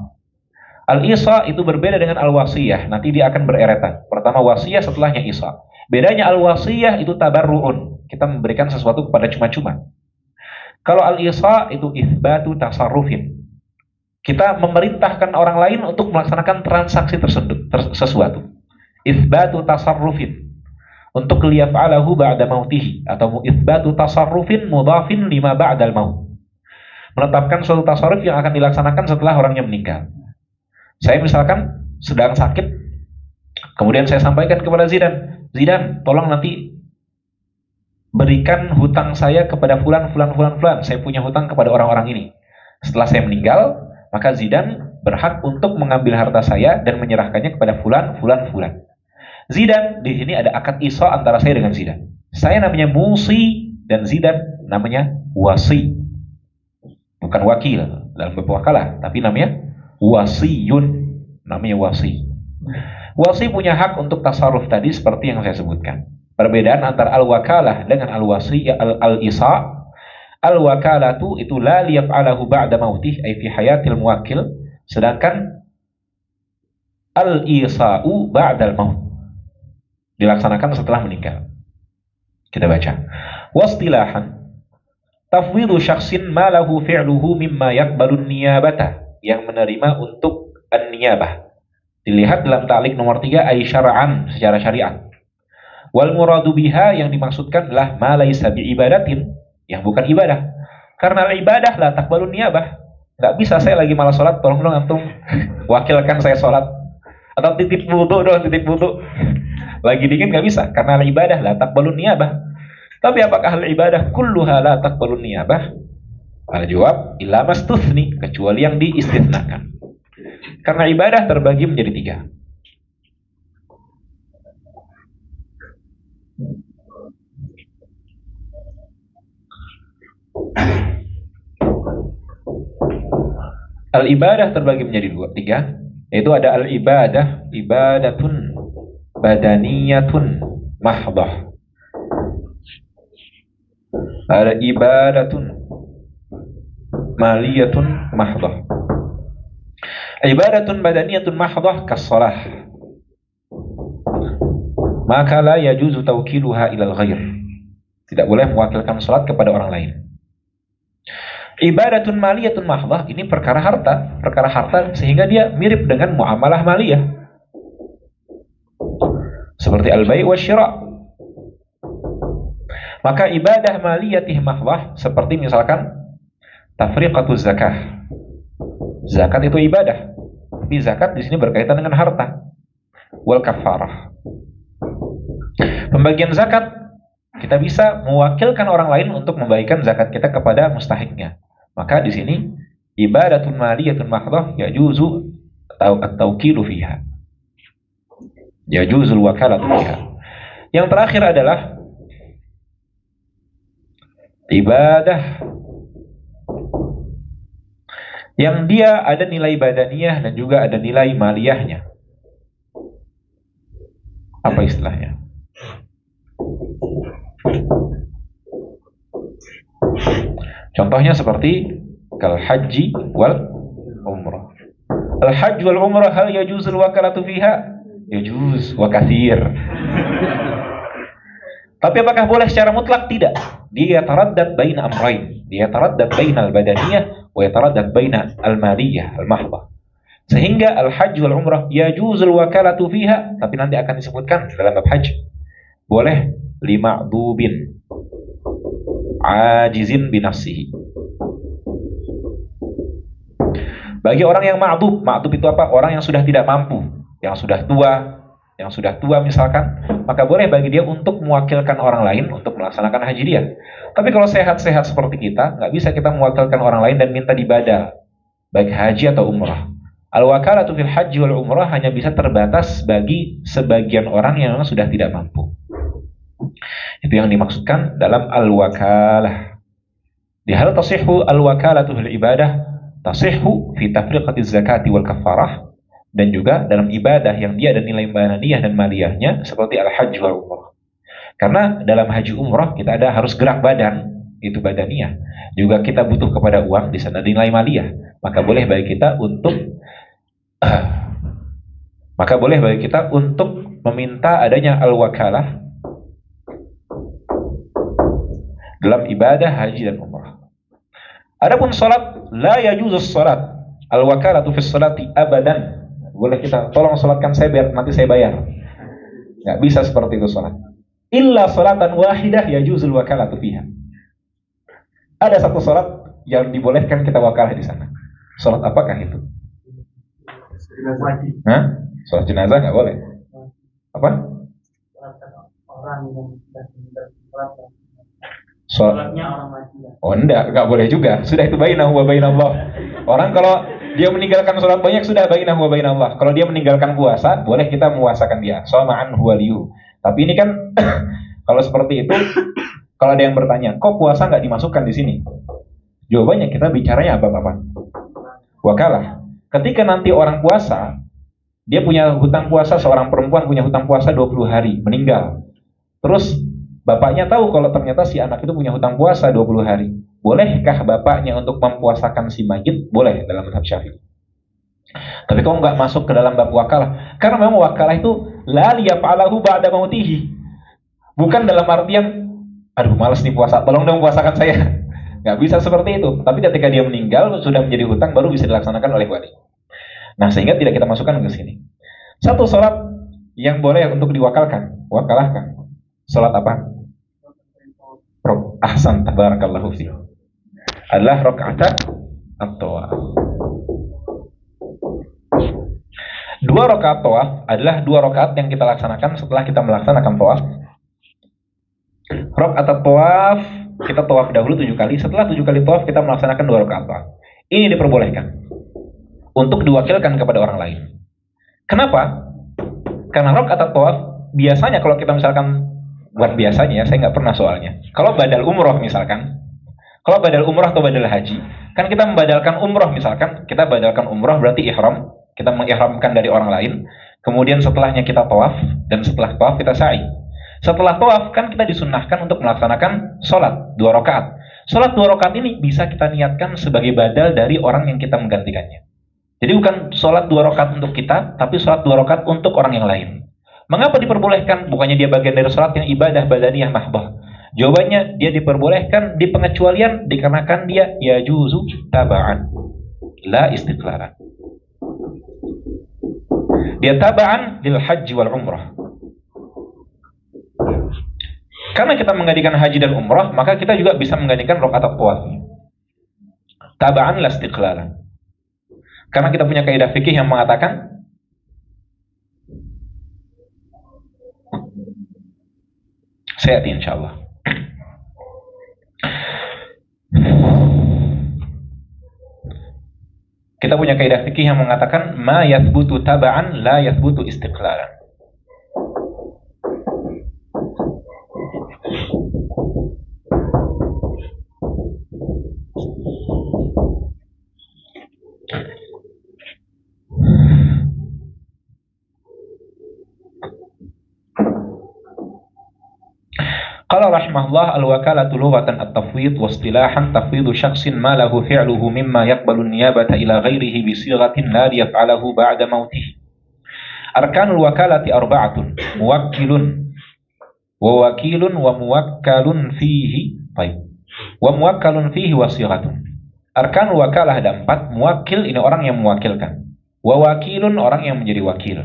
Al-isa itu berbeda dengan al-wasiyah. Nanti dia akan bereretan. Pertama wasiyah, setelahnya isa. Bedanya al-wasiyah itu tabarru'un, kita memberikan sesuatu kepada cuma-cuma. Kalau al-isa itu itsbatu tasarrufin, kita memerintahkan orang lain untuk melaksanakan transaksi tersebut, sesuatu. Itsbatu tasarrufin, untuk liyaf'alahu ba'da mautihi, atau itsbatu tasarrufin mudhafin lima ba'dal maut, menetapkan suatu tasarruf yang akan dilaksanakan setelah orangnya meninggal. Saya misalkan sedang sakit, kemudian saya sampaikan kepada Zidan, Zidan, tolong nanti berikan hutang saya kepada fulan. Saya punya hutang kepada orang-orang ini. Setelah saya meninggal, maka Zidan berhak untuk mengambil harta saya dan menyerahkannya kepada fulan. Zidan, di sini ada akad isra antara saya dengan Zidan. Saya namanya musi dan Zidan namanya wasi. Bukan wakil dalam bab wakalah, tapi namanya wasiyun. Namanya wasi. Wasi punya hak untuk tasarruf tadi seperti yang saya sebutkan. Perbedaan antara al-wakalah dengan al-wasi, al-isa. Al-wakalatu itu la liyaf'alahu ba'da mautih, ay fi hayatil muwakkil, sedangkan al-isa'u ba'dal maut, dilaksanakan setelah meninggal. Kita baca. Wastilahan tafwidhu syakhsin ma lahu fi'luhu mimma yaqbalun niyabata, yang menerima untuk an-niyabah. Dilihat dalam ta'liq nomor 3, ay syara'an, secara syariat. Wal muradu biha, yang dimaksudkan adalah ma laisa bi ibadatin, yang bukan ibadah. Karena ibadah la taqbalun niyabah. Enggak bisa saya lagi malas salat, tolong dong antum wakilkan saya salat. Atau titip wudu. Lagi dingin enggak bisa, karena ibadah la taqbalun niyabah. Tapi apakah al-ibadah kulluha la taqbalun niyabah? Al-jawab illa mastuthni, kecuali yang diistitsnakan. Karena ibadah terbagi menjadi 3. Al-ibadah terbagi menjadi 3, yaitu ada al-ibadah, ibadatun badaniyatun mahdhah. Ada ibadatun maliyatun mahdhah. Ibadatun badaniyatun mahdhah kas-shalah, maka la yajuzu tawkiluha ilal ghair. Tidak boleh mewakilkan salat kepada orang lain. Ibadatun maliyatun mahdhah, ini perkara harta sehingga dia mirip dengan muamalah maliyah. Seperti al-bai' wa syira'. Maka ibadah maliyatih mahdhah seperti misalkan tafriqatuz zakah. Zakat itu ibadah. Tapi zakat di sini berkaitan dengan harta. Wal kafarah. Pembagian zakat, kita bisa mewakilkan orang lain untuk membagikan zakat kita kepada mustahiknya. Maka di sini ibadatun maliyatun mahdhah yajuzu at-tawkilu fiha. Yajuzul wakalatu fiha. Yang terakhir adalah ibadah yang dia ada nilai badaniyah dan juga ada nilai maliyahnya. Apa istilahnya? Contohnya seperti kal haji wal umrah. Al hajj wal umrah hal yajuzul wakalatu fiha? Yajuz wa katsir. Tapi apakah boleh secara mutlak? Tidak. Dia taraddad baina amrayn. Dia taraddad baina al-badaniyah wa yataraddad baina al-maliyah al-mahdhah. Sehingga al-hajj wal umrah yajuzul wakalatu fiha, tapi nanti akan disebutkan dalam bab haji. Boleh lima'dubin ajizin binafsihi. Bagi orang yang ma'dub itu apa? Orang yang sudah tidak mampu, yang sudah tua misalkan, maka boleh bagi dia untuk mewakilkan orang lain untuk melaksanakan haji dia. Tapi kalau sehat-sehat seperti kita, nggak bisa kita mewakilkan orang lain dan minta dibadal, baik haji atau umrah. Al-wakalatu fil haji wal umrah hanya bisa terbatas bagi sebagian orang yang memang sudah tidak mampu. Itu yang dimaksudkan dalam al-wakalah. Di hal tasihhu al-wakalatu fil ibadah, tasihhu fi tafriqatiz zakati wal kafarah, dan juga dalam ibadah yang dia ada nilai badaniyah dan maliyahnya seperti al-hajj wal umrah. Karena dalam haji umrah kita ada harus gerak badan, itu badaniyah. Juga kita butuh kepada uang, di sana nilai maliyah. Maka boleh bagi kita untuk meminta adanya al-wakalah dalam ibadah haji dan umrah. Adapun salat, la yajuzus salat al-wakalatu fis salati abadan. Boleh kita tolong salatkan saya biar nanti saya bayar. Nggak bisa seperti itu salat. Illa salatan wahidah yajuzul wakalatu fiha. Ada satu salat yang dibolehkan kita wakalah di sana. Salat apakah itu? wajib Hah? Sholat jenazah nggak boleh. Apa? sholatkan orang yang sudah meninggal sholat Sholat. sholatnya orang mati ya. Oh nggak boleh juga. Sudah itu bainahu wa bainallah. Orang kalau dia meninggalkan sholat banyak sudah bainahu wa bainallah. Kalau dia meninggalkan puasa, boleh kita memuasakan dia. Shoma'an huwaliyu. Tapi ini kan kalau seperti itu, kalau ada yang bertanya, kok puasa nggak dimasukkan di sini? Jawabannya kita bicaranya apa Bapak? Wakalah. Ketika nanti orang puasa, dia punya hutang puasa, seorang perempuan punya hutang puasa 20 hari, meninggal. Terus bapaknya tahu kalau ternyata si anak itu punya hutang puasa 20 hari. Bolehkah bapaknya untuk mempuasakan si mayit? Boleh dalam mazhab Syafi'i. Tapi kok nggak masuk ke dalam bab wakalah? Karena memang wakalah itu la liyaf'alahu ba'da mautihi. Bukan dalam artian, aduh malas nih puasa, tolong dong puasakan saya. Nggak bisa seperti itu. Tapi ketika dia meninggal, sudah menjadi hutang, baru bisa dilaksanakan oleh wali. Nah, sehingga tidak kita masukkan ke sini. Satu sholat yang boleh untuk diwakalkan, wakalahkan. Sholat apa? Ahsan, tabarakallahu fi. Adalah rakaat at-tawaf. 2 rakaat tawaf adalah 2 rakaat yang kita laksanakan setelah kita melaksanakan tawaf. Rakaat at-tawaf kita tawaf dahulu 7 kali. Setelah 7 kali tawaf kita melaksanakan 2 rakaat tawaf. Ini diperbolehkan untuk diwakilkan kepada orang lain. Kenapa? Karena rakaat at-tawaf biasanya kalau kita misalkan buat biasanya, saya nggak pernah soalnya. Kalau badal umroh misalkan, kalau badal umroh atau badal haji, kan kita membadalkan umroh misalkan, kita badalkan umroh berarti ihram, kita mengihramkan dari orang lain. Kemudian setelahnya kita tawaf, dan setelah tawaf kita sa'i. Setelah tawaf kan kita disunnahkan untuk melaksanakan sholat 2 rakaat. Sholat 2 rakaat ini bisa kita niatkan sebagai badal dari orang yang kita menggantikannya. Jadi bukan sholat 2 rakaat untuk kita, tapi sholat 2 rakaat untuk orang yang lain. Mengapa diperbolehkan? Bukannya dia bagian dari sholat yang ibadah badaniyah mahbah. Jawabannya, dia diperbolehkan di pengecualian dikarenakan dia yajuzu taba'an, la istiqlalan. Dia taba'an lil haji wal umrah. Karena kita menggantikan haji dan umrah, maka kita juga bisa menggantikan rakaat tawaf. Taba'an la istiqlalan. Karena kita punya kaidah fikih yang mengatakan sayati insyaallah. Kita punya kaidah fikih yang mengatakan ma yathbutu taba'an la yathbutu istiqlalan. Qala rahimahullah al-wakalatu lughatan at-tafwid wa istilahan tafwidu shakhsin ma lahu fi'luhu mimma yaqbalu an-niyabata ila ghairihi bi sighatin la yaf'aluhu ba'da mautih. Arkanul wakalati arba'atun, muwakkilun wa wakilun wa muwakkalun fihi. Baik. Wa muwakkalun fihi wa sighatun. Arkanul wakalah ada 4, muwakkil ini orang yang mewakilkan. Wa wakilun orang yang menjadi wakil.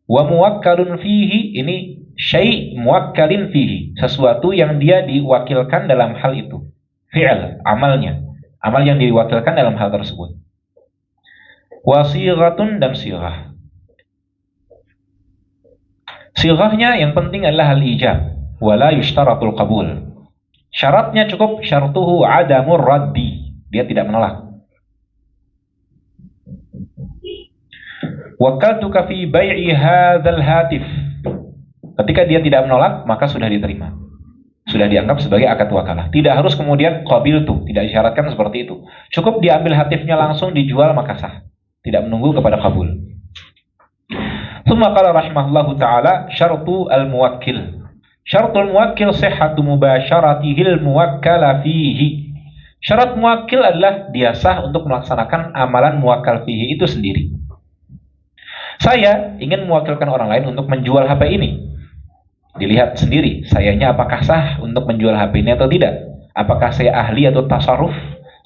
Wa muwakkalun fihi ini syai' muwakkalin fihi, sesuatu yang dia diwakilkan dalam hal itu. Fi'il, amalnya. Amal yang diwakilkan dalam hal tersebut. Wasighatun dan sirah. Sirahnya yang penting adalah al-ijab, wala yushtaratul qabul. Syaratnya cukup syartuhu adamur raddi, dia tidak menolak. Wakaltuka fi bai'i hadzal hatif. Ketika dia tidak menolak, maka sudah diterima. Sudah dianggap sebagai akad wakalah. Tidak harus kemudian qabiltu, tidak disyaratkan seperti itu. Cukup diambil hatifnya langsung dijual maka sah. Tidak menunggu kepada qabul. Tsumma qala rahimahullahu taala syartu al-muwakkil. Syaratul muwakkil sihhatu mubasyaratihil muwakkala fihi. Syarat muwakkil adalah dia sah untuk melaksanakan amalan muwakkal fihi itu sendiri. Saya ingin mewakilkan orang lain untuk menjual HP ini. Dilihat sendiri, sayanya apakah sah untuk menjual HP ini atau tidak. Apakah saya ahli atau tasarruf,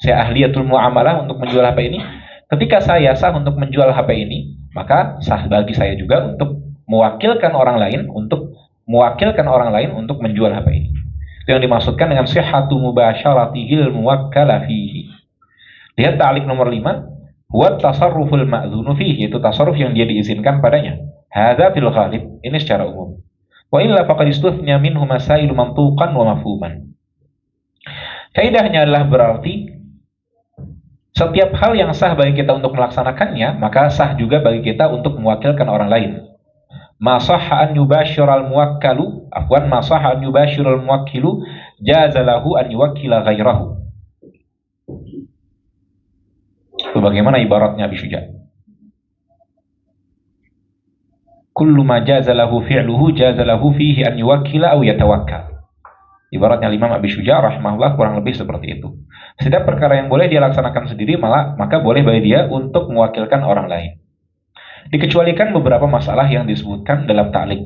saya ahliyatul muamalah untuk menjual HP ini. Ketika saya sah untuk menjual HP ini, maka sah bagi saya juga untuk mewakilkan orang lain untuk menjual HP ini. Itu yang dimaksudkan dengan sihhatu mubasyaratihil muwakkala fihi. Lihat ta'liq nomor 5. huwa tasarruful ma'dzunu fihi, itu tasarruf yang dia diizinkan padanya. Hadza fil ghalib, ini secara umum. Wa illa faqad istuthnya minhu masailu mantuqan wa mafhuman. Kaidahnya adalah berarti setiap hal yang sah bagi kita untuk melaksanakannya, maka sah juga bagi kita untuk mewakilkan orang lain. Ma sahha an yubashiral muwakkalu, afwan, ma sahha an yubashiral muwakkilu, jaza lahu an yuwakkila ghairahu. Itu bagaimana ibaratnya Abi Syuja? Kullu ma jaza lahu fi'luhu jaza lahu fihi an yuwakkila aw yatawakkal. Ibaratnya Imam Abi Syuja rahimahullah kurang lebih seperti itu. Setiap perkara yang boleh dia laksanakan sendiri, maka boleh bagi dia untuk mewakilkan orang lain. Dikecualikan beberapa masalah yang disebutkan dalam ta'liq.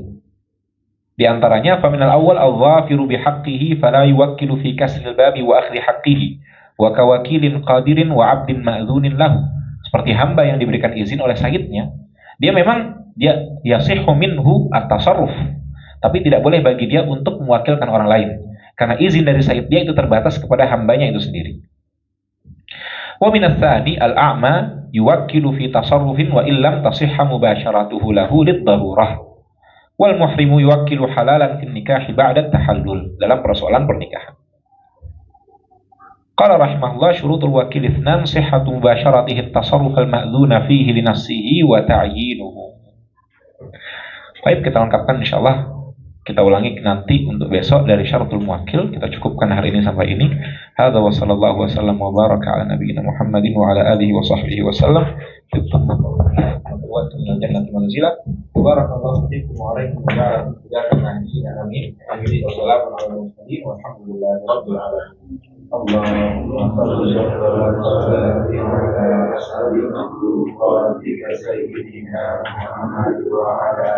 Di antaranya, faminal awwal al-dhafiru bihaqqihi fala yuwakkilu fi kasril babi wa akhri haqqihi wa kawakilin qadirin wa abdin ma'dhunin lahu. Seperti hamba yang diberikan izin oleh sayyidnya, dia memang yasihhu minhu at-tasarruf, tapi tidak boleh bagi dia untuk mewakilkan orang lain. Karena izin dari sayyid dia itu terbatas kepada hambanya itu sendiri. Wa min ats-tsani al-a'ma yuwakkilu fi tasarrufin wa illam tasihha mubasharatuhu lahu lid-darurah. Wal muhrimu yuwakkilu halalan fi nikahi ba'da at-tahallul, dalam persoalan pernikahan. Qala rahimahullah syurutul wakil itsnan sihhatu mubasharatihi at-tasarruf al-ma'dzuna fihi li nafsihi wa ta'yinuhu. Baik, kita lengkapkan insyaallah. Kita ulangi nanti untuk besok dari syaratul muwakkil. Kita cukupkan hari ini sampai ini. Hadza wa sallallahu wasallam wa baraka ala nabiyyina Muhammadin wa ala alihi wa sahbihi wasallam. Wa jannati manzila. Barakallahu fiikum wa alaikum warahmatullahi wabarakatuh. Wassalamu alaikum warahmatullahi wabarakatuh. Allahumma salli ala sayyidina Muhammad wa ala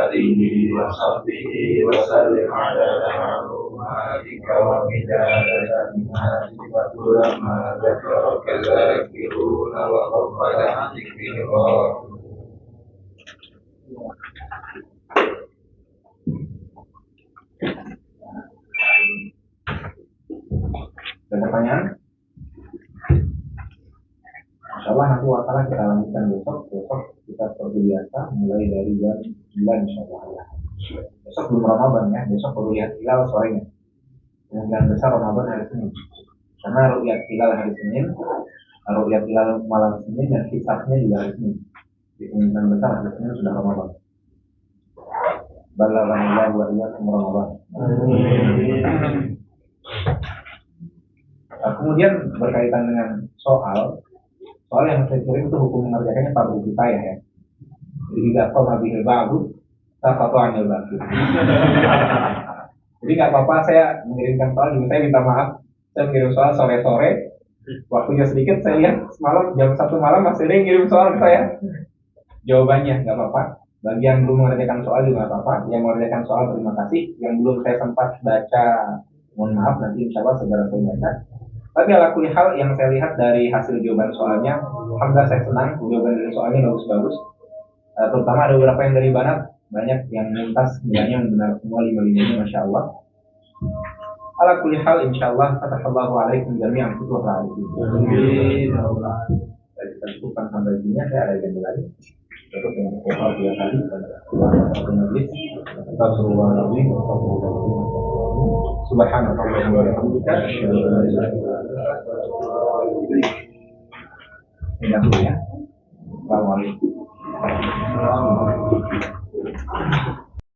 alihi wa sahbihi wa sallim ala ma'lumatika wa bidayatan wa ulama zakaraka zakiruna wa qabbala dzikrullah. Ada pertanyaan? Insyaallah nanti wakalah kita lanjutkan besok kita seperti biasa mulai dari jam 9 insyaallah ya. Besok belum Ramadan ya, besok baru lihat hilal sorenya. Kemungkinan besar Ramadan hari Senin. Karena ru'yat hilal hari Senin, ru'yat hilal malam Senin dan hisabnya juga hari Senin. Di kemungkinan besar hari Senin sudah Ramadan. Balaghanillahu wa iyyakum Ramadan. Kemudian berkaitan dengan soal yang saya kirim itu hukum mengerjakannya fardu kifayah ya. Jadi tidak qoma bihil ba'du saqata 'anil baqi. Jadi nggak apa-apa saya mengirimkan soal, juga saya minta maaf. Saya mengirim soal sore-sore, waktunya sedikit, saya lihat semalam jam 1 malam masih ada yang ngirim soal ke saya. Jawabannya nggak apa-apa. Bagi yang belum mengerjakan soal juga nggak apa-apa. Yang mengerjakan soal terima kasih. Yang belum saya sempat baca, mohon maaf, nanti insya Allah segera saya baca. Tapi ala kulli hal yang saya lihat dari hasil jawaban soalnya, alhamdulillah saya senang, jawaban dari soalnya bagus-bagus. Terutama ada beberapa yang dari Banat, banyak yang muntas nilainya benar semua 5-5-nya, masya Allah. Ala kulli hal insyaallah fatahallahu alaikum jami'an futuhal alamin. Kita cukupkan sampai sini, saya ada yang lagi. Cukup dengan kohar 2 kali satu majlis. Astagfirullahaladzim. Subhanallah wa bihamdika asyhadu an la ilaha illa anta astaghfiruka wa atubu ilaik. Assalamualaikum.